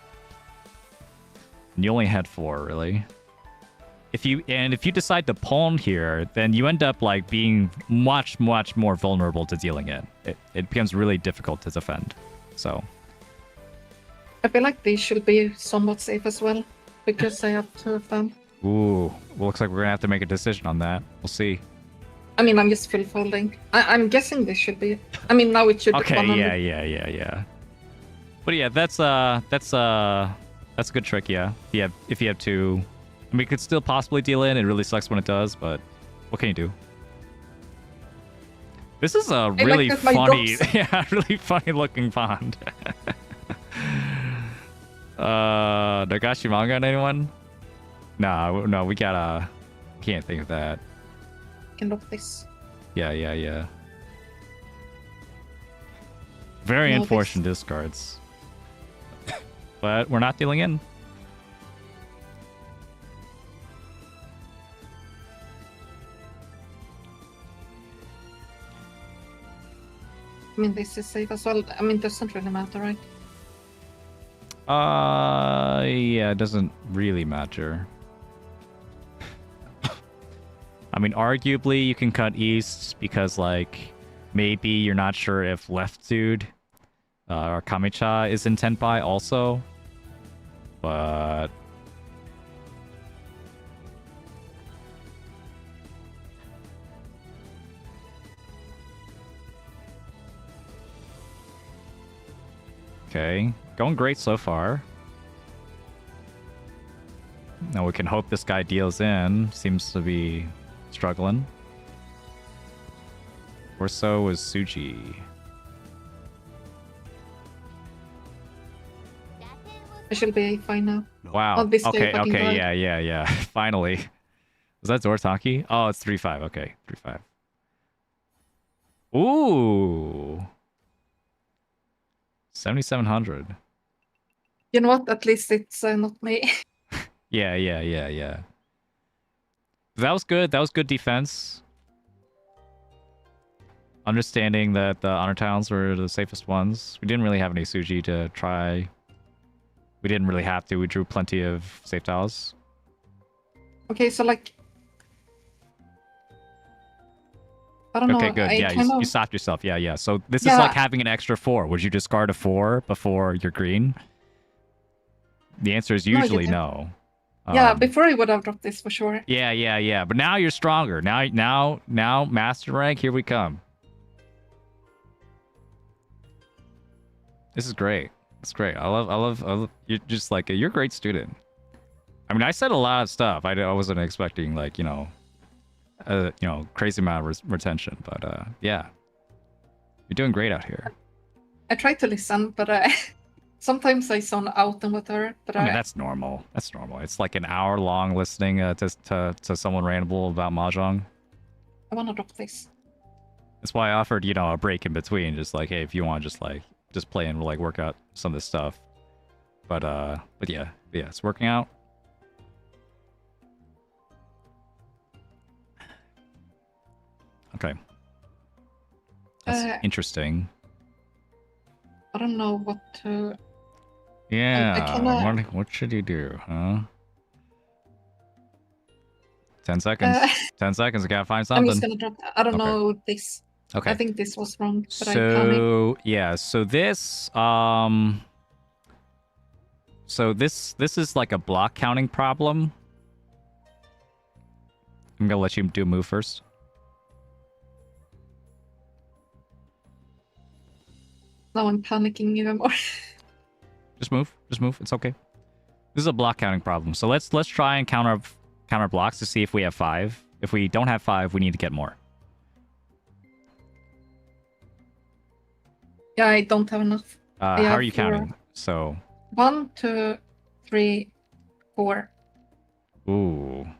And you only had 4, really. If you decide to pawn here, then you end up, like, being much, much more vulnerable to dealing it. It becomes really difficult to defend. So... I feel like these should be somewhat safe as well, because I have 2 of them. Ooh, well, looks like we're gonna have to make a decision on that. We'll see. I mean, I'm just full folding. I'm guessing this should be... I mean, now it should be Okay, 100. yeah. But yeah, that's a good trick, yeah. If you have 2... I mean, it could still possibly deal in. It really sucks when it does, but what can you do? This is a really funny... Yeah, really funny looking pond. Nagashi manga on anyone? No, we gotta... Can't think of that. Can look this. Yeah. Very unfortunate discards. But we're not dealing in. I mean, this is safe as well. I mean, it doesn't really matter, right? Yeah, it doesn't really matter. I mean, arguably, you can cut east because, like, maybe you're not sure if left dude or Kamicha is in Tenpai also. But... Okay, going great so far. Now we can hope this guy deals in. Seems to be struggling. Or so was Suji. I should be fine now. Wow. Okay, yeah. Finally. Was that Zortaki? Oh, it's 3-5. Okay, 3-5. Ooh. 7,700. You know what? At least it's not me. Yeah. That was good. That was good defense. Understanding that the honor towns were the safest ones. We didn't really have any Suji to try. We didn't really have to. We drew plenty of safe tiles. Okay, so like... I don't know. Okay, good. Yeah, you stopped yourself. Yeah. So this is like having an extra 4. Would you discard a 4 before your green? The answer is usually no. Yeah, before I would have dropped this for sure. Yeah. But now you're stronger. Now, master rank. Here we come. This is great. It's great. I love. You're just like you're a great student. I mean, I said a lot of stuff. I wasn't expecting like crazy amount of retention, but yeah, you're doing great out here. I try to listen, but sometimes I zone out and whatever. But I mean, that's normal. That's normal. It's like an hour long listening to someone ramble about Mahjong. I want to drop this. That's why I offered a break in between, just like, hey, if you want, just play and like work out some of this stuff. But yeah, it's working out. Okay. That's interesting. I don't know what to... Yeah, what should you do, huh? 10 seconds. 10 seconds, I gotta find something. I'm just gonna drop that. I don't know this. Okay. I think this was wrong, but so this this is like a block counting problem. I'm gonna let you do a move first. Now I'm panicking even more. Just move. Just move. It's okay. This is a block counting problem. So let's try and counter blocks to see if we have 5. If we don't have 5, we need to get more. Yeah, I don't have enough. How are you counting? So 1, 2, 3, 4. Ooh. I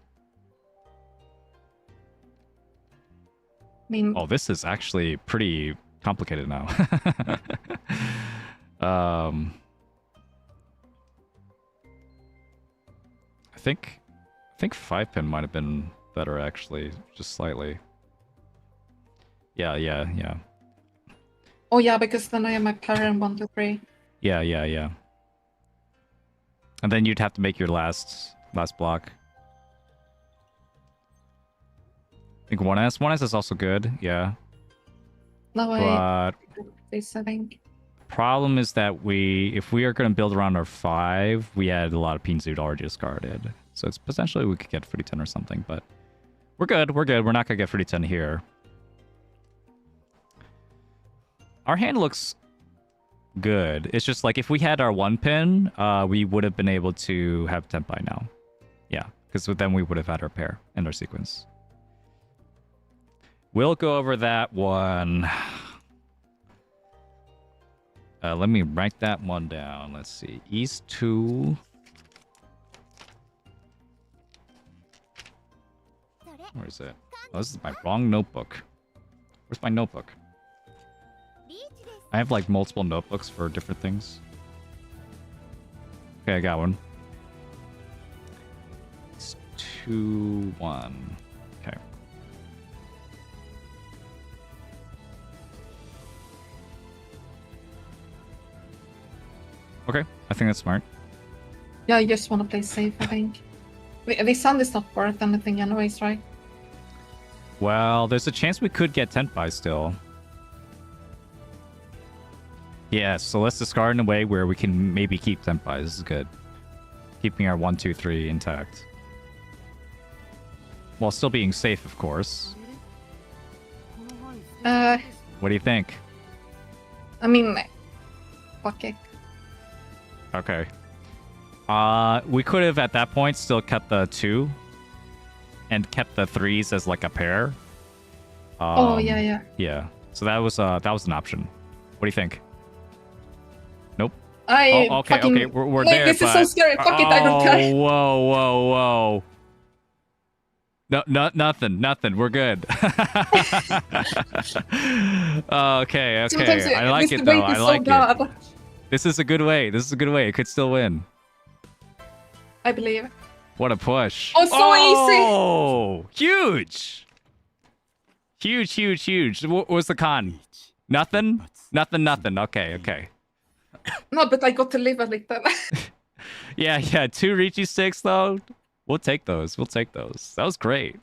mean, Oh, this is actually pretty complicated now. I think 5-pin might have been better actually, just slightly. Yeah. oh yeah, because then I have my parent 1, 2, 3. Yeah. And then you'd have to make your last block. I think 1S. 1S is also good, yeah. Now But this, I think. problem is that if we are going to build around our 5, we had a lot of pins we'd already discarded. So it's potentially we could get fruity 10 or something, but we're good. We're not going to get fruity 10 here. Our hand looks good. It's just like if we had our 1-pin, we would have been able to have Tenpai now. Yeah, because then we would have had our pair and our sequence. We'll go over that one. Let me write that one down. Let's see. East 2. Where is it? Oh, this is my wrong notebook. Where's my notebook? I have like multiple notebooks for different things. Okay, I got one. It's 2, 1. Okay. Okay, I think that's smart. Yeah, I just want to play safe, I think. This sun is not worth anything anyways, right? Well, there's a chance we could get Tenpai still. Yeah, so let's discard in a way where we can maybe keep Tenpai. This is good. Keeping our 1, 2, 3 intact. While still being safe, of course. What do you think? I mean, fuck it. Okay. We could have at that point still kept the 2 and kept the 3s as like a pair. Oh yeah. Yeah. So that was an option. What do you think? Nope. Okay. Okay. We're there. This is so scary. Fuck it, I don't care. Whoa. No, nothing. We're good. Okay. I like it though. I like it. This is a good way. It could still win. I believe. What a push. Oh, so easy. Oh, huge. Huge. What was the con? Nothing. Okay. No, but I got to live a little. Yeah. 2 Ricci sticks though. We'll take those. That was great.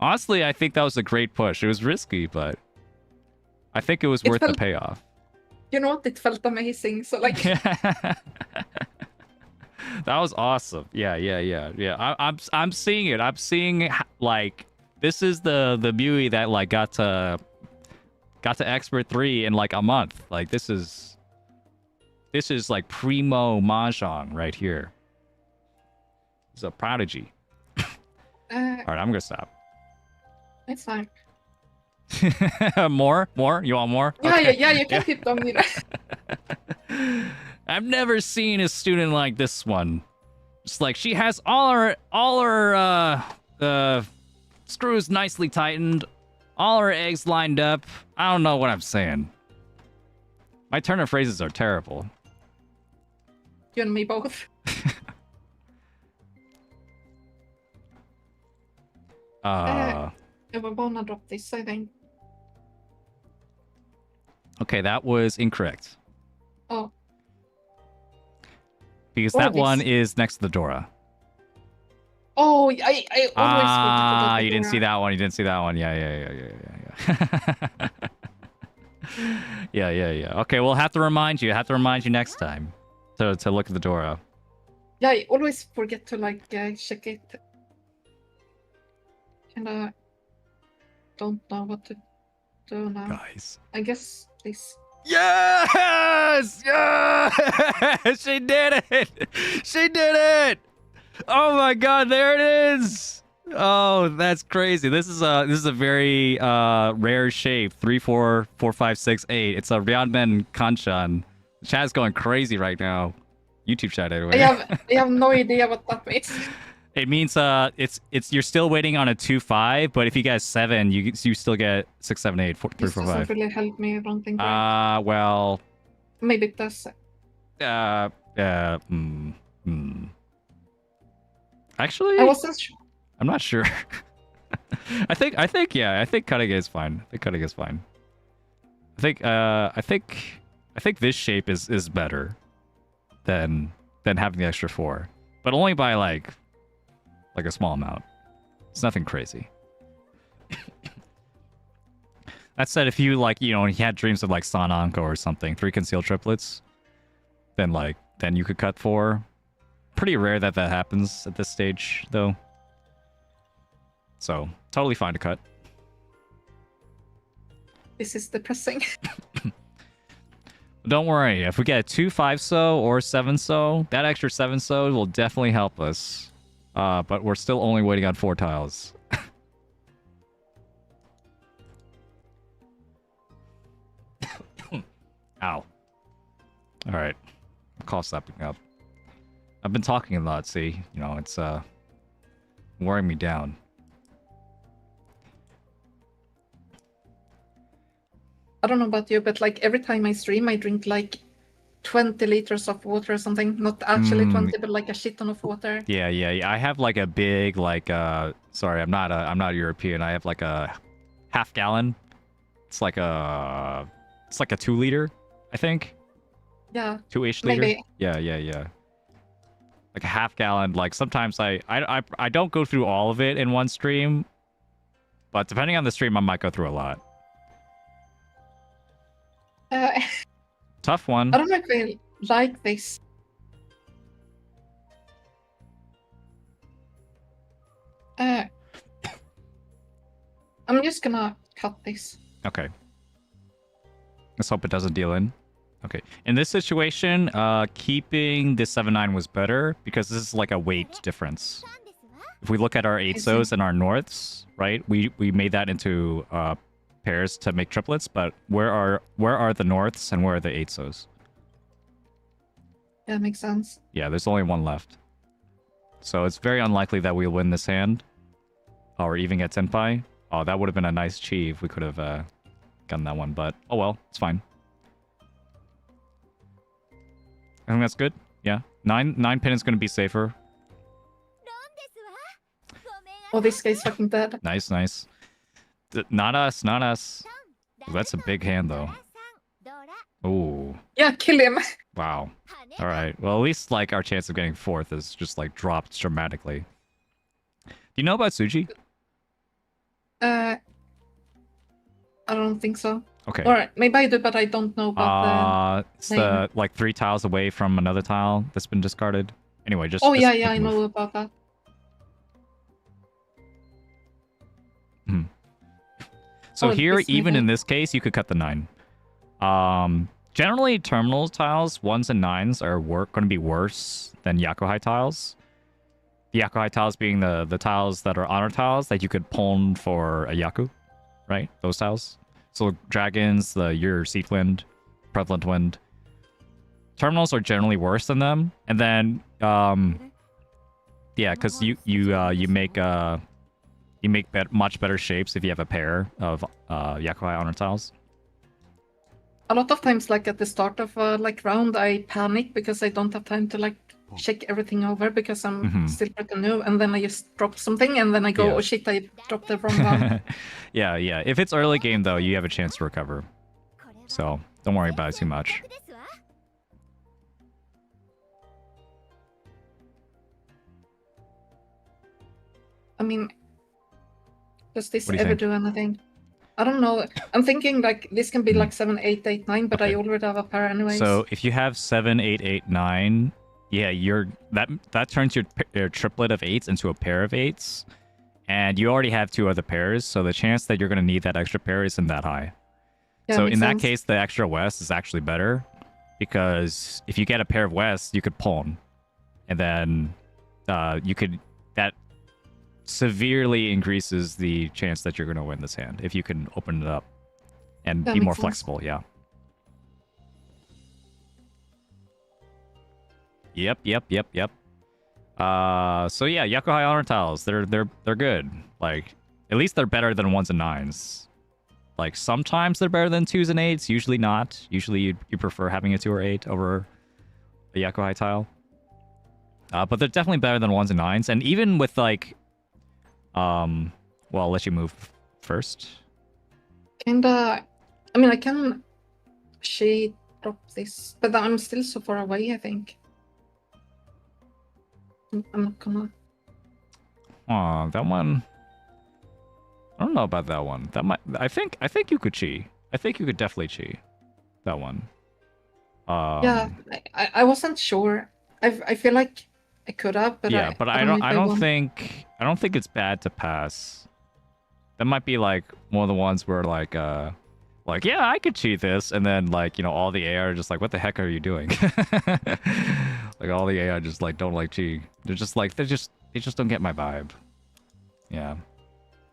Honestly, I think that was a great push. It was risky, but I think it was worth the payoff. You know what? It felt amazing. So like. That was awesome. Yeah. I'm seeing it. I'm seeing like this is the Mewie that like got to expert 3 in like a month. Like this is like primo Mahjong right here. It's a prodigy. All right, I'm gonna stop. It's fine. More? You want more? Yeah, Okay. yeah. You can keep on. I've never seen a student like this one. It's like she has all her screws nicely tightened, all her eggs lined up. I don't know what I'm saying. My turn of phrases are terrible. You and me both. I wanna drop this, I think. Okay, that was incorrect. Oh. Because that one is next to the Dora. Oh, I always you didn't see that one. Yeah. Yeah. Okay, we'll have to remind you. Next time to look at the Dora. Yeah, I always forget to like check it. And don't know what to do now? Guys. I guess this. Yes! Yes! She did it! She did it! Oh my god, there it is! Oh, that's crazy. This is a very rare shape. 3, 4, 4, 5, 6, 8. It's a Ryanmen Kanchan. The chat's going crazy right now. YouTube chat anyway. I have no idea what that means. It means it's you're still waiting on a 2-5, but if you get 7, you still get 6, 7, 8, 4, 3, This 4, doesn't 5. really help me, I don't think. Well, Maybe it does. Actually, I wasn't sure. I'm not sure. I think cutting is fine. I think cutting is fine. I think this shape is better than having the extra 4, but only by like a small amount. It's nothing crazy. That said, if you he had dreams of like Sananko or something, 3 concealed triplets, then you could cut 4. Pretty rare that happens at this stage, though. So totally fine to cut. This is depressing. Don't worry, if we get a 2-5 so or 7 so, that extra 7 so will definitely help us. But we're still only waiting on 4 tiles. Ow. Alright. Call stepping up. I've been talking a lot, see? You know, it's wearing me down. I don't know about you, but like every time I stream, I drink like 20 liters of water or something. Not actually 20, but like a shit ton of water. Yeah. I have like a big sorry, I'm not European. I have like a half gallon. It's like a 2 liter, I think. Yeah. 2-ish liter. Maybe. Yeah. Like a half gallon. Like sometimes I don't go through all of it in one stream, but depending on the stream, I might go through a lot. Tough one. I don't know if I like this. I'm just gonna cut this. Okay. Let's hope it doesn't deal in. Okay. In this situation, keeping the 7-9 was better because this is like a weight difference. If we look at our 8-sos and our norths, right? We made that into pairs to make triplets, but where are the norths and where are the 8-sos? Yeah, makes sense. Yeah, there's only 1 left. So it's very unlikely that we'll win this hand. Or even get Senpai. Oh, that would have been a nice chi if we could have gotten that one, but oh well, it's fine. I think that's good. Yeah. 9 pin is going to be safer. Oh, this guy's fucking dead. Nice. Not us. Ooh, that's a big hand, though. Ooh. Yeah, kill him. Wow. All right. Well, at least, like, our chance of getting 4th is just, like, dropped dramatically. Do you know about Suji? I don't think so. Okay. Or maybe I do, but I don't know about it's the, like, 3 tiles away from another tile that's been discarded. Anyway, just... Oh, just yeah, I move. know about that. So here, it's even moving. in this case, you could cut the 9. Generally, terminal tiles, 1s and 9s are going to be worse than Yakuhai tiles. The Yakuhai tiles being the tiles that are honor tiles that you could pawn for a Yaku, right? Those tiles. So dragons, your Seath Wind, Prevalent Wind. Terminals are generally worse than them, and then yeah, because you make much better shapes if you have a pair of Yakuhai honor tiles. A lot of times, like at the start of like round, I panic because I don't have time to like check everything over because I'm still pretty new, and then I just drop something, and then I go, oh shit, I dropped the wrong one. Yeah. If it's early game though, you have a chance to recover. So don't worry about it too much. I mean, does this What do you ever think? do anything? I don't know. I'm thinking like this can be like 7, 8, 8, 9, but Okay. I already have a pair anyways. So if you have 7, 8, 8, 9, yeah, that turns your triplet of 8s into a pair of 8s, and you already have 2 other pairs. So the chance that you're gonna need that extra pair isn't that high. Yeah, So makes in that sense. case, the extra west is actually better because if you get a pair of west, you could pawn, and then you could that severely increases the chance that you're going to win this hand if you can open it up and That be more makes sense. flexible. Yeah. Yep. So yeah, Yakuhai honor tiles. They're good. Like at least they're better than 1s and 9s. Like sometimes they're better than 2s and 8s. Usually not. Usually you prefer having a 2 or 8 over a Yakuhai tile. But they're definitely better than 1s and 9s. And even with like, well, I'll let you move first. Kinda. I mean, I can shade drop this, but I'm still so far away. I think. I'm not gonna. Oh, that one. I don't know about that one. That might. I think you could chi. I think you could definitely chi. That one. Yeah, I wasn't sure. I feel like I could have, but yeah, but I know if don't want. think it's bad to pass. That might be like one of the ones where like yeah, I could cheat this, and then like all the AI are just like, what the heck are you doing? Like all the AI just like don't like chi. They're just like they just don't get my vibe. Yeah.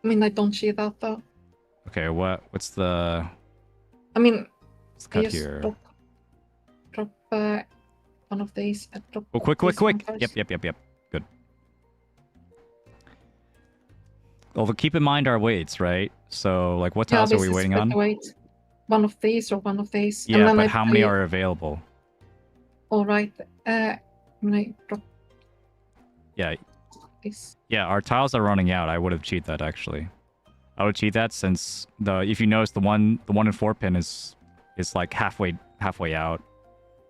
I mean, I don't cheat that though. Okay, what's the? I mean, Let's I cut just here. drop one of these. Drop Oh, quick! this one Yep. first. Good. Although keep in mind our weights, right? So like, what tiles are this we is waiting with on? the weight. One of these or one of these. Yeah, and then but how many are available? All right. I'm gonna drop Yeah, this. yeah. Our tiles are running out. I would have cheated that actually. I would cheat that since if you notice the 1 and 4 pin is like halfway out,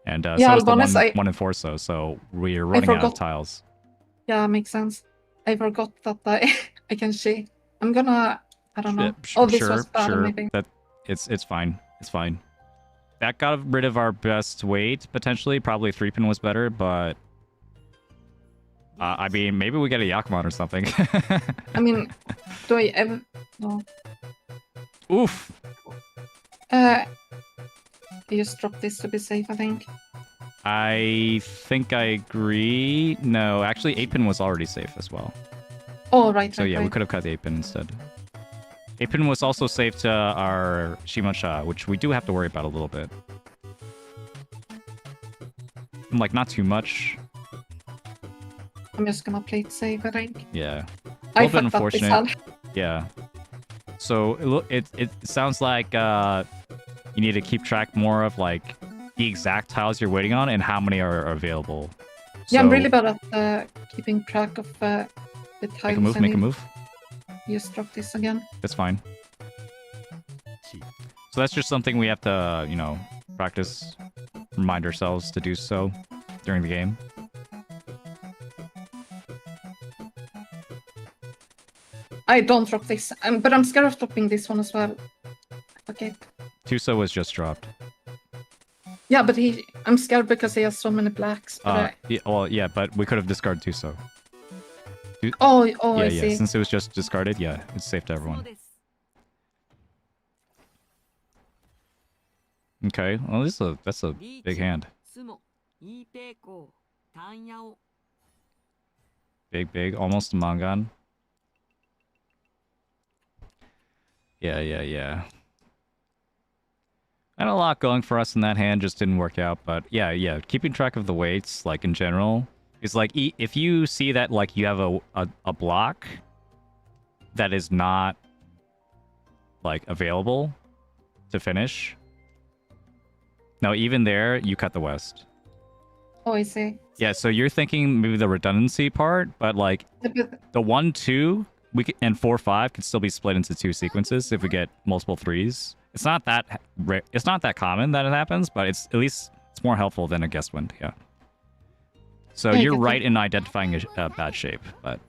and Yeah, so is the bonus, 1 and 4 so we're running out of tiles. Yeah, makes sense. I forgot that I can see. I'm gonna. I don't know. This was bad. Sure. Maybe. That it's fine. It's fine. That got rid of our best weight potentially. Probably 3 pin was better, but I mean maybe we get a Yakuman or something. I mean, do I ever? No. Oof. I just drop this to be safe. I think. I think I agree. No, actually 8 pin was already safe as well. Oh, right. So yeah, we could have cut the 8 pin instead. 8 pin was also safe to our Shimacha, which we do have to worry about a little bit. Like, not too much. I'm just gonna play it safe, I think. Yeah. I A little bit fucked up this unfortunate. hand. Yeah. So it sounds like you need to keep track more of like the exact tiles you're waiting on and how many are available. Yeah, I'm So- really bad at keeping track of the tiles. Make a move. Just drop this again. That's fine. So that's just something we have to, practice, remind ourselves to do so during the game. I don't drop this, but I'm scared of dropping this one as well. Okay. Tuso was just dropped. Yeah, but I'm scared because he has so many blacks. But Yeah, but we could have discarded Tuso. yeah, I see. Since it was just discarded, yeah, it's safe to everyone. Okay, well, that's a big hand. Big, almost a Mangan. Yeah. And a lot going for us in that hand, just didn't work out. But yeah, keeping track of the weights, like in general, is like if you see that like you have a block that is not like available to finish. No, even there, you cut the west. Oh, I see. Yeah, so you're thinking maybe the redundancy part, but like the 1, 2, and 4, 5 could still be split into 2 sequences if we get multiple 3s. It's not that common that it happens, but it's at least it's more helpful than a guest wind. Yeah. So Yeah, you're right in identifying a bad shape, but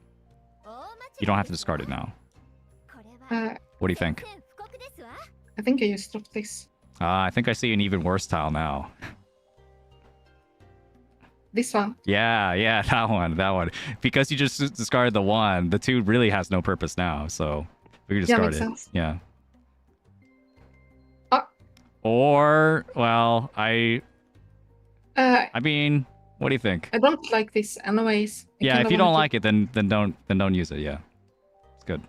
you don't have to discard it now. What do you think? I think I just dropped this. I think I see an even worse tile now. This one. Yeah, that one. Because you just discarded the 1, the 2 really has no purpose now, so we can discard makes it. sense. Yeah. Or, well, I Uh, mean, what do you think? I don't like this anyways. I Yeah, kinda if you wanna don't keep- like it, then don't use it. Yeah, it's good.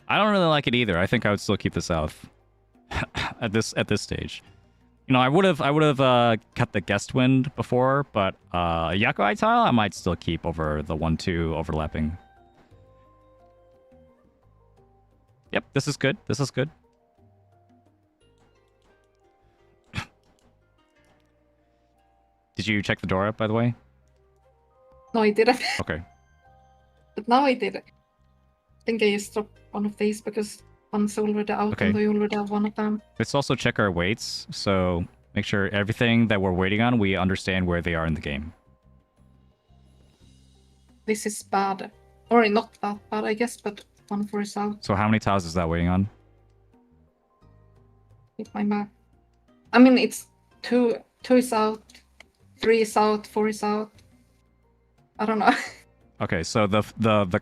I don't really like it either. I think I would still keep the south at this stage. You know, I would have cut the guest wind before, but Yakuai tile I might still keep over the 1-2 overlapping. Yep, this is good. This is good. Did you check the door up, by the way? No, I didn't. Okay. But now I did. I think I just dropped one of these because one's already out Okay. and we already have one of them. Let's also check our weights, so make sure everything that we're waiting on, we understand where they are in the game. This is bad. Or not that bad, I guess, but 1-4 is out. So how many tiles is that waiting on? With my map. I mean, it's 2 is out, 3 is out, 4 is out. I don't know. Okay, so the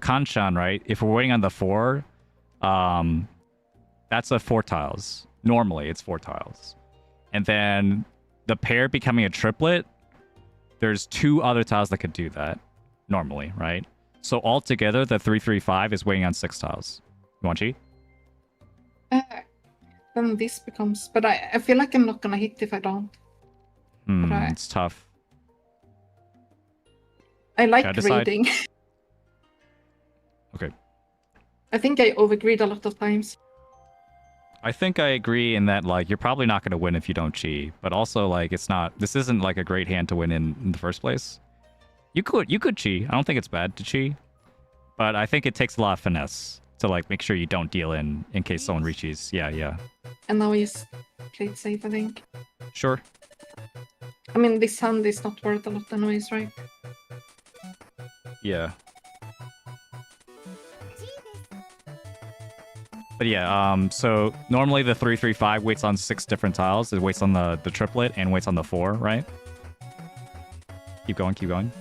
Kanchan, right? If we're waiting on the 4, that's a 4 tiles. Normally, it's 4 tiles. And then the pair becoming a triplet, there's 2 other tiles that could do that normally, right? So altogether, the 3-3-5 is waiting on 6 tiles. You want cheat? Then this becomes... But I feel like I'm not gonna hit if I don't. Right. It's tough. I like Can I decide? reading. Okay. I think I overgreed a lot of times. I think I agree in that, like, you're probably not going to win if you don't chi, but also, like, this isn't, like, a great hand to win in the first place. You could chi. I don't think it's bad to chi, but I think it takes a lot of finesse to, like, make sure you don't deal in case someone reaches. Yeah. And now I just played safe, I think. Sure. I mean, this hand is not worth a lot anyways, right? Yeah. But yeah, so normally the 3-3-5 waits on 6 different tiles. It waits on the triplet and waits on the 4, right? Keep going.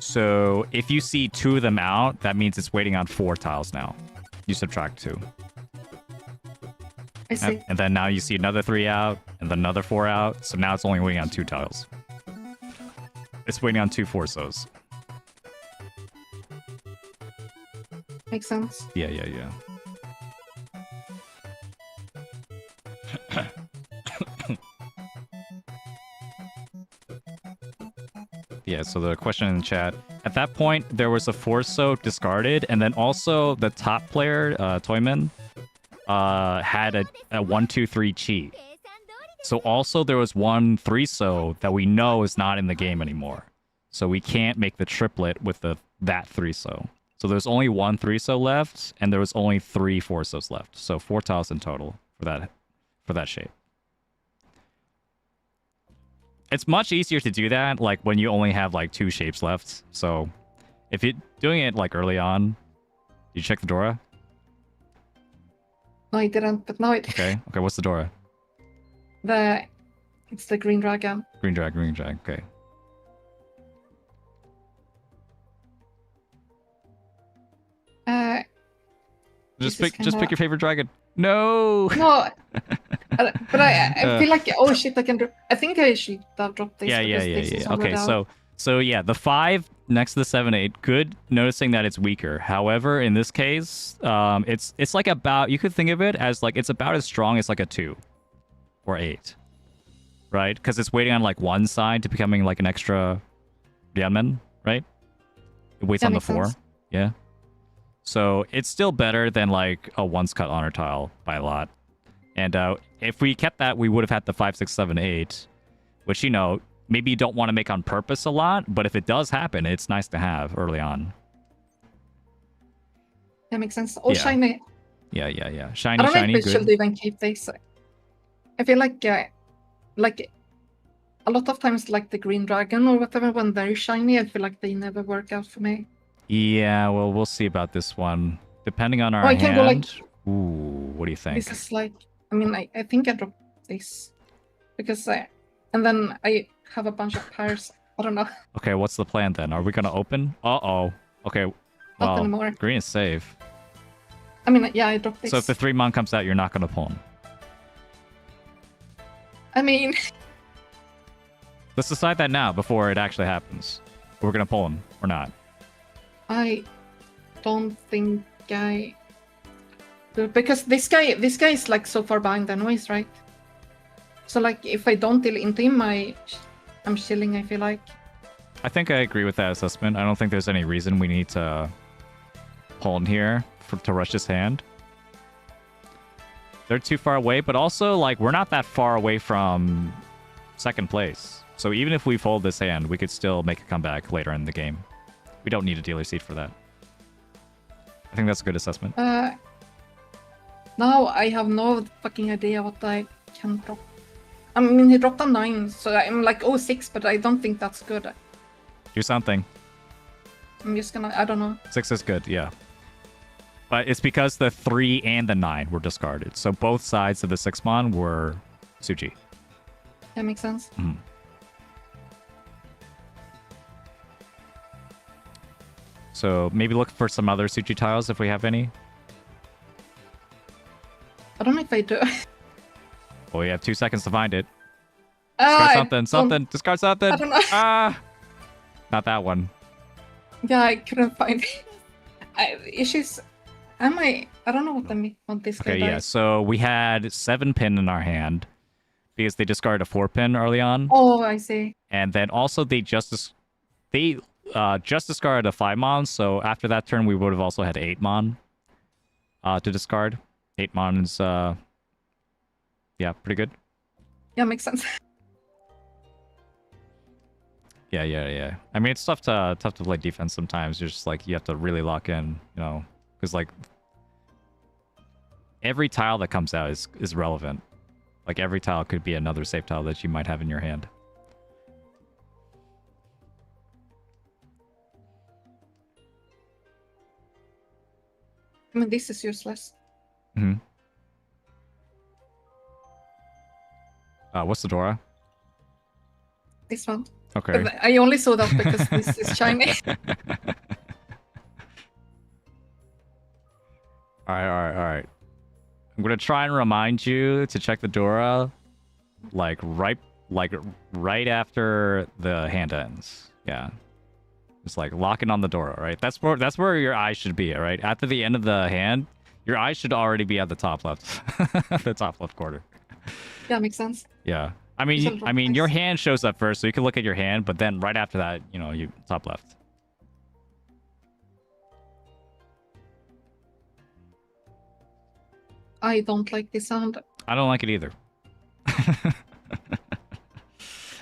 So if you see 2 of them out, that means it's waiting on 4 tiles now. You subtract 2. I see. And then now you see another 3 out, and then another 4 out. So now it's only waiting on 2 tiles. It's waiting on 2 Forsos. Makes sense. Yeah. Yeah, so the question in the chat. At that point, there was a Forso discarded, and then also the top player, Toyman, had a 1-2-3 cheat. So also there was one 3-so that we know is not in the game anymore. So we can't make the triplet with that 3-so. So there's only one 3-so left, and there was only 3 4-sos left. So 4 tiles in total for that shape. It's much easier to do that, like, when you only have, like, 2 shapes left. So if you're doing it, like, early on, you check the Dora? No, I didn't, but now it... Okay, what's the Dora? It's the green dragon. Green drag, okay. Just pick your favorite dragon. No! No! But I feel like, oh shit, I can do... I think I should have dropped this. Yeah. This is Okay, out. so yeah, the 5 next to the 7-8, good noticing that it's weaker. However, in this case, it's like about, you could think of it as like, it's about as strong as like a 2 or 8, right? Because it's waiting on like one side to becoming like an extra Yanmen, right? It waits on the 4. Sense. Yeah. So it's still better than like a once cut honor tile by a lot. And if we kept that, we would have had the 5, 6, 7, 8, which, you know, maybe you don't want to make on purpose a lot, but if it does happen, it's nice to have early on. That makes sense. Oh, Yeah. shiny. Yeah. I Shiny, don't know if we good. should even keep this. I feel like a lot of times, like the green dragon or whatever, when they're shiny, I feel like they never work out for me. Yeah, well, we'll see about this one. Depending on our I hand. can go, like... Ooh, what do you think? This is like... I mean, I think I dropped this. Because and then I have a bunch of pairs. I don't know. Okay, what's the plan then? Are we gonna open? Uh-oh. Okay, Not well, anymore. green is safe. I mean, yeah, I dropped this. So if the 3-mon comes out, you're not gonna pull him. I mean, Let's decide that now before it actually happens. We're gonna pull him or not. I don't think I do, because this guy is like so far behind anyways, right? So like if I don't deal into him, I'm chilling, I feel like. I think I agree with that assessment. I don't think there's any reason we need to pull him here to rush his hand. They're too far away, but also like we're not that far away from second place. So even if we fold this hand, we could still make a comeback later in the game. We don't need a dealer seat for that. I think that's a good assessment. Now I have no fucking idea what I can drop. I mean, he dropped a 9, so I'm like 6, but I don't think that's good. Do something. I'm just gonna, I don't know. 6 is good, yeah. But it's because the 3 and the 9 were discarded. So both sides of the 6-mon were Suji. That makes sense. Mm. So maybe look for some other Suji tiles if we have any. I don't know if I do. Well, we have 2 seconds to find it. Discard something. Discard something. I don't know. Not that one. Yeah, I couldn't find it. Issues. I don't know what this guy Okay, does. yeah. So we had 7 pin in our hand because they discarded a 4 pin early on. Oh, I see. And then also they just discarded a 5-mon. So after that turn, we would have also had 8-mon to discard. 8-mon is yeah, pretty good. Yeah, makes sense. Yeah. I mean, it's tough to play defense sometimes. You're just like you have to really lock in, because like every tile that comes out is relevant. Like every tile could be another safe tile that you might have in your hand. I mean, this is useless. Hmm. What's the Dora? This one. Okay. But I only saw that because this is shiny. All right. I'm gonna try and remind you to check the Dora, like right after the hand ends. Yeah, just like locking on the Dora. Right. That's where your eyes should be. Right after the end of the hand, your eyes should already be at the top left, the top left corner. Yeah, makes sense. Yeah. I mean, your hand shows up first, so you can look at your hand, but then right after that, you top left. I don't like this sound. I don't like it either.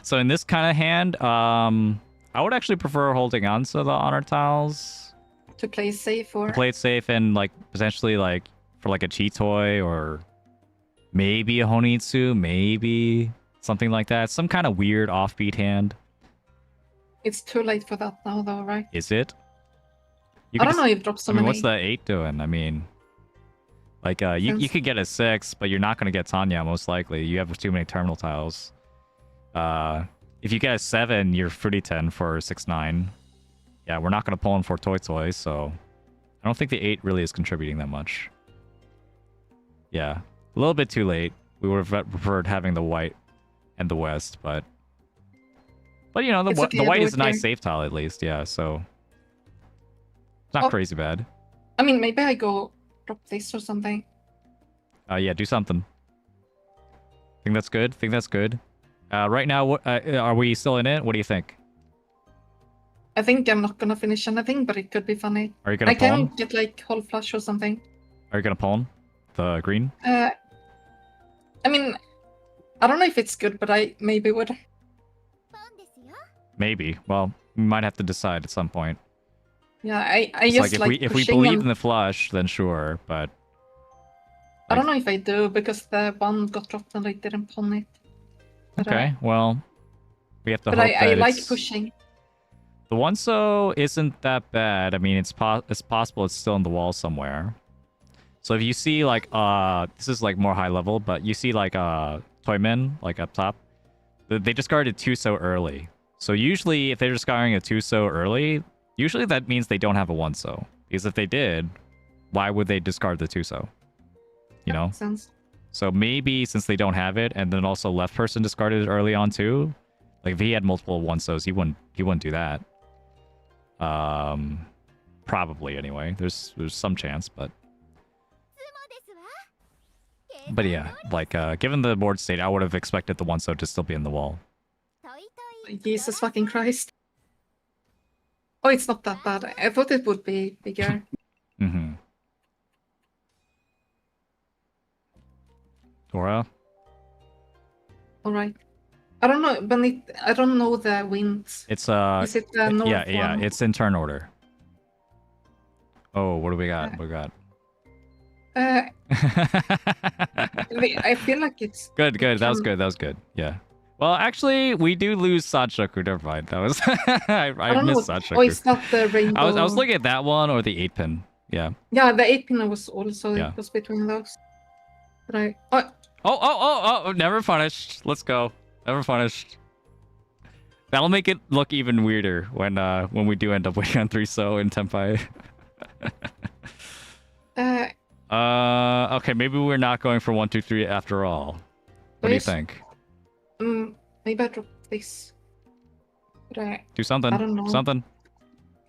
So in this kind of hand, I would actually prefer holding on to the honor tiles. To play safe or... To play it safe and like potentially like for like a cheat toy or maybe a Honitsu, maybe something like that. Some kind of weird offbeat hand. It's too late for that now though, right? Is it? I don't know, you've dropped so many. What's the 8 doing? I mean... Like, you could get a 6, but you're not going to get Tanya, most likely. You have too many terminal tiles. If you get a 7, you're fruity 10 for 6-9. Yeah, we're not going to pull in for Toy, so... I don't think the 8 really is contributing that much. Yeah, a little bit too late. We would have preferred having the white and the west, but... But, the white is a nice safe tile, at least, yeah, so... It's not crazy bad. I mean, maybe I go... drop this or something. Yeah, do something. Think that's good. Right now, are we still in it? What do you think? I think I'm not gonna finish anything, but it could be funny. Are you gonna pull him? I can get like whole flush or something. Are you gonna pull him? The green? I mean, I don't know if it's good, but I maybe would. Maybe. Well, we might have to decide at some point. Yeah, I it's just like if we believe in the flush, then sure, but I don't know if I do because the one got dropped and I didn't pawn it. But, okay, well, we have to hope I that like pushing. The one so isn't that bad. I mean, it's possible it's still in the wall somewhere. So if you see like this is like more high level, but you see like Toymen like up top, they discarded 2 so early. So usually if they're discarding a 2 so early, usually that means they don't have a 1 so. Because if they did, why would they discard the Tuso? You know? Makes sense. So maybe since they don't have it, and then also left person discarded it early on too. Like if he had multiple 1-sos, he wouldn't do that. Probably anyway. There's some chance, but yeah, like given the board state, I would have expected the 1-so to still be in the wall. Jesus fucking Christ. Oh, it's not that bad. I thought it would be bigger. Mm-hmm. Dora? Alright. I don't know, but I don't know the winds. It's Is it the north yeah, one? it's in turn order. Oh, what do we got? What do we got? I feel like it's Good. That was good. Yeah. Well, actually, we do lose Sanchoku. Never mind. That was I missed Sanchoku. Oh, it's not the rainbow. I was looking at that one or the 8-pin. Yeah. Yeah, the 8-pin was also Yeah. it was between those. But Oh, never punished. Let's go. Never punished. That'll make it look even weirder when we do end up waiting on 3-so in Tenpai. Okay, maybe we're not going for 1, 2, 3 after all. What do you think? Maybe I drop this. But do something. I don't know. Something.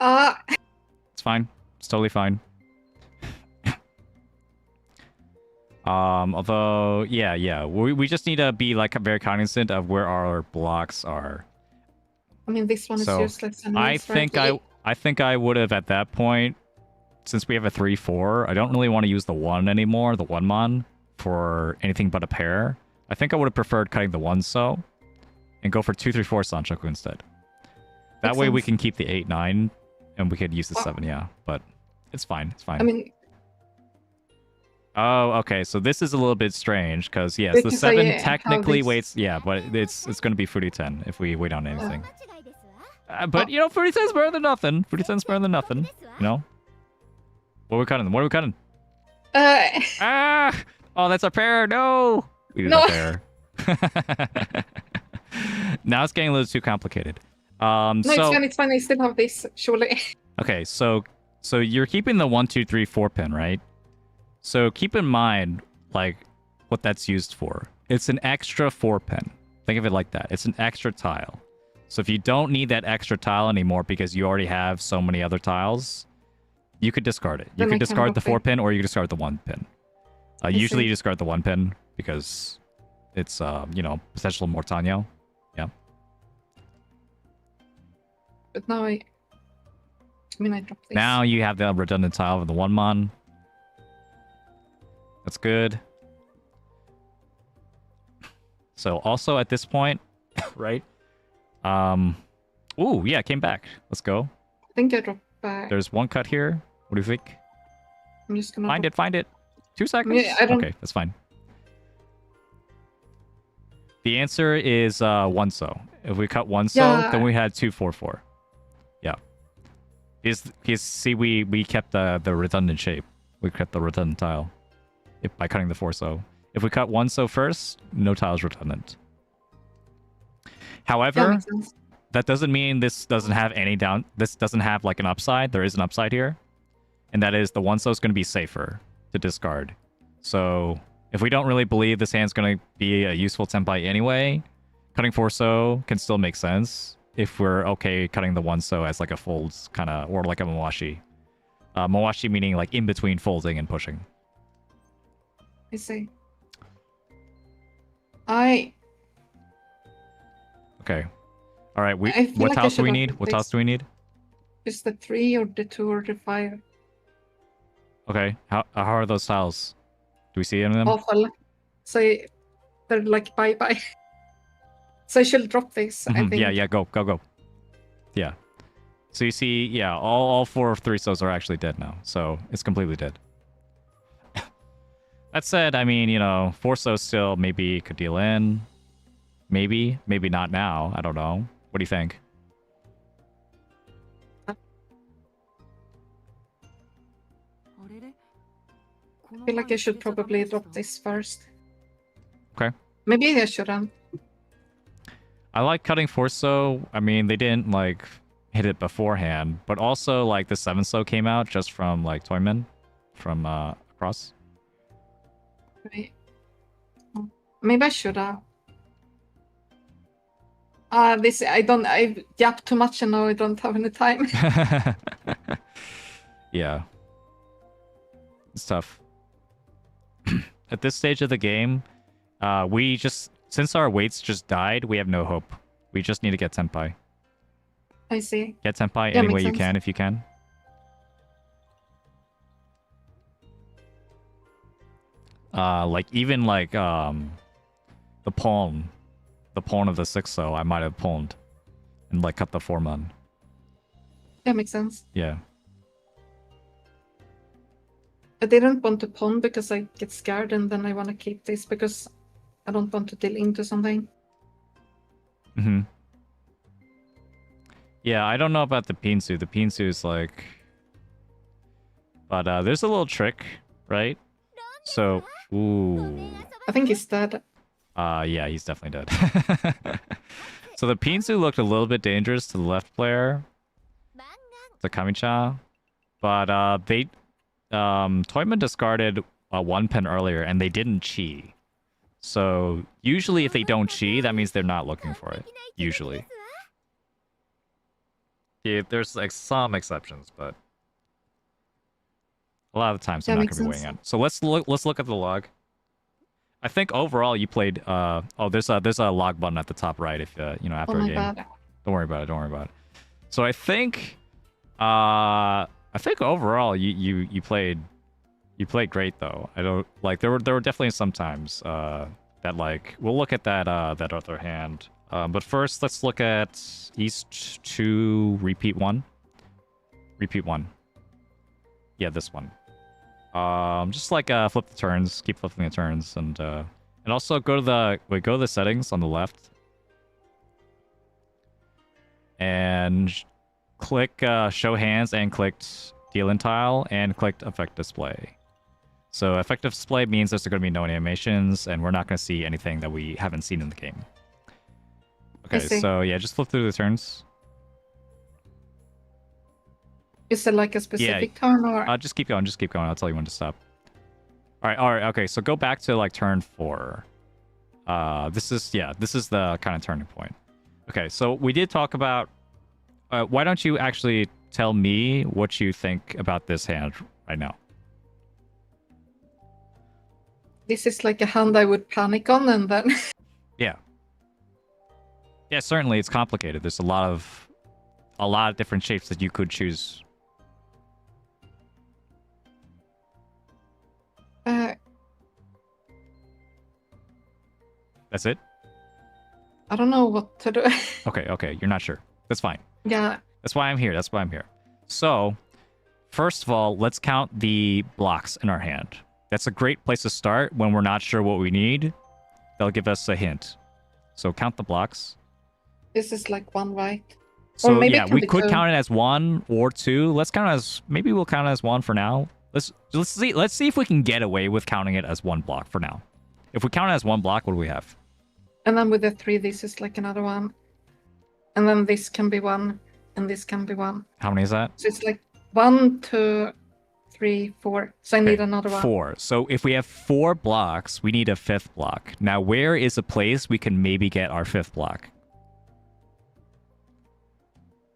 It's fine. It's totally fine. Although, yeah, we just need to be like very cognizant of where our blocks are. I mean, this one is So, useless. Anyways, I think I would have at that point, since we have a 3-4, I don't really want to use the 1 anymore, the 1-mon, for anything but a pair. I think I would have preferred cutting the 1-so and go for 2, 3, 4 Sanchoku instead. That way we can keep the 8, 9, and we could use the 7, yeah. But it's fine. It's fine. I mean, oh, okay. So this is a little bit strange because yes, the 7 technically waits. Yeah, but it's going to be Fruity 10 if we wait on anything. But you know, Fruity 10's better than nothing. Fruity 10's better than nothing. You know. What are we cutting? What are we cutting? Oh, that's our pair. No. We did a pair. Now it's getting a little too complicated. no, it's fine. I still have this, surely. Okay, so you're keeping the 1, 2, 3, 4 pin, right? So keep in mind, like, what that's used for. It's an extra 4 pin. Think of it like that. It's an extra tile. So if you don't need that extra tile anymore because you already have so many other tiles, you could discard it. You could discard the 4 pin or you could discard the 1 pin. Usually you discard the 1 pin because it's, potential Mortano. Yeah. But now I drop this. Now you have the redundant tile of the 1-mon. That's good. So also at this point, right? Ooh, yeah, came back. Let's go. I think I dropped back. There's 1 cut here. What do you think? I'm just gonna find it. 2 seconds. Yeah, I don't... Okay, that's fine. The answer is 1-so. If we cut 1-so, then we had 2, 4, 4. Yeah. Because see, we kept the redundant shape. We kept the redundant tile by cutting the 4-so. If we cut 1-so first, no tiles redundant. However, that doesn't mean this doesn't have any down. This doesn't have like an upside. There is an upside here, and that is the 1-so is going to be safer to discard. So if we don't really believe this hand's going to be a useful template anyway, cutting 4-so can still make sense if we're okay cutting the 1-so as like a folds kind of, or like a Mawashi. Mawashi meaning like in between folding and pushing. I see. Okay. All right. What tiles do we need? What tiles do we need? Just the 3 or the 2 or the 5. Okay. How are those tiles? Do we see any of them? Awful. So they're like bye-bye. So I should drop this, I think. Yeah, go. Yeah. So you see, yeah, all 4 of 3-sos are actually dead now. So it's completely dead. That said, I mean, 4-so still maybe could deal in. Maybe not now. I don't know. What do you think? I feel like I should probably drop this first. Okay. Maybe I shouldn't. I like cutting 4-so. I mean, they didn't like hit it beforehand, but also like the 7-so came out just from like Toyman from across. Wait. Maybe I should have. I yapped too much and now I don't have any time. Yeah. It's tough. At this stage of the game, since our weights just died, we have no hope. We just need to get Senpai. I see. Get Senpai Yeah, any way makes you sense. can, if you can. Even the pawn of the 6-0, I might have pawned and like cut the 4-man. Yeah, makes sense. Yeah. I didn't want to pawn because I get scared and then I want to keep this because I don't want to deal into something. Mm-hmm. Yeah, I don't know about the Pinsu. The Pinsu is like... But there's a little trick, right? So, ooh. I think he's dead. Yeah, he's definitely dead. So the Pinsu looked a little bit dangerous to the left player, to Kamicha, but Toyman discarded 1 pen earlier, and they didn't chi. So usually, if they don't chi, that means they're not looking for it. Usually, yeah, there's like some exceptions, but a lot of the times they're That not makes going to be sense. weighing out. So let's look at the log. I think overall you played. There's a log button at the top right. If Oh after a my game. god. Don't worry about it. So I think overall you played great though. I don't like there were definitely some times that like we'll look at that other hand. But first let's look at East 2 repeat 1. Repeat 1. Yeah, this one. Just like flip the turns, keep flipping the turns, and also go to the settings on the left, and click show hands, and clicked deal in tile, and clicked effect display. So effective display means there's going to be no animations, and we're not going to see anything that we haven't seen in the game. Okay, so yeah, just flip through the turns. Is it like a specific turn or? Just keep going. I'll tell you when to stop. All right. Okay, so go back to like turn 4. This is the kind of turning point. Okay, so we did talk about. Why don't you actually tell me what you think about this hand right now? This is like a hand I would panic on and then. Yeah, certainly it's complicated. There's a lot of different shapes that you could choose. That's it? I don't know what to do. Okay, you're not sure. That's fine. Yeah. That's why I'm here. So, first of all, let's count the blocks in our hand. That's a great place to start when we're not sure what we need. They'll give us a hint. So count the blocks. This is like 1, right? So or maybe yeah, it can we be could 2. count it as 1 or 2. We'll count it as 1 for now. Let's see if we can get away with counting it as 1 block for now. If we count it as 1 block, what do we have? And then with the 3, this is like another 1. And then this can be 1, and this can be 1. How many is that? So it's like 1, 2, 3, 4. So I need another 1. 4. So if we have 4 blocks, we need a 5th block. Now, where is a place we can maybe get our 5th block?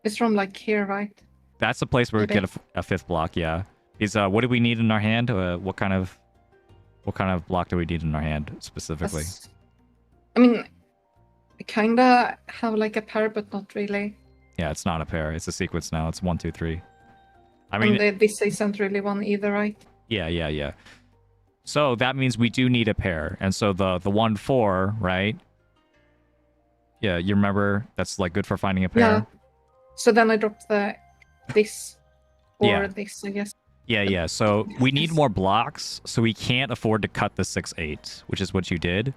It's from like here, right? That's a place where we get a 5th block. Yeah. Is what do we need in our hand? What kind of block do we need in our hand specifically? I mean, I kinda have like a pair, but not really. Yeah, it's not a pair. It's a sequence now. It's 1, 2, 3. I mean, and this isn't really 1 either, right? Yeah. So that means we do need a pair, and so the 1, 4, right? Yeah, you remember that's like good for finding a pair. Yeah. So then I drop this or this, I guess. Yeah. So we need more blocks, so we can't afford to cut the 6-8, which is what you did.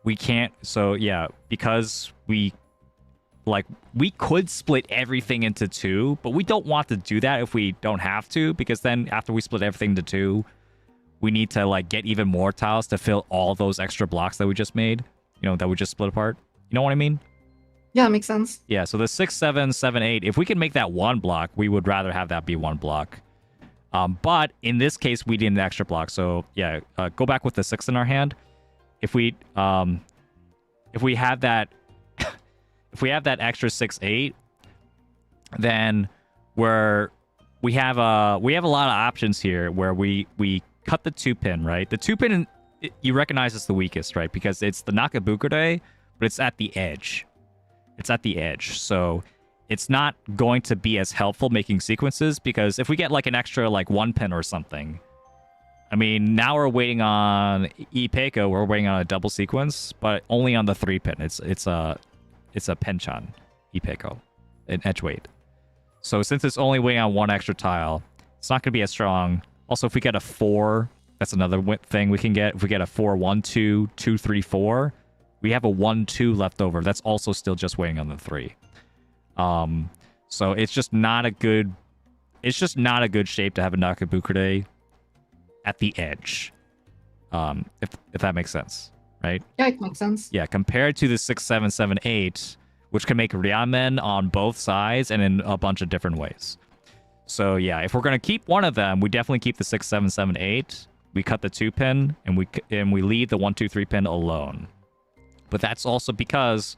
We can't. So yeah, because we could split everything into 2, but we don't want to do that if we don't have to, because then after we split everything into 2, we need to like get even more tiles to fill all those extra blocks that we just made. That we just split apart. You know what I mean? Yeah, makes sense. Yeah, so the 6, 7, 7, 8, if we can make that 1 block, we would rather have that be 1 block. But in this case, we need an extra block. So yeah, go back with the 6 in our hand. If we have that, if we have that extra 6/8, then we have a lot of options here where we cut the 2-pin, right? The 2-pin you recognize as the weakest, right? Because it's the Nakabukure, but it's at the edge. It's at the edge, so it's not going to be as helpful making sequences, because if we get like an extra like 1-pin or something, I mean, now we're waiting on Ipeiko, we're waiting on a double sequence, but only on the 3-pin. It's a Penchan Ipeiko, an edge weight. So since it's only waiting on one extra tile, it's not going to be as strong. Also, if we get a 4, that's another thing we can get. If we get a 4, 1, 2, 2, 3, 4, we have a 1, 2 left over. That's also still just waiting on the 3. So it's just not a good shape to have a Nakabukure at the edge. If that makes sense, right? Yeah, it makes sense. Yeah, compared to the 6, 7, 7, 8, which can make Ryamen on both sides and in a bunch of different ways. So yeah, if we're gonna keep one of them, we definitely keep the 6, 7, 7, 8. We cut the 2-pin and we leave the 1, 2, 3-pin alone. But that's also because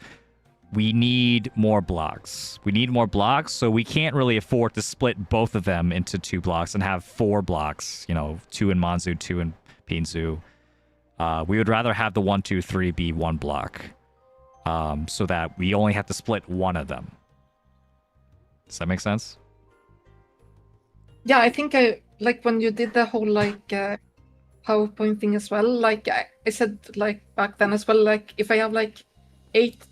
we need more blocks. We need more blocks, so we can't really afford to split both of them into 2 blocks and have 4 blocks. 2 in Manzu, 2 in Pinzu. We would rather have the 1, 2, 3 be 1 block, so that we only have to split one of them. Does that make sense? Yeah, I think like when you did the whole PowerPoint thing as well, like I said like back then as well, like if I have like 8,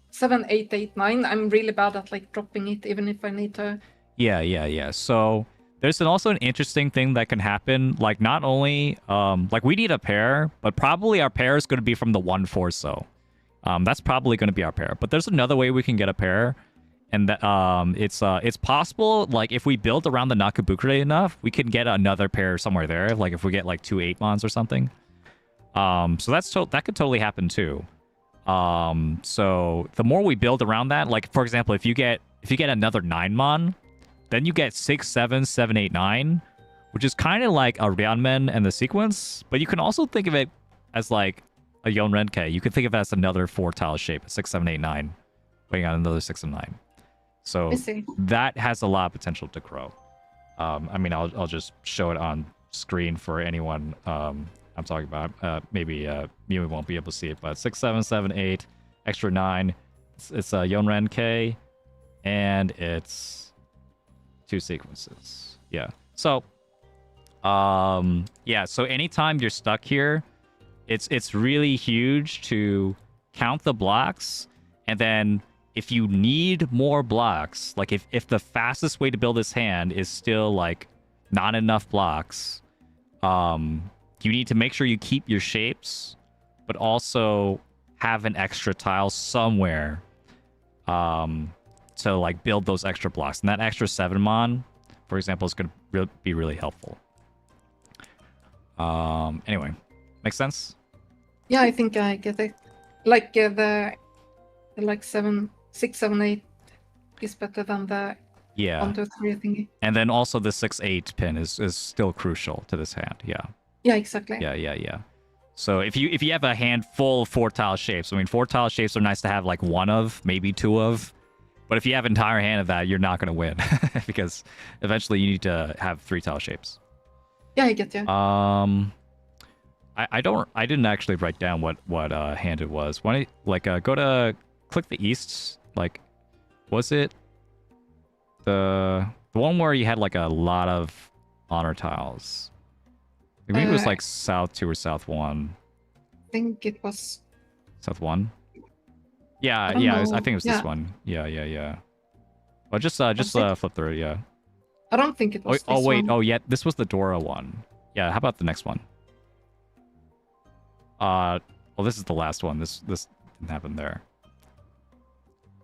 7, 8, 8, 9, I'm really bad at like dropping it even if I need to. Yeah. So there's also an interesting thing that can happen. Like not only like we need a pair, but probably our pair is going to be from the 1, 4 so. That's probably going to be our pair. But there's another way we can get a pair. And that it's possible, like if we build around the Nakabukure enough, we can get another pair somewhere there. Like if we get like 2 8-mons or something. So that could totally happen too. So the more we build around that, like for example, if you get another 9-mon, then you get 6, 7, 7, 8, 9, which is kind of like a Ryanmen and the sequence. But you can also think of it as like a Yonrenke. You could think of it as another 4-tile shape, 6, 7, 8, 9, waiting on another 6 and 9. So that has a lot of potential to grow. I mean, I'll just show it on screen for anyone I'm talking about. Maybe Mewie won't be able to see it, but 6, 7, 7, 8, extra 9. It's a Yonren-K, and it's 2 sequences. Yeah. So, yeah. So anytime you're stuck here, it's really huge to count the blocks, and then if you need more blocks, like if the fastest way to build this hand is still like not enough blocks, you need to make sure you keep your shapes, but also have an extra tile somewhere to like build those extra blocks. And that extra 7-mon, for example, is going to be really helpful. Anyway, make sense? Yeah, I think I get it. Like the like 6, 7, 8 is better than the 1, 2, 3 thingy. And then also the 6, 8 pin is still crucial to this hand. Yeah. Yeah, exactly. Yeah. So if you have a hand full of 4-tile shapes, I mean 4-tile shapes are nice to have like 1 of, maybe 2 of. But if you have an entire hand of that, you're not gonna win because eventually you need to have 3-tile shapes. Yeah, I get you. I didn't actually write down what hand it was. When go to click the east, like was it the one where you had like a lot of honor tiles? Maybe it was like South 2 or South 1. I think it was South 1. Yeah, I think it was this one. Yeah. Well, just flip through it. Yeah. I don't think it was. Oh wait. One. Oh yeah, this was the Dora one. Yeah. How about the next one? Well, this is the last one. This didn't happen there.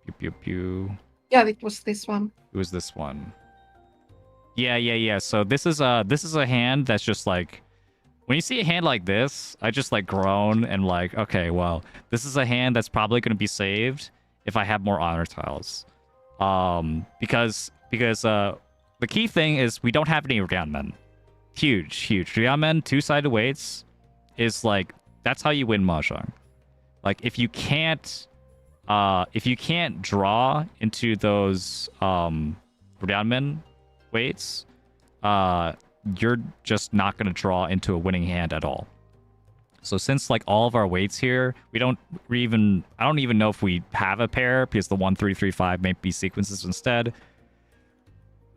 Pew pew pew. Yeah, it was this one. It was this one. Yeah. So this is a hand that's just like, when you see a hand like this, I just like groan and like, okay, well, this is a hand that's probably going to be saved if I have more honor tiles. Because the key thing is we don't have any Ryanmen. Huge. Ryanmen, two-sided weights is like, that's how you win Mahjong. Like, if you can't draw into those Ryanmen weights, you're just not going to draw into a winning hand at all. So since like all of our weights here, I don't even know if we have a pair because the 1, 3, 3, 5 may be sequences instead.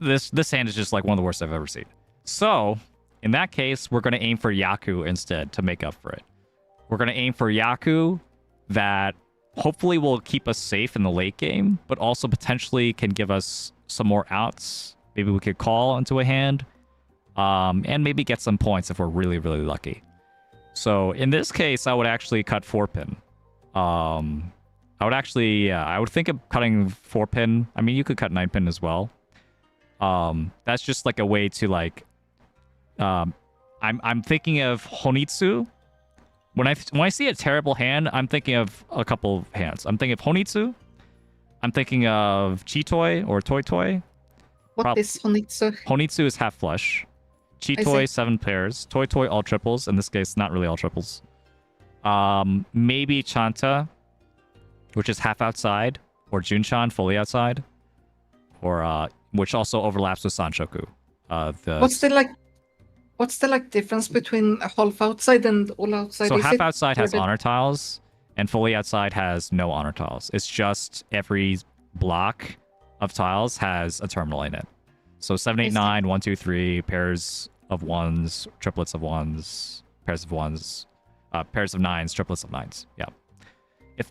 This hand is just like one of the worst I've ever seen. So in that case, we're going to aim for Yaku instead to make up for it. We're going to aim for Yaku that hopefully will keep us safe in the late game, but also potentially can give us some more outs. Maybe we could call into a hand, and maybe get some points if we're really, really lucky. So in this case, I would actually cut 4-pin. I would think of cutting 4-pin. I mean, you could cut 9-pin as well. That's just like a way to like. I'm thinking of Honitsu. When I see a terrible hand, I'm thinking of a couple of hands. I'm thinking of Honitsu. I'm thinking of Chitoi or Toi Toi. What is Honitsu? Honitsu is half flush. Chitoi 7 pairs. Toi Toi all triples. In this case, not really all triples. Maybe Chanta, which is half outside, or Junchan fully outside, or which also overlaps with Sanshoku. What's the difference between a half outside and all outside? So half outside has honor tiles, and fully outside has no honor tiles. It's just every block of tiles has a terminal in it. So 7, 8, 9, 1, 2, 3, pairs of ones, triplets of ones, pairs of ones, pairs of nines, triplets of nines. Yeah. That's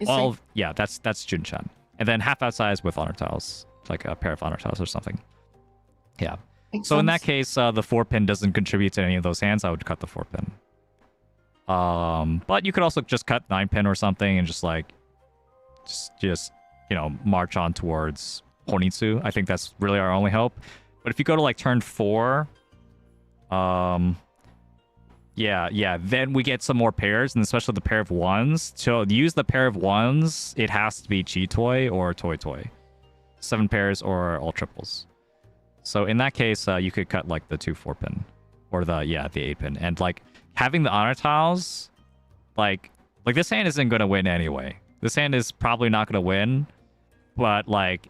Junchan. And then half outside is with honor tiles, like a pair of honor tiles or something. Yeah. So in that case, the 4-pin doesn't contribute to any of those hands. I would cut the 4-pin. But you could also just cut 9-pin or something and just march on towards Honitsu. I think that's really our only hope. But if you go to like turn 4, then we get some more pairs, and especially the pair of ones. To use the pair of ones, it has to be Chitoi or Toi Toi. 7 pairs or all triples. So in that case, you could cut like the 2 4-pin or the 8-pin, and like having the honor tiles, like this hand isn't going to win anyway. This hand is probably not going to win, but like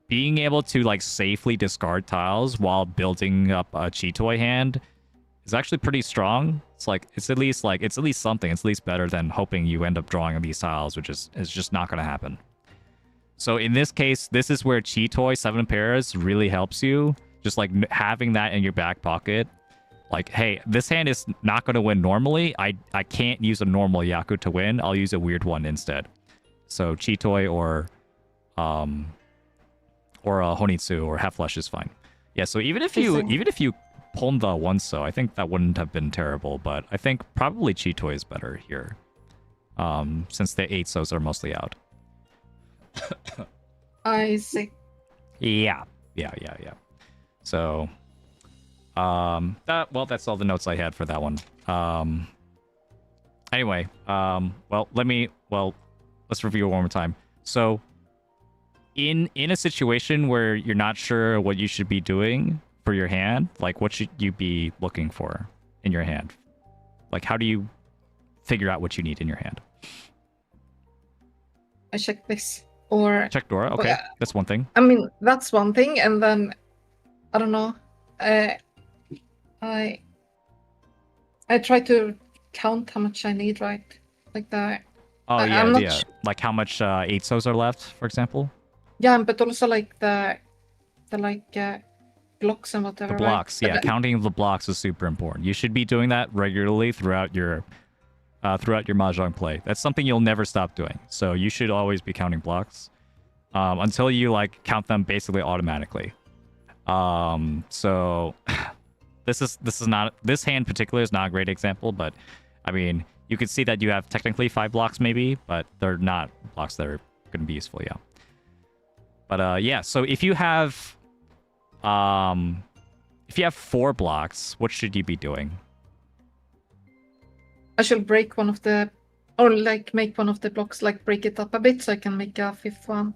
being able to like safely discard tiles while building up a Chitoi hand is actually pretty strong. It's at least something. It's at least better than hoping you end up drawing these tiles, which is just not going to happen. So in this case, this is where Chitoi 7 pairs really helps you. Just like having that in your back pocket. Like, hey, this hand is not going to win normally. I can't use a normal Yaku to win. I'll use a weird one instead. So Chitoi or a Honitsu or half flush is fine. Yeah. So even if you pulled the one, so I think that wouldn't have been terrible. But I think probably Chitoi is better here, since the 8-sos are mostly out. I see. Yeah. So, that's all the notes I had for that one. Anyway, let's review it one more time. So, in a situation where you're not sure what you should be doing for your hand, like what should you be looking for in your hand? Like, how do you figure out what you need in your hand? I check this. Or check Dora. Okay, that's one thing. I mean, that's one thing, and then I don't know. I try to count how much I need, right? Like that. Oh like how much 8-sos are left, for example. Yeah, but also like the blocks and whatever. The blocks, right? Counting the blocks is super important. You should be doing that regularly throughout your Mahjong play. That's something you'll never stop doing. So you should always be counting blocks until you like count them basically automatically. So this hand in particular is not a great example, but I mean, you could see that you have technically 5 blocks maybe, but they're not blocks that are going to be useful. Yeah. But so if you have 4 blocks, what should you be doing? I should break one of the, or like make one of the blocks, like break it up a bit so I can make a 5th one.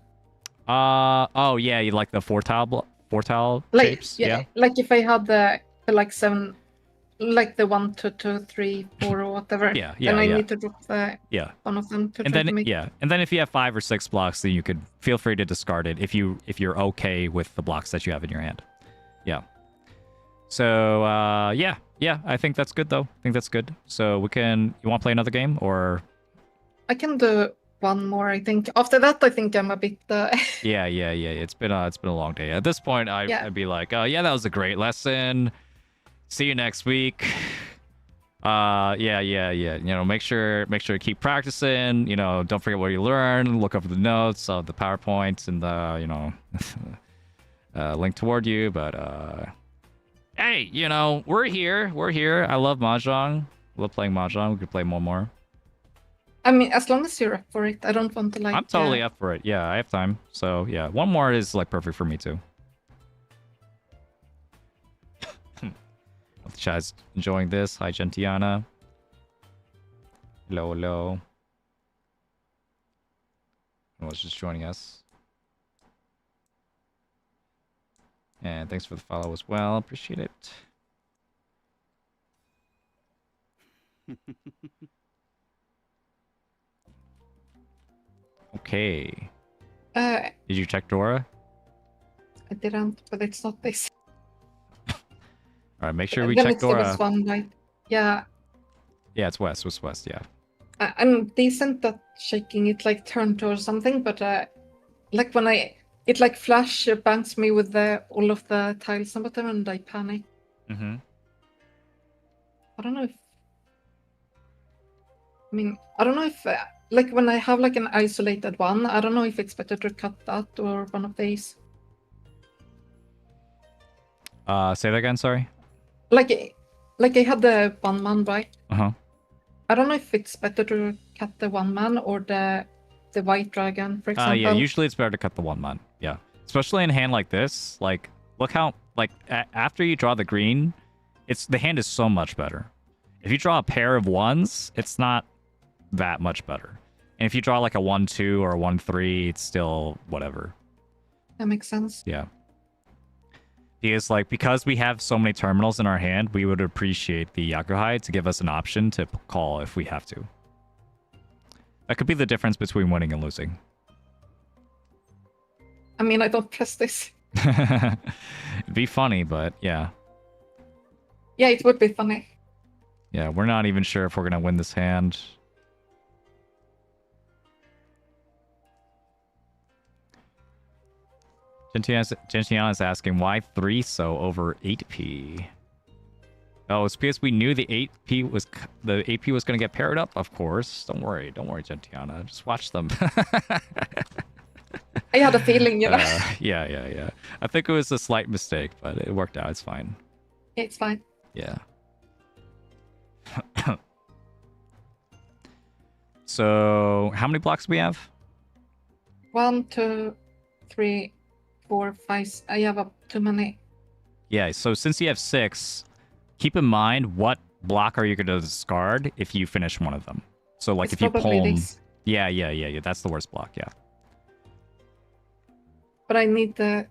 You like the 4 4 tile Like shapes. Yeah. like if I had the like 7, like the 1, 2, 2, 3, 4 or whatever. Yeah, Then I yeah. need to drop the Yeah. one of them to And try then to make. and then if you have 5 or 6 blocks, then you could feel free to discard it if you're okay with the blocks that you have in your hand. Yeah. So yeah, I think that's good though. I think that's good. So you want to play another game or? I can do one more. I think after that, I think I'm a bit. Yeah. It's been a long day. At this point, I'd be like, oh yeah, that was a great lesson. See you next week. Yeah. You know, make sure you keep practicing. You know, don't forget what you learned. Look over the notes of the PowerPoints and the link toward you. But hey, you know, we're here. I love Mahjong. Love playing Mahjong. We could play more. I mean, as long as you're up for it, I don't want to like. I'm totally up for it. Yeah, I have time. So yeah, one more is like perfect for me too. Hope the chat's enjoying this. Hi, Gentiana. Hello. Who was just joining us? And thanks for the follow as well. Appreciate it. Okay. Did you check Dora? I didn't, but it's not this. All right, make sure we Then check it's the Dora. West one, right? Yeah. Yeah, it's West. It's West. Yeah. I'm decent at shaking it like turn to or something, but like when it like flash bangs me with all of the tiles on bottom and I panic. Mm-hmm. I don't know if like when I have like an isolated one, I don't know if it's better to cut that or one of these. Say that again. Sorry. Like I had the 1-man, right? Uh-huh. I don't know if it's better to cut the 1-man or the white dragon, for example. Yeah, usually it's better to cut the 1-man. Yeah. Especially in a hand like this. Like, look how, like, after you draw the green, the hand is so much better. If you draw a pair of 1s, it's not that much better. And if you draw like a 1-2 or a 1-3, it's still whatever. That makes sense. Yeah. Because we have so many terminals in our hand, we would appreciate the Yakuhai to give us an option to call if we have to. That could be the difference between winning and losing. I mean, I don't trust this. It'd be funny, but yeah. Yeah, it would be funny. Yeah, we're not even sure if we're going to win this hand. Gentiana is asking, why 3 so over 8p? Oh, it's because we knew the 8p was going to get paired up, of course. Don't worry, Gentiana. Just watch them. I had a feeling, you know. Yeah. I think it was a slight mistake, but it worked out. It's fine. It's fine. Yeah. So, how many blocks do we have? 1, 2, 3, 4, 5. I have up too many. Yeah, so since you have 6, keep in mind what block are you going to discard if you finish one of them. So, like, It's if you pull... this. Yeah. That's the worst block, yeah. But I need the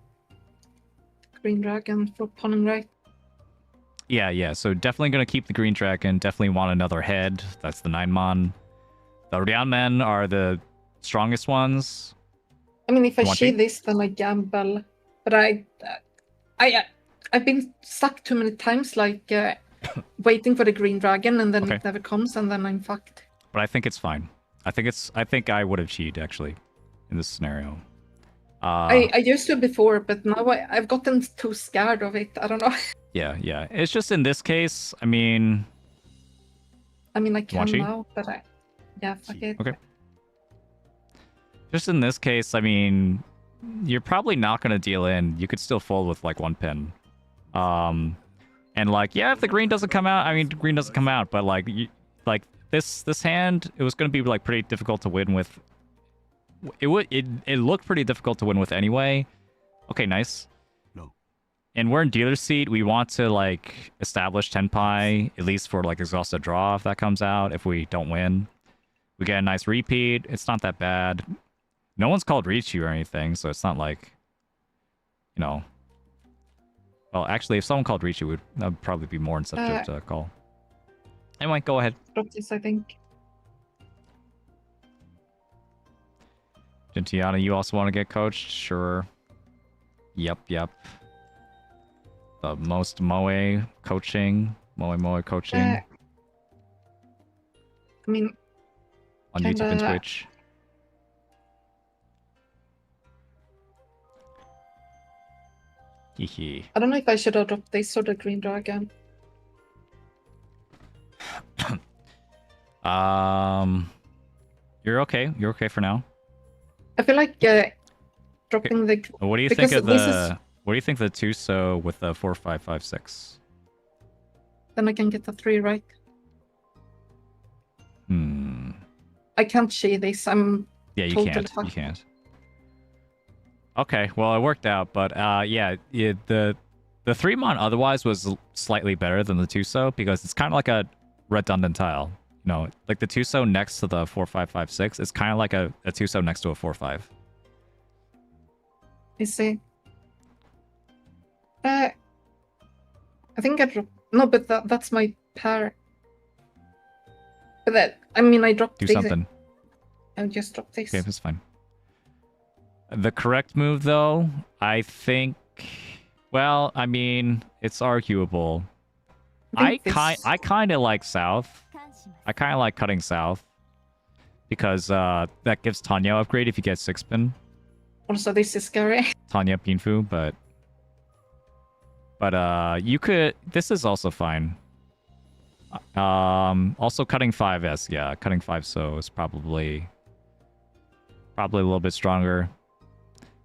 green dragon for pawning, right? Yeah. So definitely going to keep the green dragon. Definitely want another head. That's the 9-mon. The Ryanmen are the strongest ones. I mean, if I Want see to? this, then I gamble. But I've been stuck too many times, like waiting for the green dragon, and then it never comes, and then I'm fucked. But I think it's fine. I think I would have cheated actually, in this scenario. I used to before, but now I've gotten too scared of it. I don't know. Yeah. It's just in this case, I mean... I can now, but yeah, fuck it. Okay. Just in this case, I mean, you're probably not going to deal in. You could still fold with, like, 1 pin. And, like, yeah, if the green doesn't come out, I mean, green doesn't come out, but, like, this hand, it was going to be, like, pretty difficult to win with. It looked pretty difficult to win with anyway. Okay, nice. No. And we're in dealer's seat. We want to, like, establish Tenpai, at least for, like, exhausted draw if that comes out, if we don't win. We get a nice repeat. It's not that bad. No one's called Richu or anything, so it's not like, you know, Well, actually, if someone called Richu, that would probably be more incentive to call. Anyway, go ahead. Drop this, I think. Gentiana, you also want to get coached? Sure. Yep. The most Moe coaching. Moe coaching. I mean... On YouTube and Twitch. Hehe. I don't know if I should have dropped this or the green dragon. You're okay. You're okay for now. I feel like dropping the... What do you think of the... What do you think of the Tuso with the 4556? Then I can get the 3 right. I can't see this. Yeah, you totally can't. fucked. You can't. Okay, well, it worked out, but yeah, the 3-mon otherwise was slightly better than the Tuso because it's kind of like a redundant tile. You know, like the Tuso next to the 4556 is kind of like a Tuso next to a 4-5. I see. I think I dropped... No, but that's my pair. But that... I mean, I dropped Do this. something. I just dropped this. Okay, that's fine. The correct move, though, I think... Well, I mean, it's arguable. I kind of like south. I kind of like cutting south. Because that gives Tanya upgrade if you get 6-pin. Also, this is scary. Tanya Pinfu, but you could... This is also fine. Also cutting 5S, yeah. Cutting 5 so is probably a little bit stronger.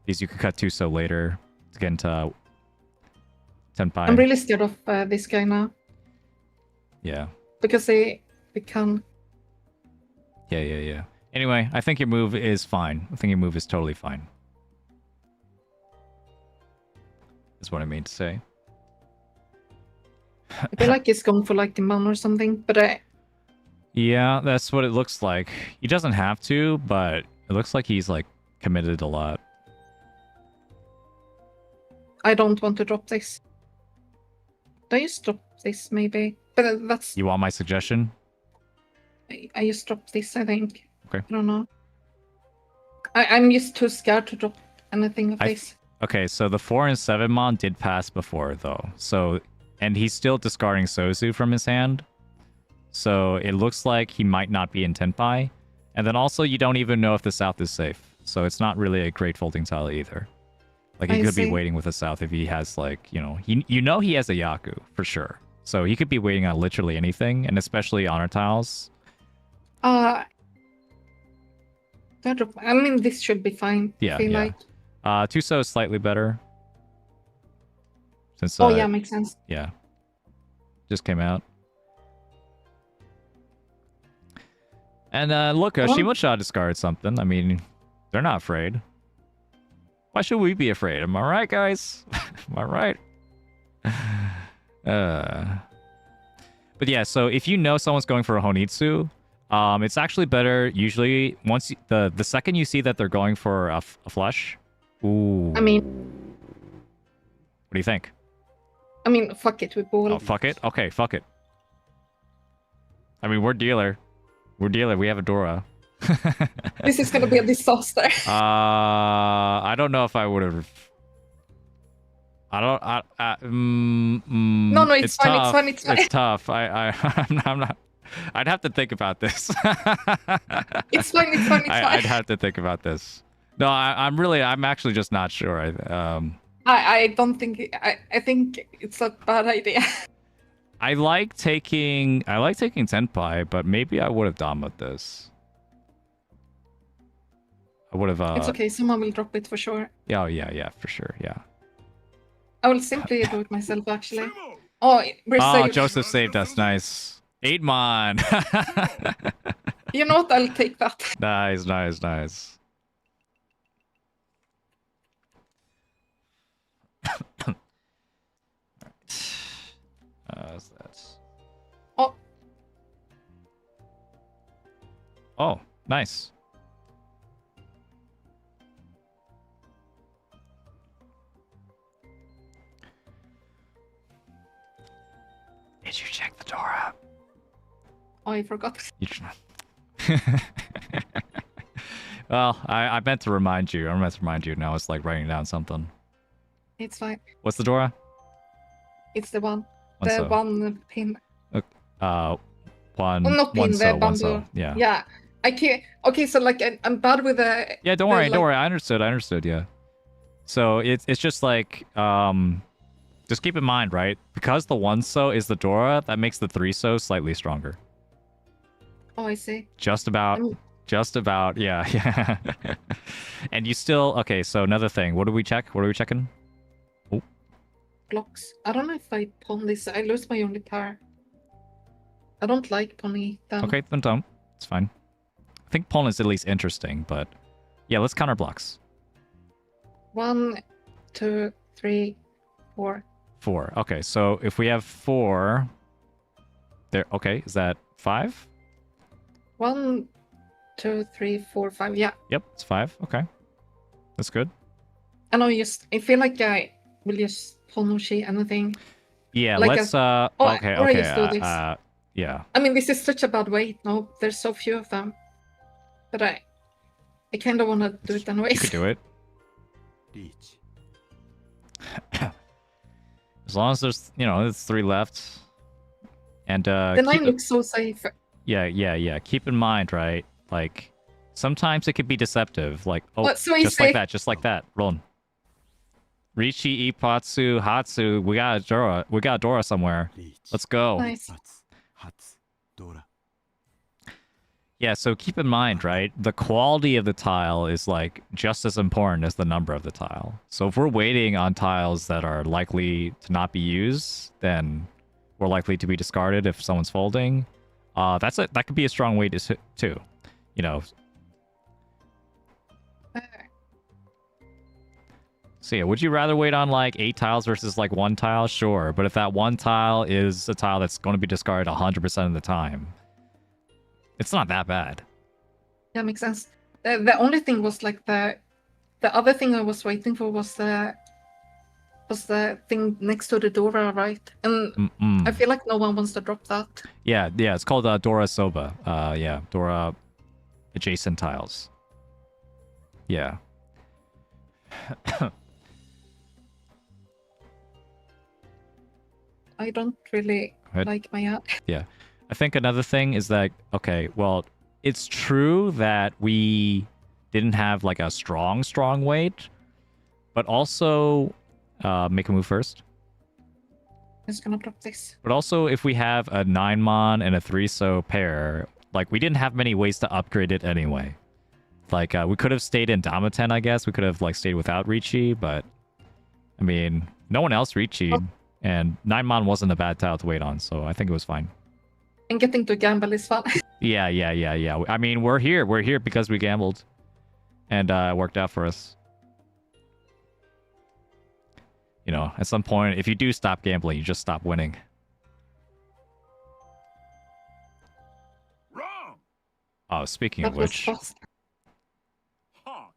Because you could cut 2 so later to get into 10 pi. I'm really scared of this guy now. Yeah. Because they can... Yeah. Anyway, I think your move is fine. I think your move is totally fine. That's what I mean to say. I feel like he's going for like the man or something, but Yeah, that's what it looks like. He doesn't have to, but it looks like he's like committed a lot. I don't want to drop this. Do I just drop this maybe? But that's... You want my suggestion? I just dropped this, I think. Okay. I don't know. I'm just too scared to drop anything of this. Okay, so the 4 and 7-mon did pass before, though. So, and he's still discarding Sozu from his hand. So it looks like he might not be in Tenpai. And then also, you don't even know if the south is safe. So it's not really a great folding tile either. Like, he could be waiting with the south if he has, like, you know... he has a Yaku, for sure. So he could be waiting on literally anything, and especially honor tiles. I mean, this should be fine. Yeah, I feel like. Tuso is slightly better. Since, yeah, makes sense. Yeah. Just came out. And look, Shimocha discarded something. I mean, they're not afraid. Why should we be afraid? Am I right, guys? Am I right? But yeah, so if you know someone's going for a Honitsu, it's actually better usually once the second you see that they're going for a flush. Ooh. I mean, what do you think? I mean, fuck it, we ball. Oh, fuck it? Okay, fuck it. I mean, we're dealer. We're dealer. We have a Dora. This is gonna be a disaster. I don't know if I would have. No, it's fine. It's tough. I'm not. I'd have to think about this. It's fine. I'd have to think about this. No, I'm actually just not sure. I don't think. I think it's a bad idea. I like taking Tenpai, but maybe I would have Dhammaed this. I would have. It's okay. Someone will drop it for sure. Oh yeah, for sure. Yeah. I will simply do it myself, actually. Oh, we're saved. Joseph saved us. Nice. 8-mon. You know what? I'll take that. Nice. What's that? Oh, nice. Did you check the Dora? Oh, I forgot. Well, I meant to remind you. I meant to remind you. Now it's like writing down something. It's fine. What's the Dora? It's the one. One The so. one pin. One. Oh, not pin, one the so. bamboo. One so. Yeah. Yeah. I can't. Okay, so like I'm bad with the. Yeah, don't the, worry. like... Don't worry. I understood. Yeah. So it's just like just keep in mind, right? Because the one so is the Dora, that makes the three so slightly stronger. Oh, I see. Just about. Yeah. And you still okay? So another thing. What do we check? What are we checking? Oh. Blocks. I don't know if I pawn this. I lose my only pair. I don't like pawning them. Okay, then don't. It's fine. I think pawn is at least interesting, but yeah, let's counter blocks. 1, 2, 3, 4. 4. Okay, so if we have 4, there. Okay, is that 5? 1, 2, 3, 4, 5. Yeah. Yep, it's 5. Okay, that's good. I know. I feel like I will just pawn anything. Yeah, like let's. Okay. Or I just do this. Yeah. I mean, this is such a bad weight. No, there's so few of them. But I kind of want to do it anyways. You could do it. As long as there's, there's 3 left. And the 9 looks so safe. Yeah. Keep in mind, right? Like, sometimes it could be deceptive. Like, so just like that. Roll. Richi, Ipatsu, Hatsu. We got a Dora somewhere. Let's go. Nice. Yeah, so keep in mind, right? The quality of the tile is like just as important as the number of the tile. So if we're waiting on tiles that are likely to not be used, then we're likely to be discarded if someone's folding. That could be a strong way too. So yeah, would you rather wait on like 8 tiles versus like 1 tile? Sure, but if that 1 tile is a tile that's going to be discarded 100% of the time, it's not that bad. Yeah, makes sense. The only thing was like the other thing I was waiting for was the thing next to the Dora, right? And I feel like no one wants to drop that. Yeah, it's called Dora Soba. Yeah, Dora adjacent tiles. Yeah. I don't really like my ad. Yeah. I think another thing is that, okay, well, it's true that we didn't have like a strong weight, but also make a move first. I'm just gonna drop this. But also if we have a 9-mon and a 3-so pair, like we didn't have many ways to upgrade it anyway. Like we could have stayed in Damaten, I guess. We could have like stayed without Richi, but I mean, no one else Richi'd, and 9-mon wasn't a bad tile to wait on, so I think it was fine. And getting to gamble is fun. Yeah. I mean, we're here because we gambled, and it worked out for us. At some point, if you do stop gambling, you just stop winning. Wrong. Oh, speaking of which, Honk.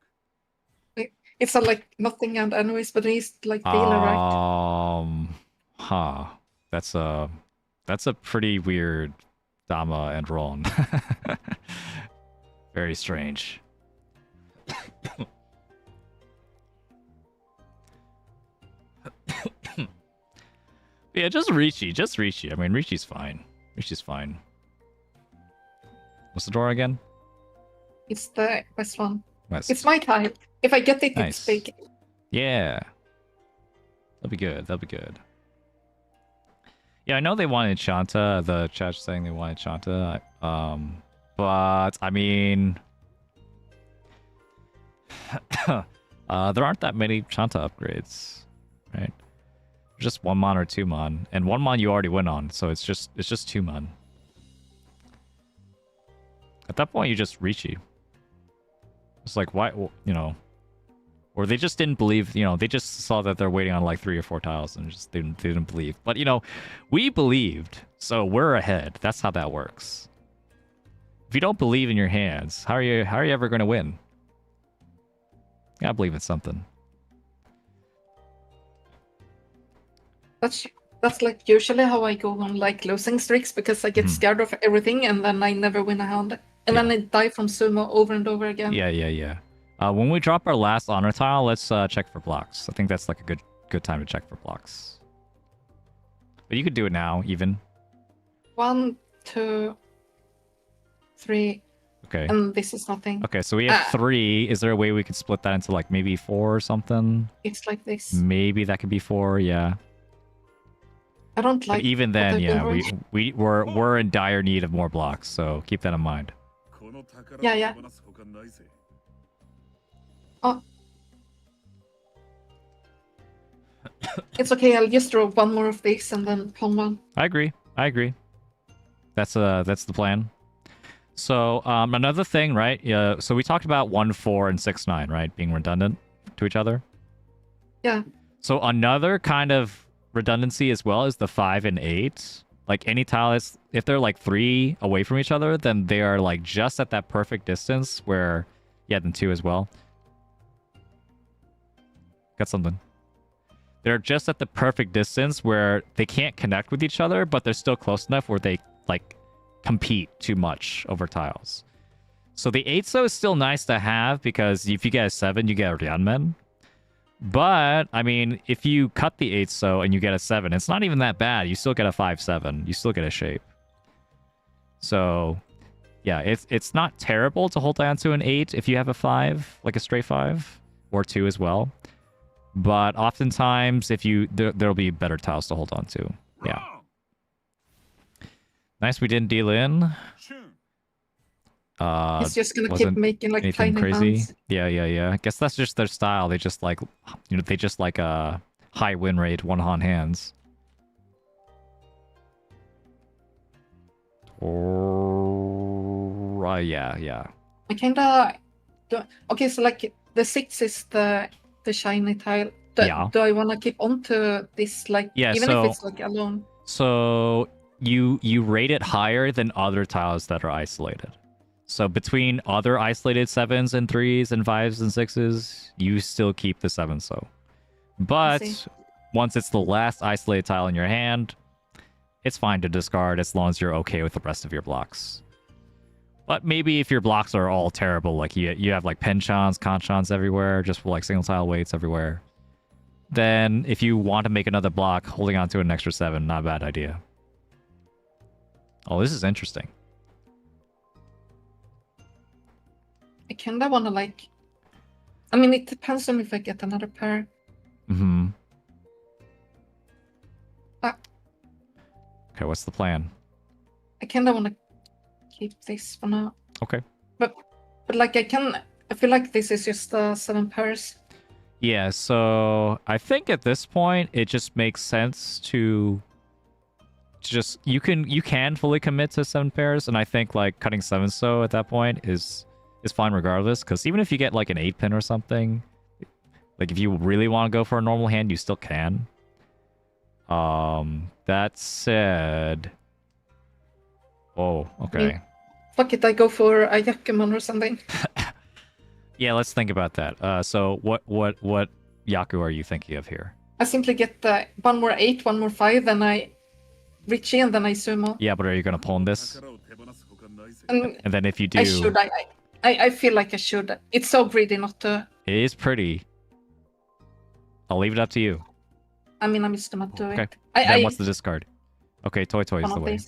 It's not like nothing and anyways, but it's like dealer, right? That's a pretty weird Dama and Ron. Very strange. Yeah, just Richi. I mean, Richi's fine. What's the door again? It's the West one. West. It's my type. If I get it, Nice. it's big. Yeah. That'll be good. Yeah, I know they wanted Shanta. The chat's saying they wanted Shanta. But I mean, there aren't that many Shanta upgrades, right? Just 1-mon or 2-mon, and 1-mon you already went on, so it's just 2-mon. At that point, you just Richi. It's like, why, or they just didn't believe, they just saw that they're waiting on like 3 or 4 tiles and just didn't believe. But we believed, so we're ahead. That's how that works. If you don't believe in your hands, how are you ever going to win? You gotta believe in something. That's That's like usually how I go on like losing streaks because I get scared of everything and then I never win a hand. And then I die from sumo over and over again. Yeah. When we drop our last honor tile, let's check for blocks. I think that's like a good time to check for blocks. But you could do it now, even. 1, 2, 3. Okay. And this is nothing. Okay, so we have 3. Is there a way we could split that into like maybe 4 or something? It's like this. Maybe that could be 4, yeah. I don't like. But even then, yeah, we're in dire need of more blocks, so keep that in mind. Yeah. Oh. It's okay, I'll just draw one more of these and then pawn one. I agree. That's the plan. So another thing, right? So we talked about 1, 4, and 6, 9, right? Being redundant to each other. Yeah. So another kind of redundancy as well is the 5 and 8. Like any tile is, if they're like 3 away from each other, then they are like just at that perfect distance where, yeah, then 2 as well. Got something. They're just at the perfect distance where they can't connect with each other, but they're still close enough where they like compete too much over tiles. So the 8-so is still nice to have because if you get a 7, you get a Ryanmen. But, I mean, if you cut the 8-so and you get a 7, it's not even that bad. You still get a 5-7. You still get a shape. So, yeah, it's not terrible to hold down to an 8 if you have a 5, like a straight 5, or 2 as well. But oftentimes, if you there'll be better tiles to hold on to. Yeah. Nice, we didn't deal in. He's just gonna keep making like tiny crazy. bounds. Yeah. I guess that's just their style. They just like, they just like a high win rate, one-hand hands. Or yeah. I kinda okay. So like the 6 is the shiny tile. Do I wanna keep on to this like even if it's like alone? So you rate it higher than other tiles that are isolated. So between other isolated 7s and 3s and 5s and 6s, you still keep the 7-so. But once it's the last isolated tile in your hand, it's fine to discard as long as you're okay with the rest of your blocks. But maybe if your blocks are all terrible, like you have like penchants, conchants everywhere, just like single tile weights everywhere, then if you want to make another block, holding on to an extra 7, not a bad idea. Oh, this is interesting. I kinda wanna like. I mean, it depends on if I get another pair. Mm-hmm. Okay, what's the plan? I kinda wanna keep this for now. Okay. But like I feel like this is just 7 pairs. Yeah, so I think at this point it just makes sense to just you can fully commit to 7 pairs, and I think like cutting 7-so at that point is fine regardless, because even if you get like an 8-pin or something, like if you really want to go for a normal hand, you still can. That said, oh, okay. Fuck it, I go for a Yapping or something. Yeah, let's think about that. So what Yaku are you thinking of here? I simply get 1 more 8, 1 more 5, then I Richie, and then I sumo. Yeah, but are you gonna pawn this? And then if you do, I should. I feel like I should. It's so greedy not to. It is pretty. I'll leave it up to you. I mean, I'm just not doing it. Then what's the discard? Okay, Toy is the way.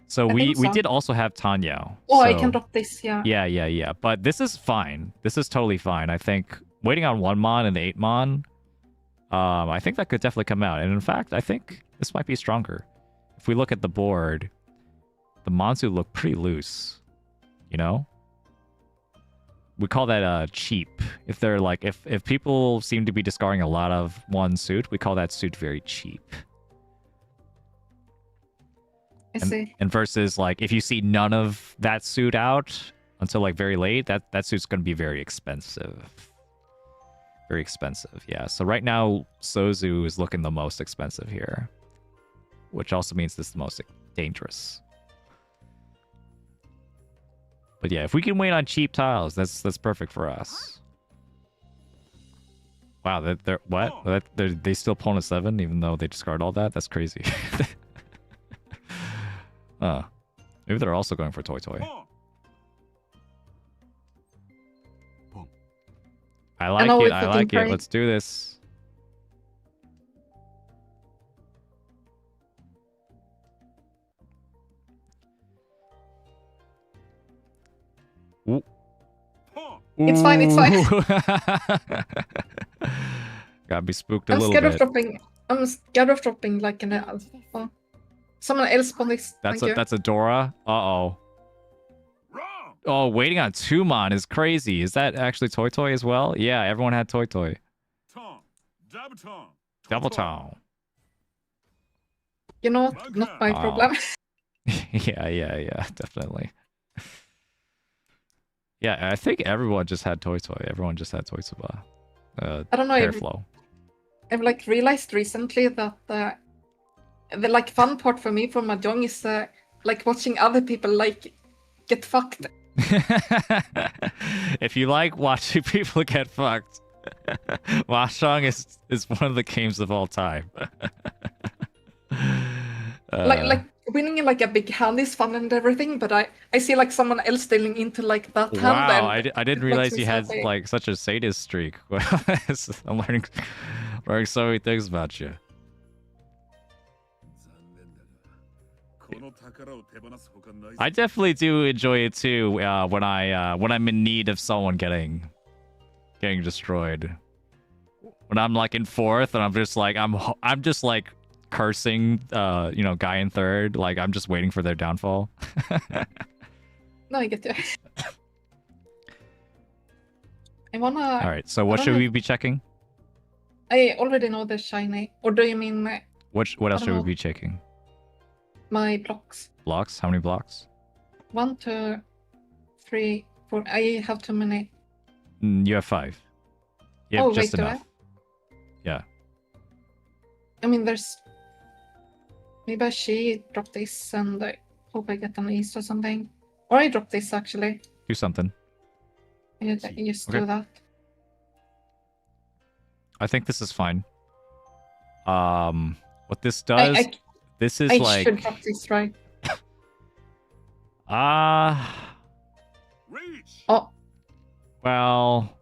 So we did also have Tanyao. Oh, so... I can drop this, yeah. Yeah. But this is fine. This is totally fine. I think waiting on 1 mon and the 8 mon, I think that could definitely come out. And in fact, I think this might be stronger. If we look at the board, the Monsu look pretty loose. You know? We call that cheap. If they're like, if people seem to be discarding a lot of one suit, we call that suit very cheap. I see. And versus like, if you see none of that suit out until like very late, that suit's going to be very expensive. Very expensive, yeah. So right now, Sozu is looking the most expensive here, which also means this is the most dangerous. But yeah, if we can wait on cheap tiles, that's perfect for us. Wow, they're what? They still pawn a 7 even though they discard all that? That's crazy. Maybe they're also going for Toy Toy. I like it. I like it. Let's do this. Ooh. It's fine. It's fine. Gotta be spooked a little bit. I'm scared of dropping like an alpha. Someone else on this. That's a Dora. Uh-oh. Oh, waiting on 2-mon is crazy. Is that actually Toy Toy as well? Yeah, everyone had Toy Toy. Double tone. You know, not my problem. yeah, definitely. Yeah, I think everyone just had Toy Toy. Everyone just had Toy Suba. I don't know. I've like realized recently that the like fun part for me from Mahjong is like watching other people like get fucked. If you like watching people get fucked, Mahjong is one of the games of all time. Like winning in like a big hand is fun and everything, but I see like someone else dealing into like that hand. Wow, I didn't realize you had like such a sadist streak. I'm learning so many things about you. I definitely do enjoy it too when I'm in need of someone getting destroyed. When I'm like in 4th and I'm just like cursing guy in 3rd, like I'm just waiting for their downfall. No, I get you. I wanna. All right, so what should we be checking? I already know the shiny. Or do you mean what else should we be checking? My blocks. Blocks? How many blocks? 1, 2, 3, 4. I have too many. You have 5. You have just enough. Yeah. I mean, there's. Maybe she dropped this and I hope I get an ace or something. Or I dropped this actually. Do something. I just do that. I think this is fine. What this does, this is like. I should drop this, right? Oh. Well.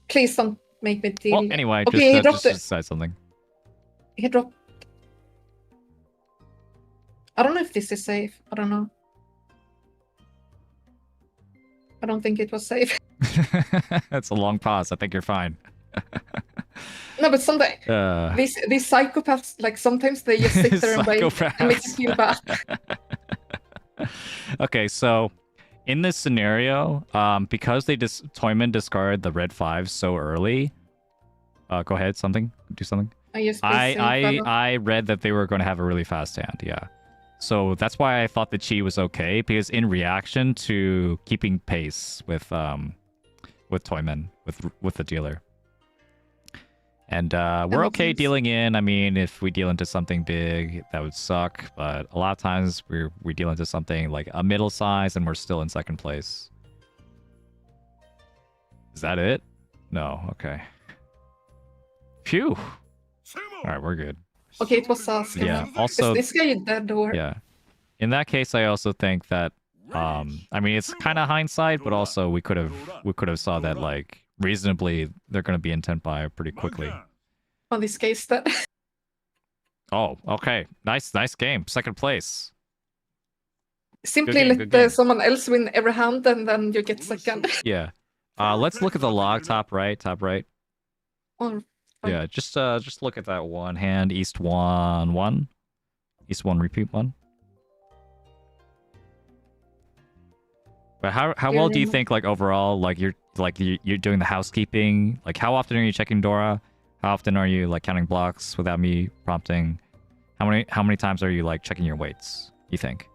Please don't make me deal. Well, anyway, okay, just decide something. He dropped. I don't know if this is safe. I don't know. I don't think it was safe. That's a long pause. I think you're fine. No, but sometimes these psychopaths, like sometimes they just sit there and wait and make you feel bad. Okay, so in this scenario, because Toyman discarded the red 5 so early. Go ahead, do something. I read that they were going to have a really fast hand. Yeah. So that's why I thought the chi was okay, because in reaction to keeping pace with Toyman, with the dealer. And we're okay dealing in. I mean, if we deal into something big, that would suck. But a lot of times we deal into something like a middle size and we're still in 2nd place. Is that it? No. Okay. Phew. All right, we're good. Okay, it was us. Yeah. Also, is this guy dead or? Yeah. In that case, I also think that I mean, it's kind of hindsight, but also we could have saw that like reasonably they're going to be intent buy pretty quickly. On this case, that. Oh, okay. Nice game. 2nd place. Simply let someone else win every hand, and then you get 2nd. Yeah. Let's look at the log top right. Oh, yeah, just look at that one hand. East 1, East 1, repeat 1. But how well do you think, like, overall, like you're doing the housekeeping? Like, how often are you checking Dora? How often are you like counting blocks without me prompting? How many times are you like checking your weights, you think?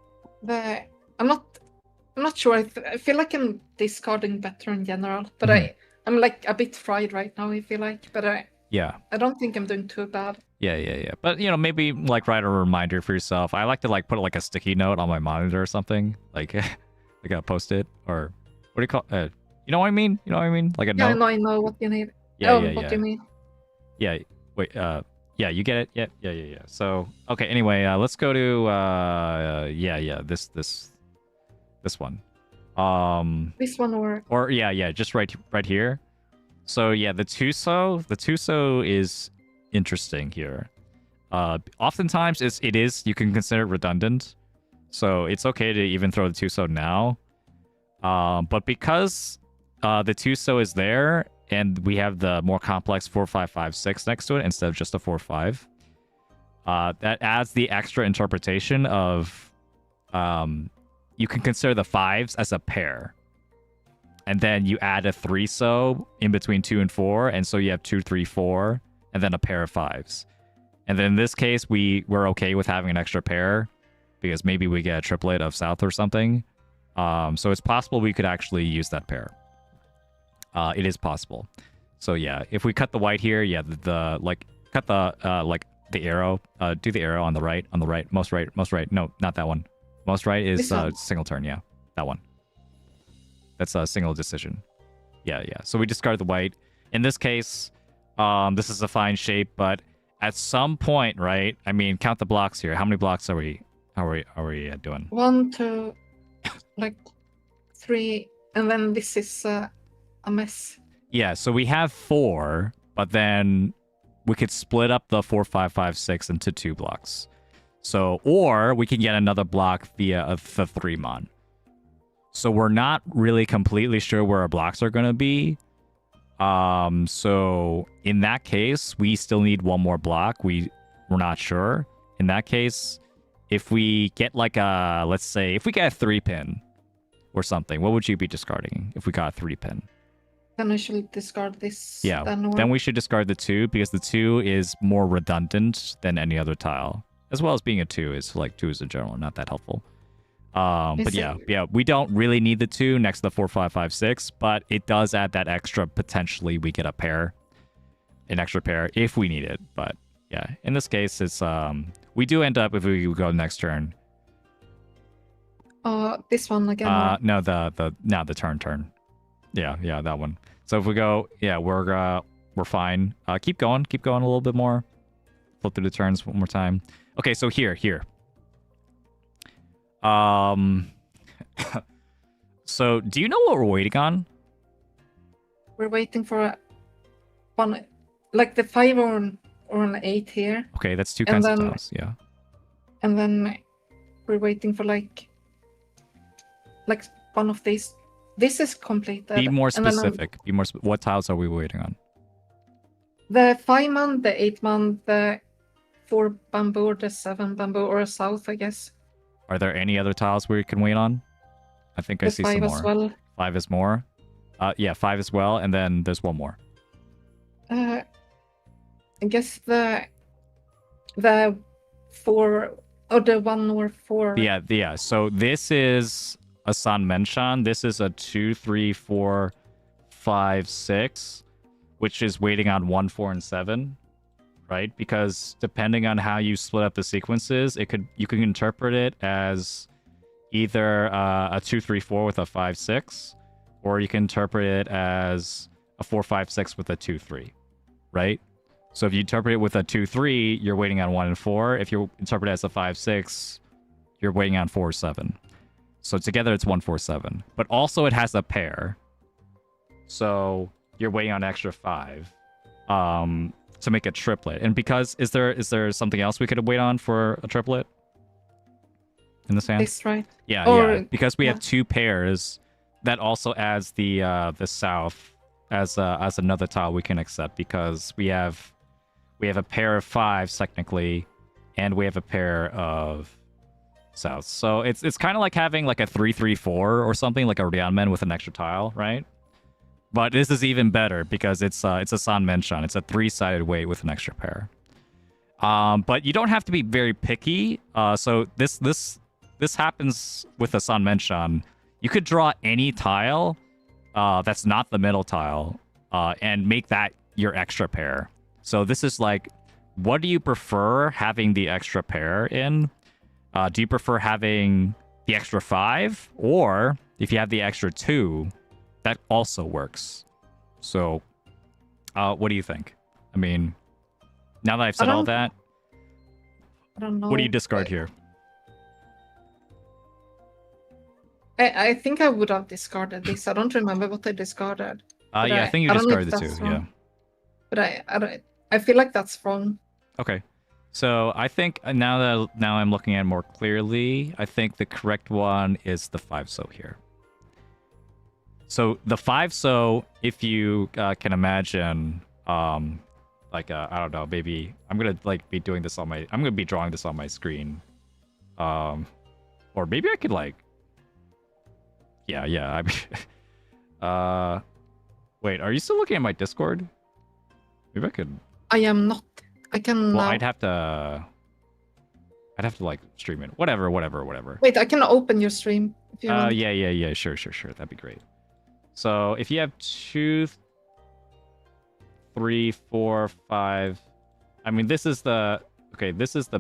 I'm not sure. I feel like I'm discarding better in general, but I'm like a bit fried right now, I feel like, but I don't think I'm doing too bad. Yeah. But maybe like write a reminder for yourself. I like to like put like a sticky note on my monitor or something, like I got post it or What do you call? You know what I mean? You know what I mean? Like a Yeah, note. I know what you need. Yeah, What you mean? Yeah. Wait. Yeah, you get it. Yeah. So okay. Anyway, let's go to this one. This one or yeah, just right here. So yeah, the Tuso is interesting here. Oftentimes it is you can consider it redundant, so it's okay to even throw the Tuso now. But because the Tuso is there and we have the more complex 4-5-5-6 next to it instead of just a 4-5, that adds the extra interpretation of you can consider the 5s as a pair. And then you add a 3-so in between 2 and 4, and so you have 2, 3, 4, and then a pair of 5s. And then in this case, we're okay with having an extra pair because maybe we get a triplet of South or something. So it's possible we could actually use that pair. It is possible. So yeah, if we cut the white here, yeah, cut the arrow. Do the arrow on the right, most right. No, not that one. Most right is single turn. Yeah, that one. That's a single decision. Yeah. So we discard the white. In this case, this is a fine shape, but at some point, right? I mean, count the blocks here. How many blocks are we doing? 1, 2, like 3, and then this is a mess. Yeah. So we have 4, but then we could split up the 4-5-5-6 into 2 blocks. So, or we can get another block via the 3-mon. So we're not really completely sure where our blocks are going to be. So in that case, we still need one more block. We're not sure. In that case, if we get like let's say, if we get a 3-pin or something, what would you be discarding if we got a 3-pin? Then I should discard this. Yeah, then we should discard the 2 because the 2 is more redundant than any other tile. As well as being a 2 is like 2 is in general not that helpful. But yeah, we don't really need the 2 next to the 4-5-5-6, but it does add that extra. Potentially, we get an extra pair if we need it. But yeah, in this case, it's we do end up if we go next turn. This one again. No, the turn. Yeah, that one. So if we go, yeah, we're fine. Keep going a little bit more. Flip through the turns one more time. Okay, so here. So do you know what we're waiting on? We're waiting for one, like the 5 or an 8 here. Okay, that's 2 kinds of tiles. Yeah. And then we're waiting for like one of these. This is completed. Be more specific. What tiles are we waiting on? The 5-mon, the 8-mon, the 4 bamboo, the 7 bamboo, or a South, I guess. Are there any other tiles we can wait on? I think I see some more. 5 as well. 5 is more. Yeah, 5 as well, and then there's one more. I guess the 4 or the 1 or 4. Yeah. So this is a Sanmenshan. This is a 2, 3, 4, 5, 6, which is waiting on 1, 4, and 7. Right, because depending on how you split up the sequences, you can interpret it as either a 2, 3, 4 with a 5, 6, or you can interpret it as a 4, 5, 6 with a 2, 3. Right. So if you interpret it with a 2, 3, you're waiting on 1 and 4. If you interpret it as a 5, 6, you're waiting on 4, 7. So together it's 1, 4, 7. But also it has a pair, so you're waiting on an extra 5. To make a triplet. And because is there something else we could wait on for a triplet in this hand? This, right? Yeah. Because we have 2 pairs, that also adds the South as another tile we can accept, because we have a pair of 5s technically, and we have a pair of Souths. So it's kind of like having like a 3-3-4 or something, like a Ryanmen with an extra tile, right? But this is even better because it's a Sanmenshan. It's a 3-sided weight with an extra pair. But you don't have to be very picky. So this happens with a Sanmenshan. You could draw any tile that's not the middle tile and make that your extra pair. So this is like, what do you prefer having the extra pair in? Do you prefer having the extra 5? Or if you have the extra 2, that also works. So, what do you think? I mean, now that I've said all that, I don't know. what do you discard here? I think I would have discarded this. I don't remember what I discarded. Yeah, I think you discarded the 2. Yeah. But I feel like that's wrong. Okay. So I think now I'm looking at it more clearly, I think the correct one is the 5-so here. So the 5-so, if you can imagine, like I don't know, maybe I'm gonna like be doing this on my, I'm gonna be drawing this on my screen, or maybe I could like, yeah. Wait, are you still looking at my Discord? Maybe I could. I am not. I can. Well, I'd have to like stream it. Whatever. Wait, I can open your stream if you want. Yeah. Sure. That'd be great. So if you have 2, 3, 4, 5. I mean, this is the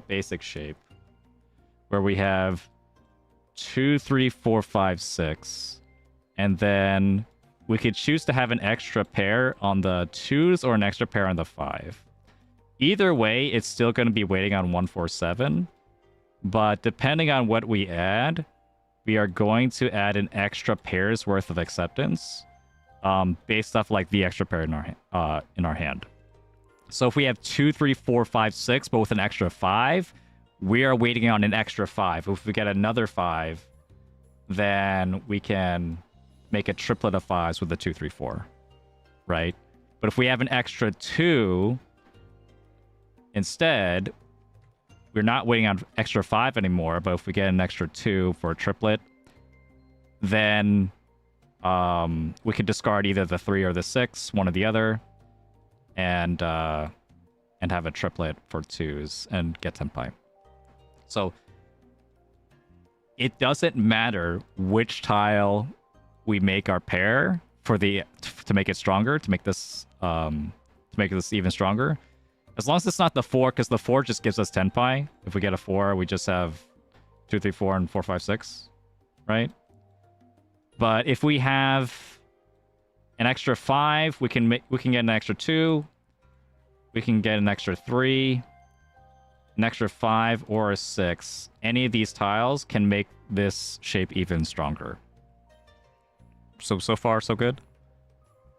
basic shape where we have 2, 3, 4, 5, 6, and then we could choose to have an extra pair on the 2s or an extra pair on the 5. Either way, it's still going to be waiting on 1, 4, 7. But depending on what we add, we are going to add an extra pair's worth of acceptance, based off like the extra pair in our hand. So if we have 2, 3, 4, 5, 6, but with an extra 5, we are waiting on an extra 5. If we get another 5, then we can make a triplet of 5s with the 2, 3, 4, right? But if we have an extra 2 instead, we're not waiting on extra 5 anymore, but if we get an extra 2 for a triplet, then we could discard either the 3 or the 6, one or the other, and have a triplet for 2s and get tenpai. So it doesn't matter which tile we make our pair for to make it stronger, to make this even stronger. As long as it's not the 4, because the 4 just gives us tenpai. If we get a 4, we just have 2, 3, 4, and 4, 5, 6, right? But if we have an extra 5, we can get an extra 2, we can get an extra 3, an extra 5, or a 6. Any of these tiles can make this shape even stronger. So far, so good?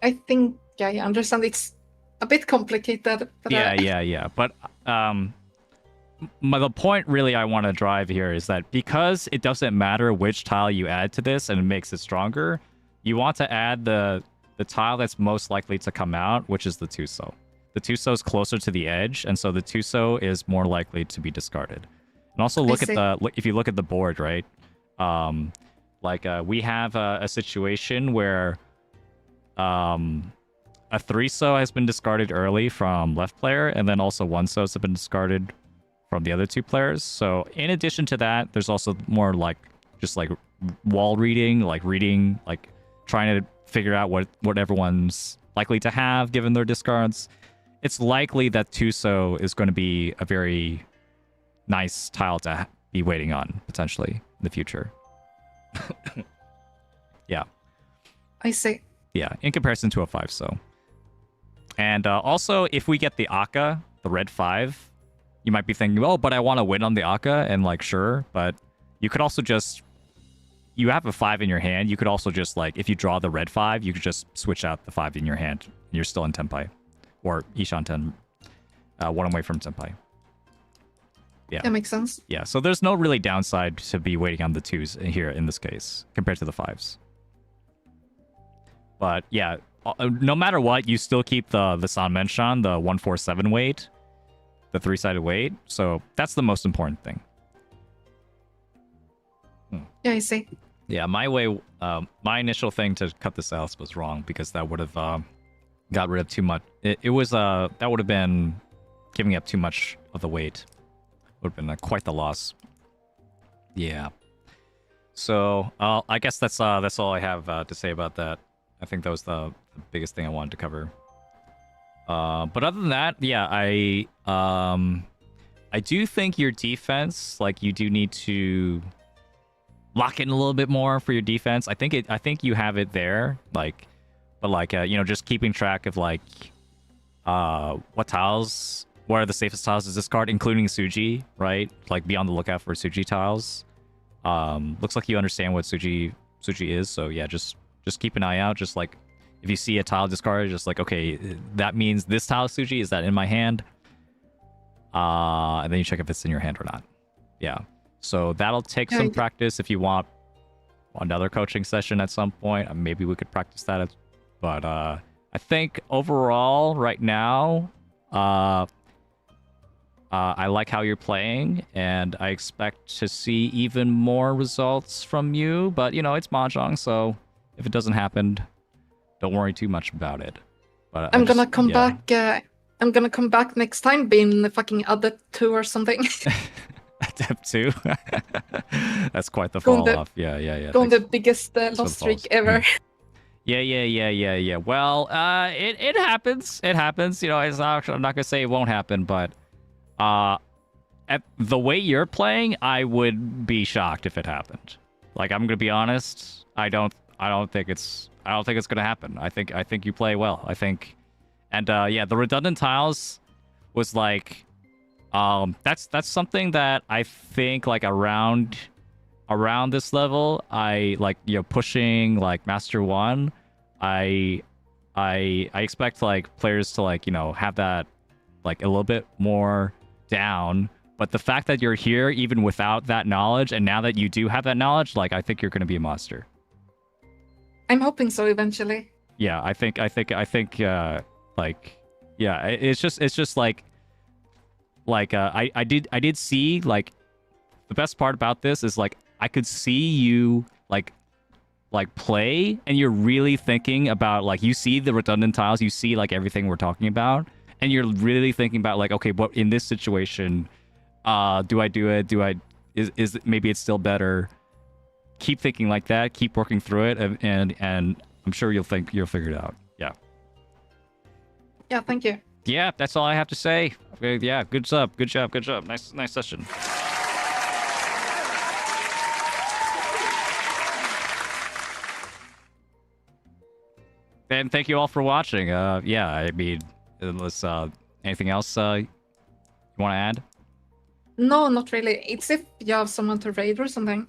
I think I understand. It's a bit complicated. But yeah. But the point really I want to drive here is that because it doesn't matter which tile you add to this and it makes it stronger, you want to add the tile that's most likely to come out, which is the 2-so. The 2-so is closer to the edge, and so the 2-so is more likely to be discarded. And also if you look at the board, right? We have a situation where a 3-so has been discarded early from left player, and then also 1-sos have been discarded from the other 2 players. So in addition to that, there's also more like just like wall reading, like trying to figure out what everyone's likely to have given their discards. It's likely that 2-so is going to be a very nice tile to be waiting on potentially in the future. Yeah. I see. Yeah, in comparison to a 5-so. And also, if we get the Akka, the red 5, you might be thinking, oh, but I want to win on the Akka, and like, sure, but you could also just, you have a 5 in your hand, you could also just, like, if you draw the red 5, you could just switch out the 5 in your hand, and you're still in Tenpai. Or Ishan-ten, one away from Tenpai. Yeah. That makes sense. Yeah, so there's no really downside to be waiting on the 2s here in this case, compared to the 5s. But yeah, no matter what, you still keep the Sanmenshan, the 147 weight, the 3-sided weight. So that's the most important thing. Yeah, I see. Yeah, my initial thing to cut this out was wrong because that would have got rid of too much. That would have been giving up too much of the weight. Would have been quite the loss. Yeah. So I guess that's all I have to say about that. I think that was the biggest thing I wanted to cover. But other than that, yeah, I do think your defense, like, you do need to lock in a little bit more for your defense. I think you have it there, like, but like you know, just keeping track of like what are the safest tiles to discard, including Suji, right? Like be on the lookout for Suji tiles. Looks like you understand what Suji is, so yeah, just keep an eye out. Just like if you see a tile discarded, just like, okay, that means this tile is Suji. Is that in my hand? And then you check if it's in your hand or not. Yeah. So that'll take some practice. If you want another coaching session at some point, maybe we could practice that. But I think overall, right now, I like how you're playing, and I expect to see even more results from you. But you know, it's Mahjong, so if it doesn't happen, don't worry too much about it. But I'm gonna come back. I'm gonna come back next time, being the fucking Adept 2 or something. Adept 2? That's quite the fall off. Yeah. Going the biggest loss streak ever. Yeah. Well, it happens. It happens. You know, I'm not gonna say it won't happen, but at the way you're playing, I would be shocked if it happened. Like, I'm gonna be honest. I don't think it's gonna happen. I think you play well. I think, and yeah, the redundant tiles was like, that's something that I think like around this level, I like, you know, pushing like Master 1, I expect like players to like, you know, have that like a little bit more down. But the fact that you're here even without that knowledge, and now that you do have that knowledge, like, I think you're going to be a monster. I'm hoping so eventually. Yeah, I think like, yeah, it's just like I did see, like, the best part about this is like I could see you like play, and you're really thinking about, like, you see the redundant tiles, you see like everything we're talking about, and you're really thinking about like, okay, what in this situation do I do it? Is maybe it's still better? Keep thinking like that, keep working through it, and I'm sure you'll figure it out. Yeah, thank you. Yeah, that's all I have to say. Yeah, good job. Nice session. And thank you all for watching. Yeah, I mean, unless anything else you want to add? No, not really. It's if you have someone to raid or something.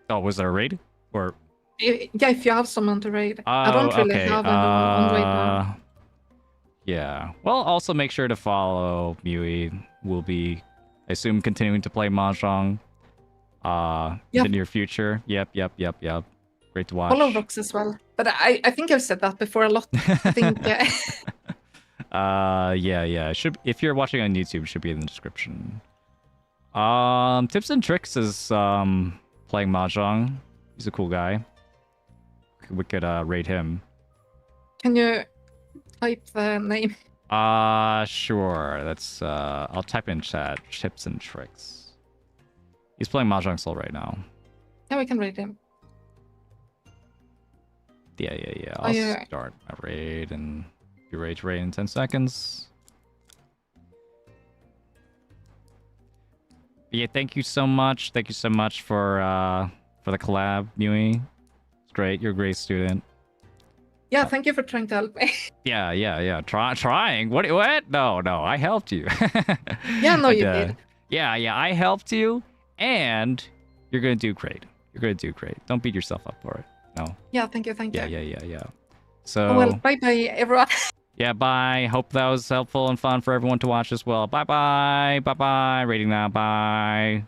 Oh, was there a raid? Or yeah, if you have someone to raid. I don't really have anyone on raid now. Yeah. Well, also make sure to follow Mewie. We'll be, I assume, continuing to play Mahjong in the near future. Yep. Great to watch. Follow Rox as well. But I think I've said that before a lot. I think yeah. Yeah. If you're watching on YouTube, it should be in the description. Tips and Tricks is playing Mahjong. He's a cool guy. We could rate him. Can you type the name? Sure. That's I'll type in chat Tips and Tricks. He's playing Mahjong Soul right now. Yeah, we can rate him. Yeah. I'll start my raid, and you raid in 10 seconds. Yeah, thank you so much. Thank you so much for the collab, Mewie. It's great. You're a great student. Yeah, thank you for trying to help me. Yeah. Trying? What? No. I helped you. Yeah, no, you did. Yeah. I helped you, and you're gonna do great. Don't beat yourself up for it. No. Yeah, thank you. Yeah. So. Well, bye, everyone. Yeah, bye. Hope that was helpful and fun for everyone to watch as well. Bye. Rating now. Bye.